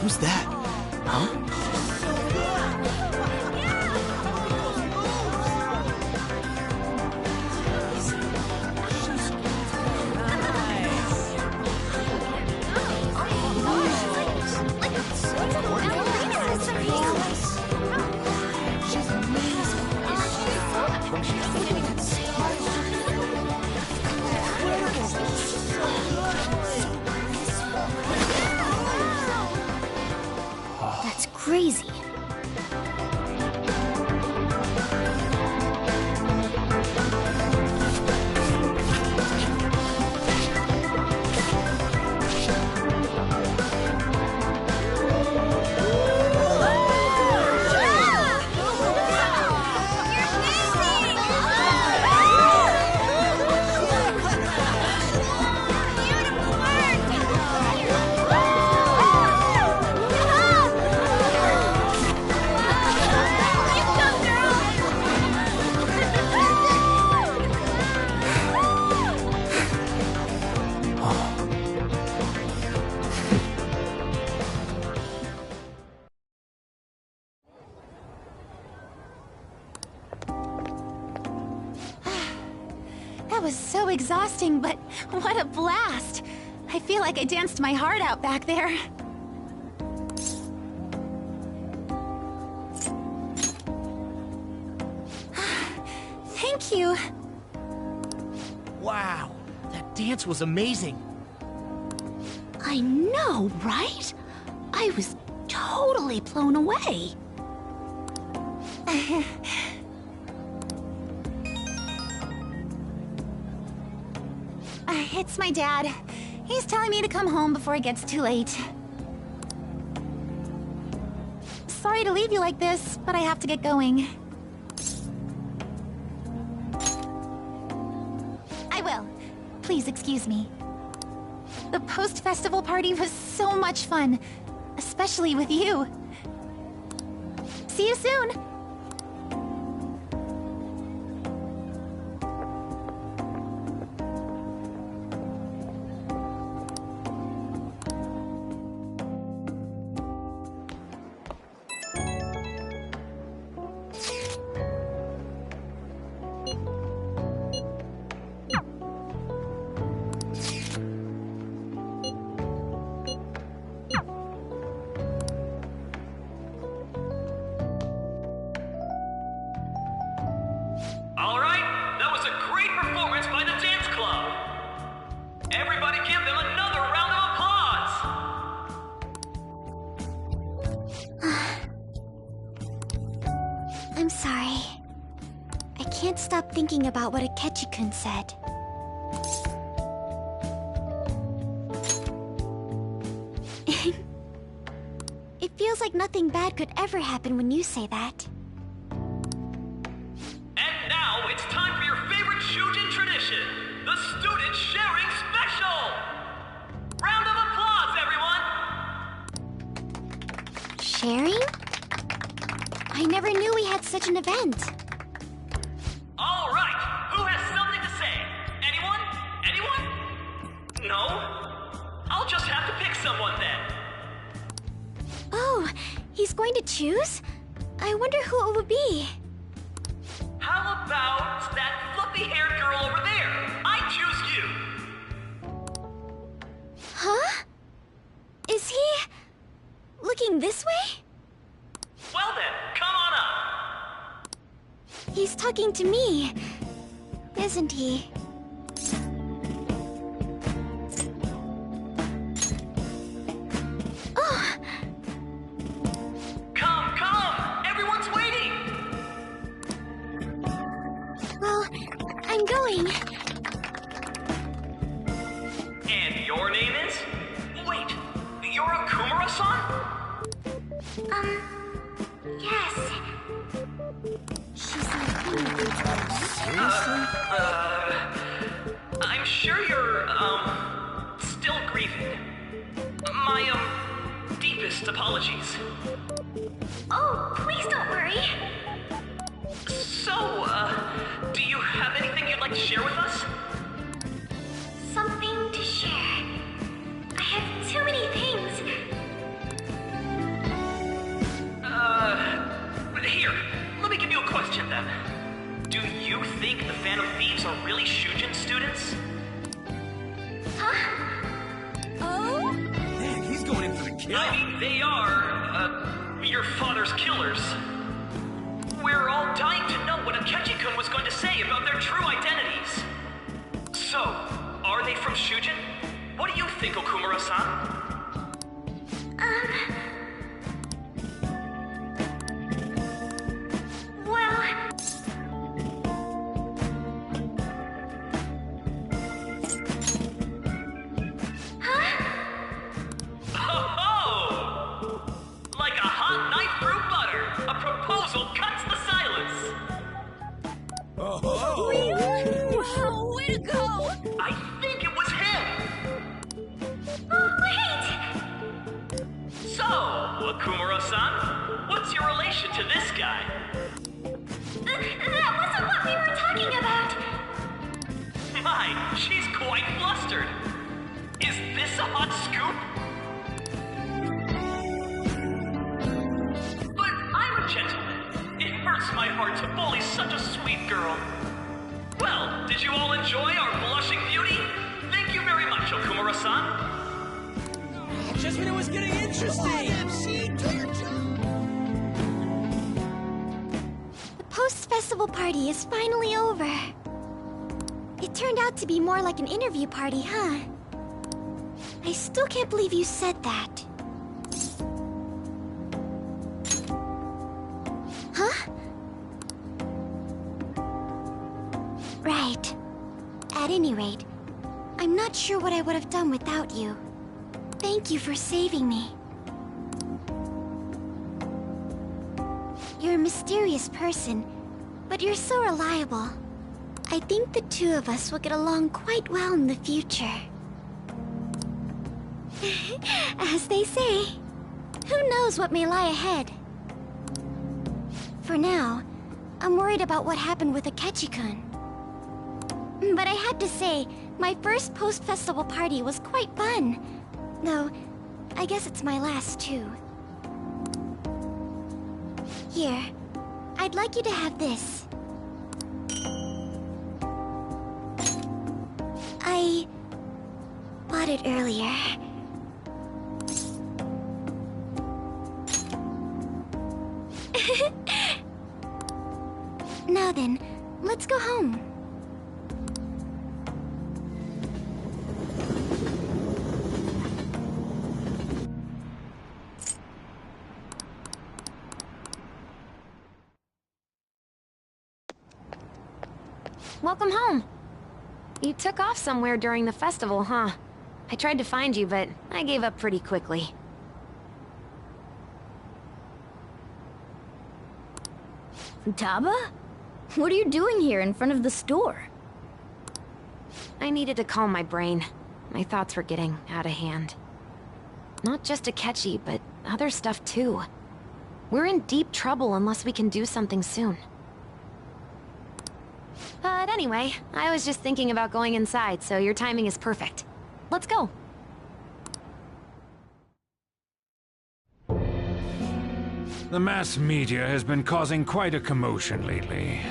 S11: Who's that? Huh?
S3: crazy.
S15: That was so exhausting, but what a blast! I feel like I danced my heart out back there. Thank you.
S5: Wow, that dance was amazing.
S16: I know, right? I was totally blown away.
S15: It's my dad. He's telling me to come home before it gets too late. Sorry to leave you like this, but I have to get going. I will. Please excuse me. The post-festival party was so much fun, especially with you. See you soon!
S3: I'm sorry. I can't stop thinking about what Akechi-kun said. It feels like nothing bad could ever happen when you say that.
S12: And now it's time for your favorite Shujin tradition, the Student Sharing Special! Round of applause, everyone!
S3: Sharing? I never knew we had such an event.
S12: All right, who has something to say? Anyone? Anyone? No? I'll just have to pick someone then.
S3: Oh, he's going to choose? I wonder who it would be.
S12: How about that fluffy-haired girl over there? I choose you.
S3: Huh? Is he... looking this way?
S12: Well then, come on up.
S3: He's talking to me, isn't he? Oh!
S12: Come! Everyone's waiting!
S3: Well, I'm going.
S12: And your name is? Wait, you're a Kumura-san?
S3: Yes. She's like...
S12: Seriously? I'm sure you're, still grieving. My, deepest apologies.
S3: Oh, please don't worry.
S12: So, do you have anything you'd like to share with us?
S3: Something to share. I have too many things.
S12: Here, let me give you a question then. Do you think the Phantom Thieves are really Shujin students?
S3: Huh? Oh?
S5: Man, he's going in for the kill.
S12: I mean, they are, your father's killers. We're all dying to know what Akechi-kun was going to say about their true identities. So, are they from Shujin? What do you think, Okumura-san?
S7: to this guy.
S20: That wasn't what we were talking about!
S7: My, she's quite flustered. Is this a hot scoop? But I'm a gentleman. It hurts my heart to bully such a sweet girl. Well, did you all enjoy our blushing beauty? Thank you very much, Okumura-san.
S5: Just when it was getting interesting!
S3: The post-festival party is finally over. It turned out to be more like an interview party, huh? I still can't believe you said that. Huh? Right. At any rate, I'm not sure what I would have done without you. Thank you for saving me. You're a mysterious person, but you're so reliable. I think the two of us will get along quite well in the future. As they say, who knows what may lie ahead? For now, I'm worried about what happened with Akechi-kun. But I had to say, my first post-festival party was quite fun. Though, I guess it's my last too. Here, I'd like you to have this. I bought it earlier. Now then, let's go home.
S16: Welcome home. You took off somewhere during the festival, huh? I tried to find you, but I gave up pretty quickly.
S14: Futaba? What are you doing here in front of the store?
S16: I needed to calm my brain. My thoughts were getting out of hand. Not just Akechi, but other stuff too. We're in deep trouble unless we can do something soon. But anyway, I was just thinking about going inside, so your timing is perfect. Let's go.
S10: The mass media has been causing quite a commotion lately.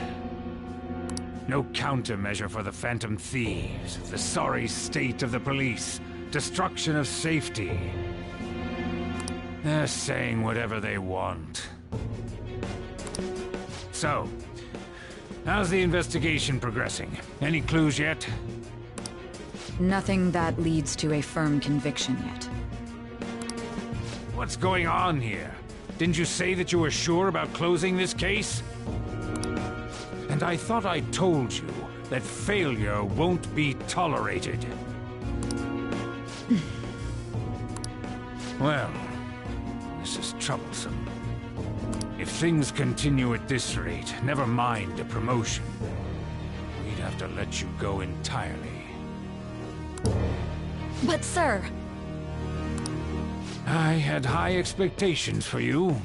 S10: No countermeasure for the Phantom Thieves, the sorry state of the police, destruction of safety. They're saying whatever they want. So, how's the investigation progressing? Any clues yet?
S13: Nothing that leads to a firm conviction yet.
S10: What's going on here? Didn't you say that you were sure about closing this case? And I thought I told you that failure won't be tolerated. Well, this is troublesome. If things continue at this rate, never mind a promotion. We'd have to let you go entirely.
S13: But sir...
S10: I had high expectations for you,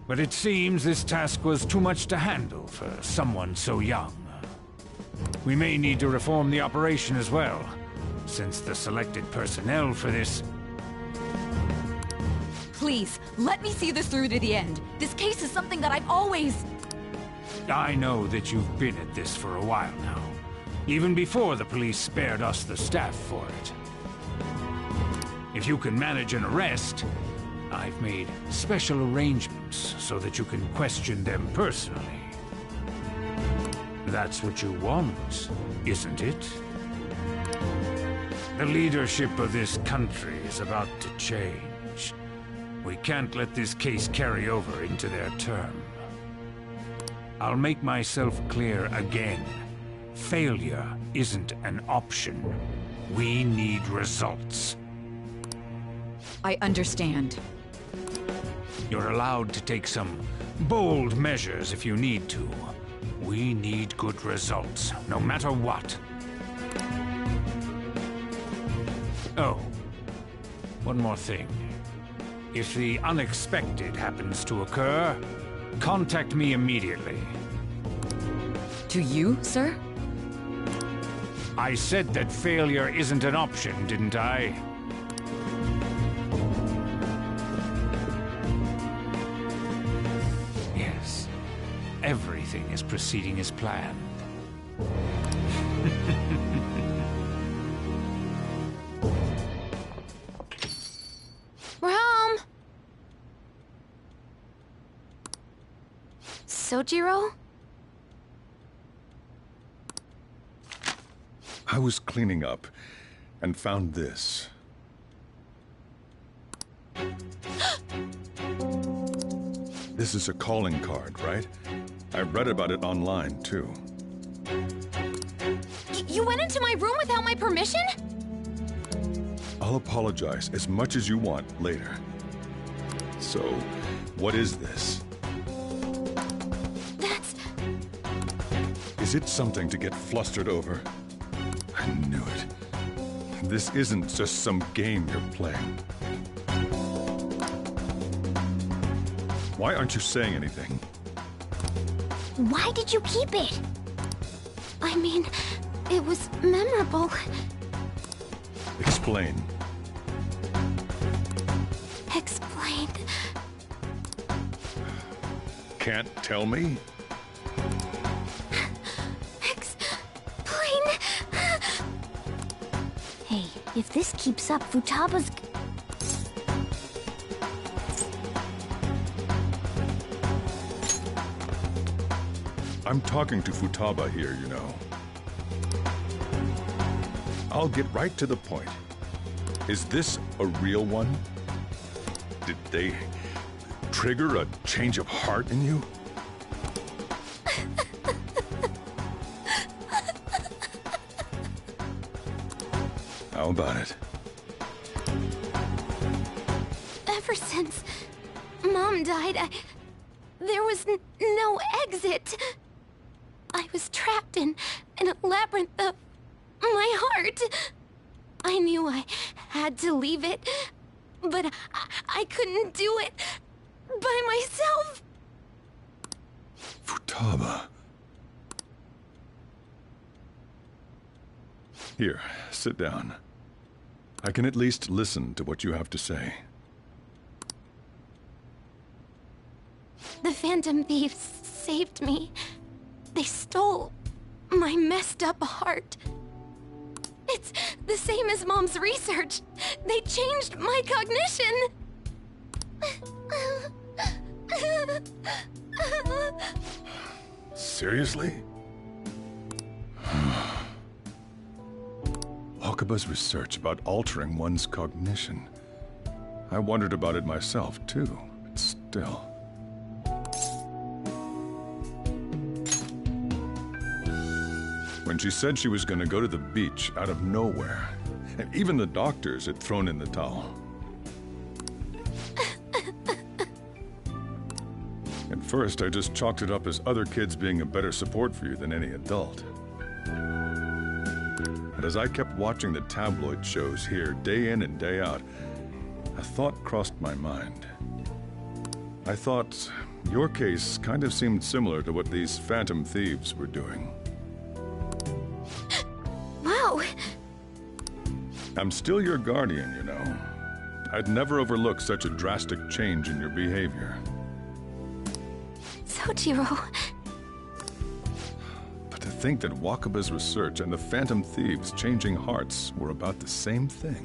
S10: but it seems this task was too much to handle for someone so young. We may need to reform the operation as well, since the selected personnel for this...
S13: Please, let me see this through to the end. This case is something that I've always...
S10: I know that you've been at this for a while now, even before the police spared us the staff for it. If you can manage an arrest, I've made special arrangements so that you can question them personally. That's what you want, isn't it? The leadership of this country is about to change. We can't let this case carry over into their term. I'll make myself clear again. Failure isn't an option. We need results.
S13: I understand.
S10: You're allowed to take some bold measures if you need to. We need good results, no matter what. Oh, one more thing. If the unexpected happens to occur,
S21: Contact me immediately.
S13: To you, sir?
S21: I said that failure isn't an option, didn't I? Yes. Everything is proceeding as planned.
S16: We're home! Sojiro?
S17: I was cleaning up and found this. This is a calling card, right? I read about it online, too.
S16: You went into my room without my permission?
S17: I'll apologize as much as you want later. So, what is this?
S16: That's...
S17: Is it something to get flustered over? I knew it. This isn't just some game you're playing. Why aren't you saying anything?
S3: Why did you keep it?
S16: I mean, it was memorable.
S17: Explain.
S16: Explain.
S17: Can't tell me?
S16: Explain.
S3: Hey, if this keeps up, Futaba's...
S17: I'm talking to Futaba here, you know. I'll get right to the point. Is this a real one? Did they trigger a change of heart in you? How about it?
S16: Ever since Mom died, there was no exit. I was trapped in a labyrinth of my heart. I knew I had to leave it, but I couldn't do it by myself.
S17: Futaba. Here, sit down. I can at least listen to what you have to say.
S16: The Phantom Thieves saved me. They stole my messed up heart. It's the same as Mom's research. They changed my cognition.
S17: Seriously? Wakaba's research about altering one's cognition. I wondered about it myself, too, but still. When she said she was going to go to the beach out of nowhere, and even the doctors had thrown in the towel. At first, I just chalked it up as other kids being a better support for you than any adult. But as I kept watching the tabloid shows here day in and day out, a thought crossed my mind. I thought your case kind of seemed similar to what these Phantom Thieves were doing.
S16: Wow.
S17: I'm still your guardian, you know. I'd never overlook such a drastic change in your behavior.
S16: Sojiro.
S17: But to think that Wakaba's research and the Phantom Thieves changing hearts were about the same thing.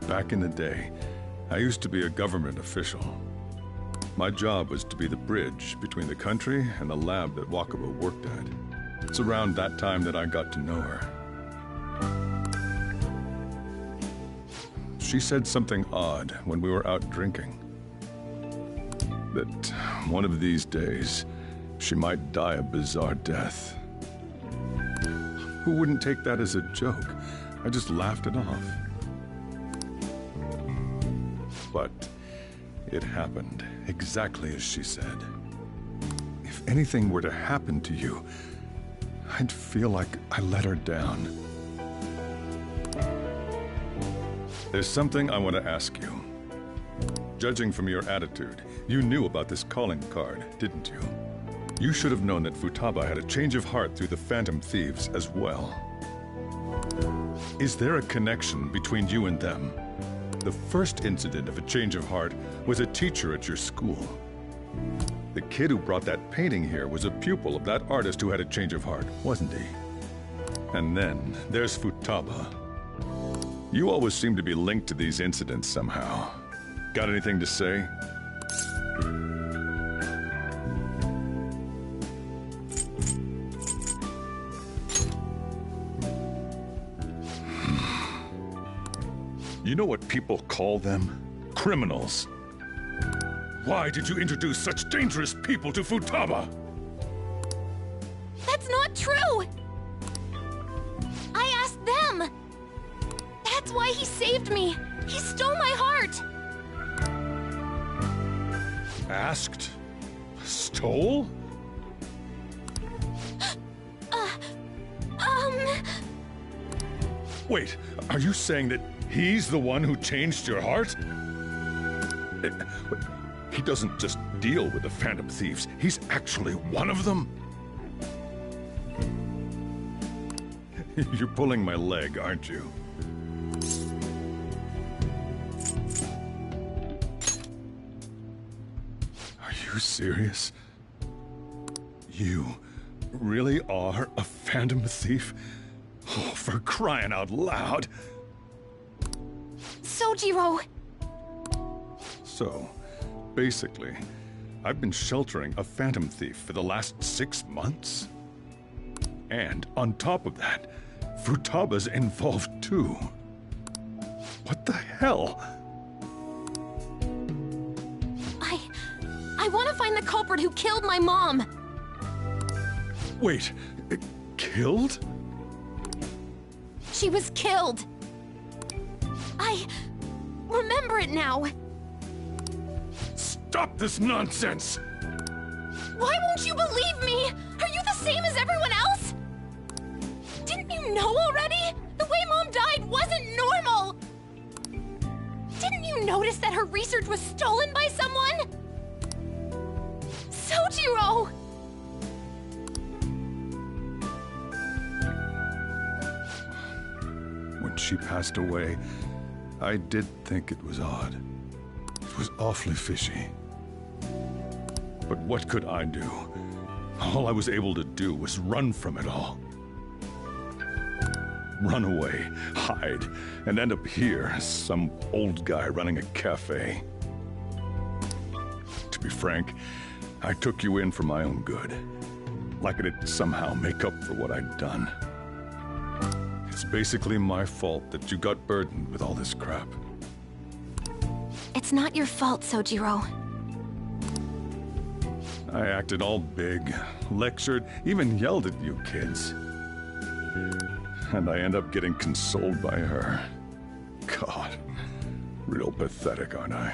S17: Back in the day, I used to be a government official. My job was to be the bridge between the country and the lab that Wakaba worked at. It's around that time that I got to know her. She said something odd when we were out drinking. That one of these days, she might die a bizarre death. Who wouldn't take that as a joke? I just laughed it off. But it happened exactly as she said. If anything were to happen to you, I'd feel like I let her down. There's something I want to ask you. Judging from your attitude, you knew about this calling card, didn't you? You should have known that Futaba had a change of heart through the Phantom Thieves as well. Is there a connection between you and them? The first incident of a change of heart was a teacher at your school. The kid who brought that painting here was a pupil of that artist who had a change of heart, wasn't he? And then there's Futaba. You always seem to be linked to these incidents somehow. Got anything to say? You know what people call them? Criminals. Why did you introduce such dangerous people to Futaba?
S3: That's not true! I asked them! That's why he saved me! He stole my heart!
S17: Asked? Stole? Wait, are you saying that he's the one who changed your heart? He doesn't just deal with the Phantom Thieves, he's actually one of them? You're pulling my leg, aren't you? Are you serious? You really are a Phantom Thief? Oh, for crying out loud!
S3: Sojiro!
S17: So, basically, I've been sheltering a Phantom Thief for the last 6 months? And on top of that, Futaba's involved too. What the hell?
S9: I want to find the culprit who killed my mom!
S17: Wait, killed?
S9: She was killed! I remember it now!
S17: Stop this nonsense!
S9: Why won't you believe me? Are you the same as everyone else? Didn't you know already? The way Mom died wasn't normal! Didn't you notice that her research was stolen by someone? Sojiro!
S17: When she passed away, I did think it was odd. It was awfully fishy. But what could I do? All I was able to do was run from it all. Run away, hide, and end up here as some old guy running a cafe. To be frank, I took you in for my own good. Like it'd somehow make up for what I'd done. It's basically my fault that you got burdened with all this crap.
S9: It's not your fault, Sojiro.
S17: I acted all big, lectured, even yelled at you kids. And I end up getting consoled by her. God, real pathetic, aren't I?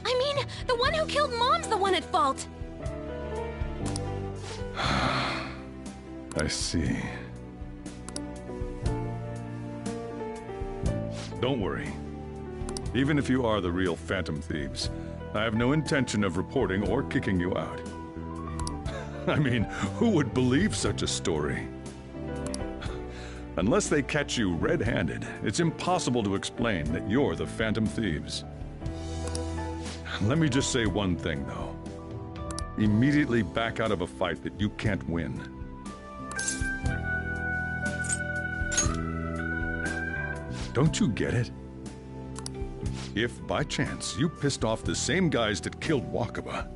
S9: I mean, the one who killed Mom's the one at fault!
S17: I see. Don't worry. Even if you are the real Phantom Thieves, I have no intention of reporting or kicking you out. I mean, who would believe such a story? Unless they catch you red-handed, it's impossible to explain that you're the Phantom Thieves. Let me just say one thing, though. Immediately back out of a fight that you can't win. Don't you get it? If, by chance, you pissed off the same guys that killed Wakaba,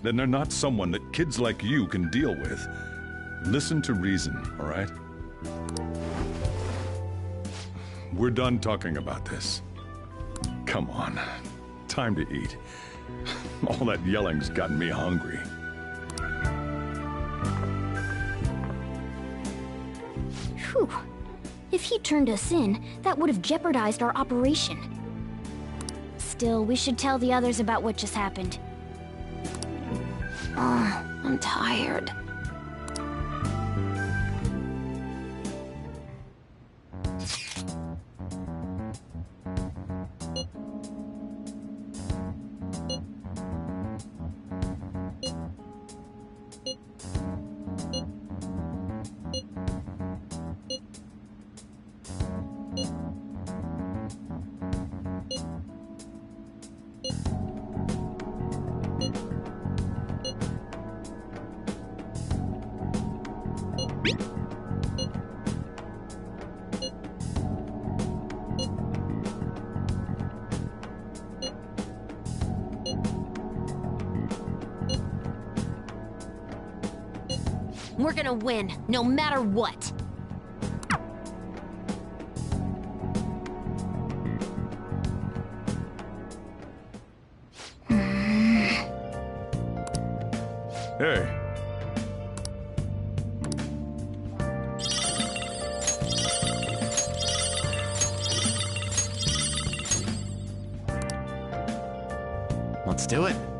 S17: then they're not someone that kids like you can deal with. Listen to reason, all right? We're done talking about this. Come on, time to eat. All that yelling's gotten me hungry.
S14: Whew. If he turned us in, that would have jeopardized our operation. Still, we should tell the others about what just happened.
S9: I'm tired.
S16: We're gonna win, no matter what.
S17: Hey.
S1: Let's do it.